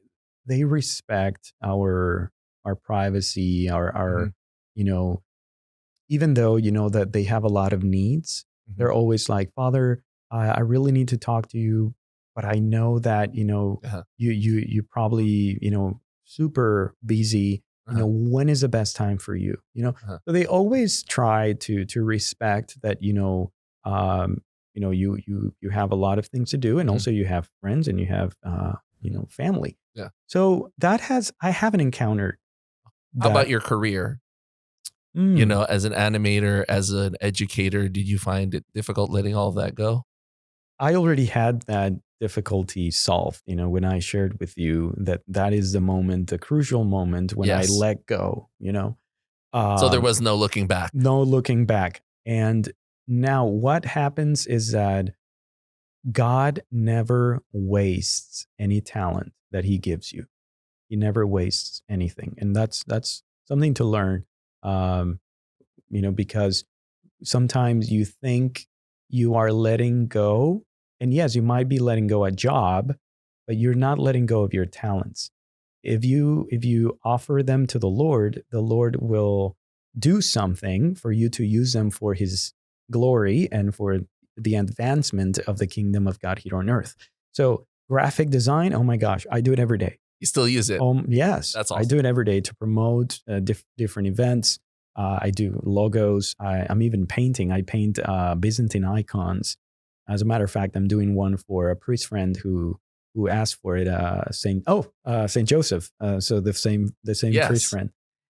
they respect our privacy, our even though that they have a lot of needs. They're always like, Father, I really need to talk to you, but I know that Uh-huh. you probably super busy. Uh-huh. When is the best time for you? Uh-huh. So they always try to respect that. You have a lot of things to do, and also you have friends and you have family. Yeah. So I haven't encountered. How about your career? As an animator, as an educator, did you find it difficult letting all of that go? I already had that difficulty solved, when I shared with you that is the moment, the crucial moment when I let go, So there was no looking back. No looking back. And now what happens is that God never wastes any talent that he gives you. He never wastes anything. And that's something to learn, because sometimes you think you are letting go. And yes, you might be letting go a job, but you're not letting go of your talents. If you offer them to the Lord will do something for you to use them for his glory and for the advancement of the kingdom of God here on earth. So graphic design, oh my gosh, I do it every day. You still use it? Yes. That's awesome. I do it every day to promote different events. I do logos. I'm even painting. I paint Byzantine icons. As a matter of fact, I'm doing one for a priest friend who asked for it. Saint Joseph. So the same priest friend.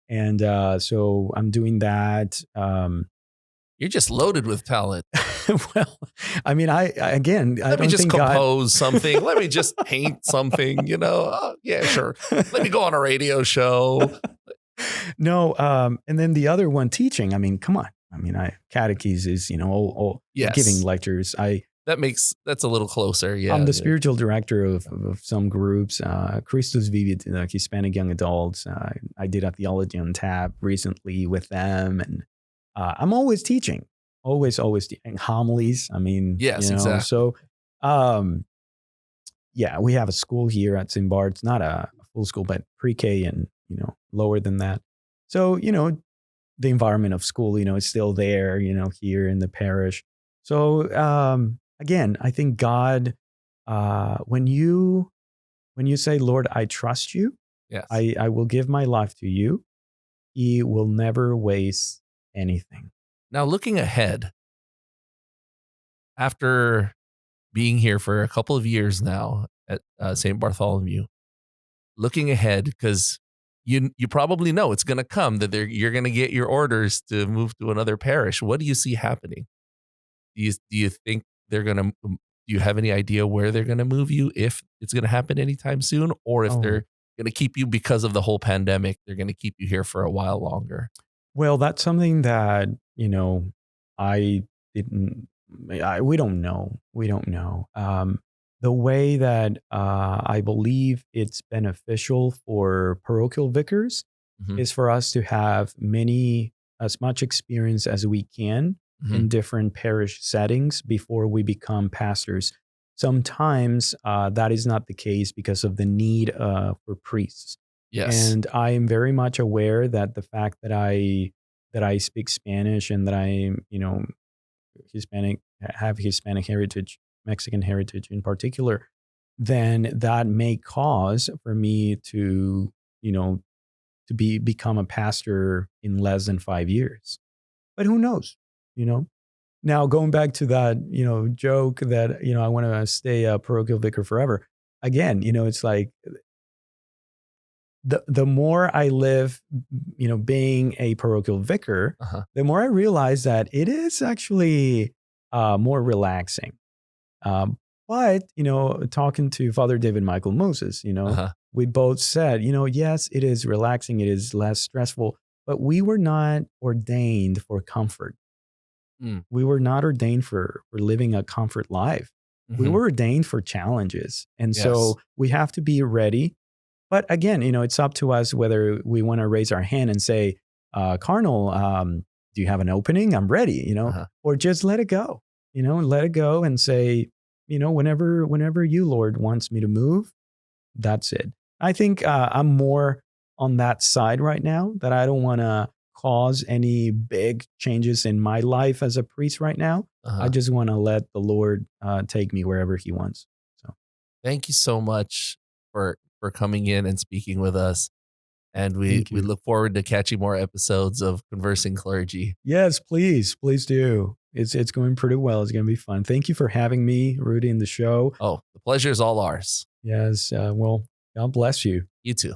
And so I'm doing that. You're just loaded with talent. Well, I mean, Let me just compose something. Let me just paint something, yeah, sure. Let me go on a radio show. No. And then the other one, teaching. I mean, come on. I mean, catechesis, giving lectures. That's a little closer. Yeah. I'm the spiritual director of some groups, Christus Vivit, Hispanic young adults. I did a theology on tap recently with them. And I'm always teaching, always teaching homilies. I mean, exactly. So, we have a school here at St. Bart's, not a full school, but pre-K and, lower than that. So, the environment of school, is still there, here in the parish. So, again, I think God, when you say, Lord, I trust you, yes, I will give my life to you, he will never waste anything. Now, looking ahead, after being here for a couple of years now at St. Bartholomew, looking ahead, because you probably know it's going to come that you're going to get your orders to move to another parish. What do you see happening? Do you think they're going to? Do you have any idea where they're going to move you, if it's going to happen anytime soon, or if they're going to keep you because of the whole pandemic? They're going to keep you here for a while longer. Well, that's something that I didn't. We don't know. We don't know. The way that I believe it's beneficial for parochial vicars Mhm. is for us to have as much experience as we can Mhm. in different parish settings before we become pastors. Sometimes that is not the case because of the need for priests. Yes. And I am very much aware that the fact that I speak Spanish and that I'm, Hispanic, have Hispanic heritage, Mexican heritage in particular, then that may cause for me to, become a pastor in less than 5 years. But who knows? You know. Now going back to that, joke that I want to stay a parochial vicar forever. Again, it's like the more I live, being a parochial vicar, Uh-huh. the more I realize that it is actually more relaxing. Um, but talking to Father David Michael Moses, Uh-huh. we both said, yes, it is relaxing, it is less stressful, but we were not ordained for comfort. Mm. We were not ordained for living a comfort life. We Mhm. were ordained for challenges, and Yes. so we have to be ready. But again, it's up to us whether we want to raise our hand and say, Cardinal, do you have an opening? I'm ready, Uh-huh. or just let it go, let it go and say, whenever you, Lord, wants me to move, that's it. I think I'm more on that side right now, that I don't want to cause any big changes in my life as a priest right now. I Uh-huh. just want to let the Lord take me wherever he wants. So Thank you so much for coming in and speaking with us. And we thank we you. look forward to catching more episodes of Conversing Clergy. Yes, please do. It's going pretty well. It's going to be fun. Thank you for having me, Rudy, in the show. Oh, the pleasure is all ours. Yes. Well, God bless you. You too.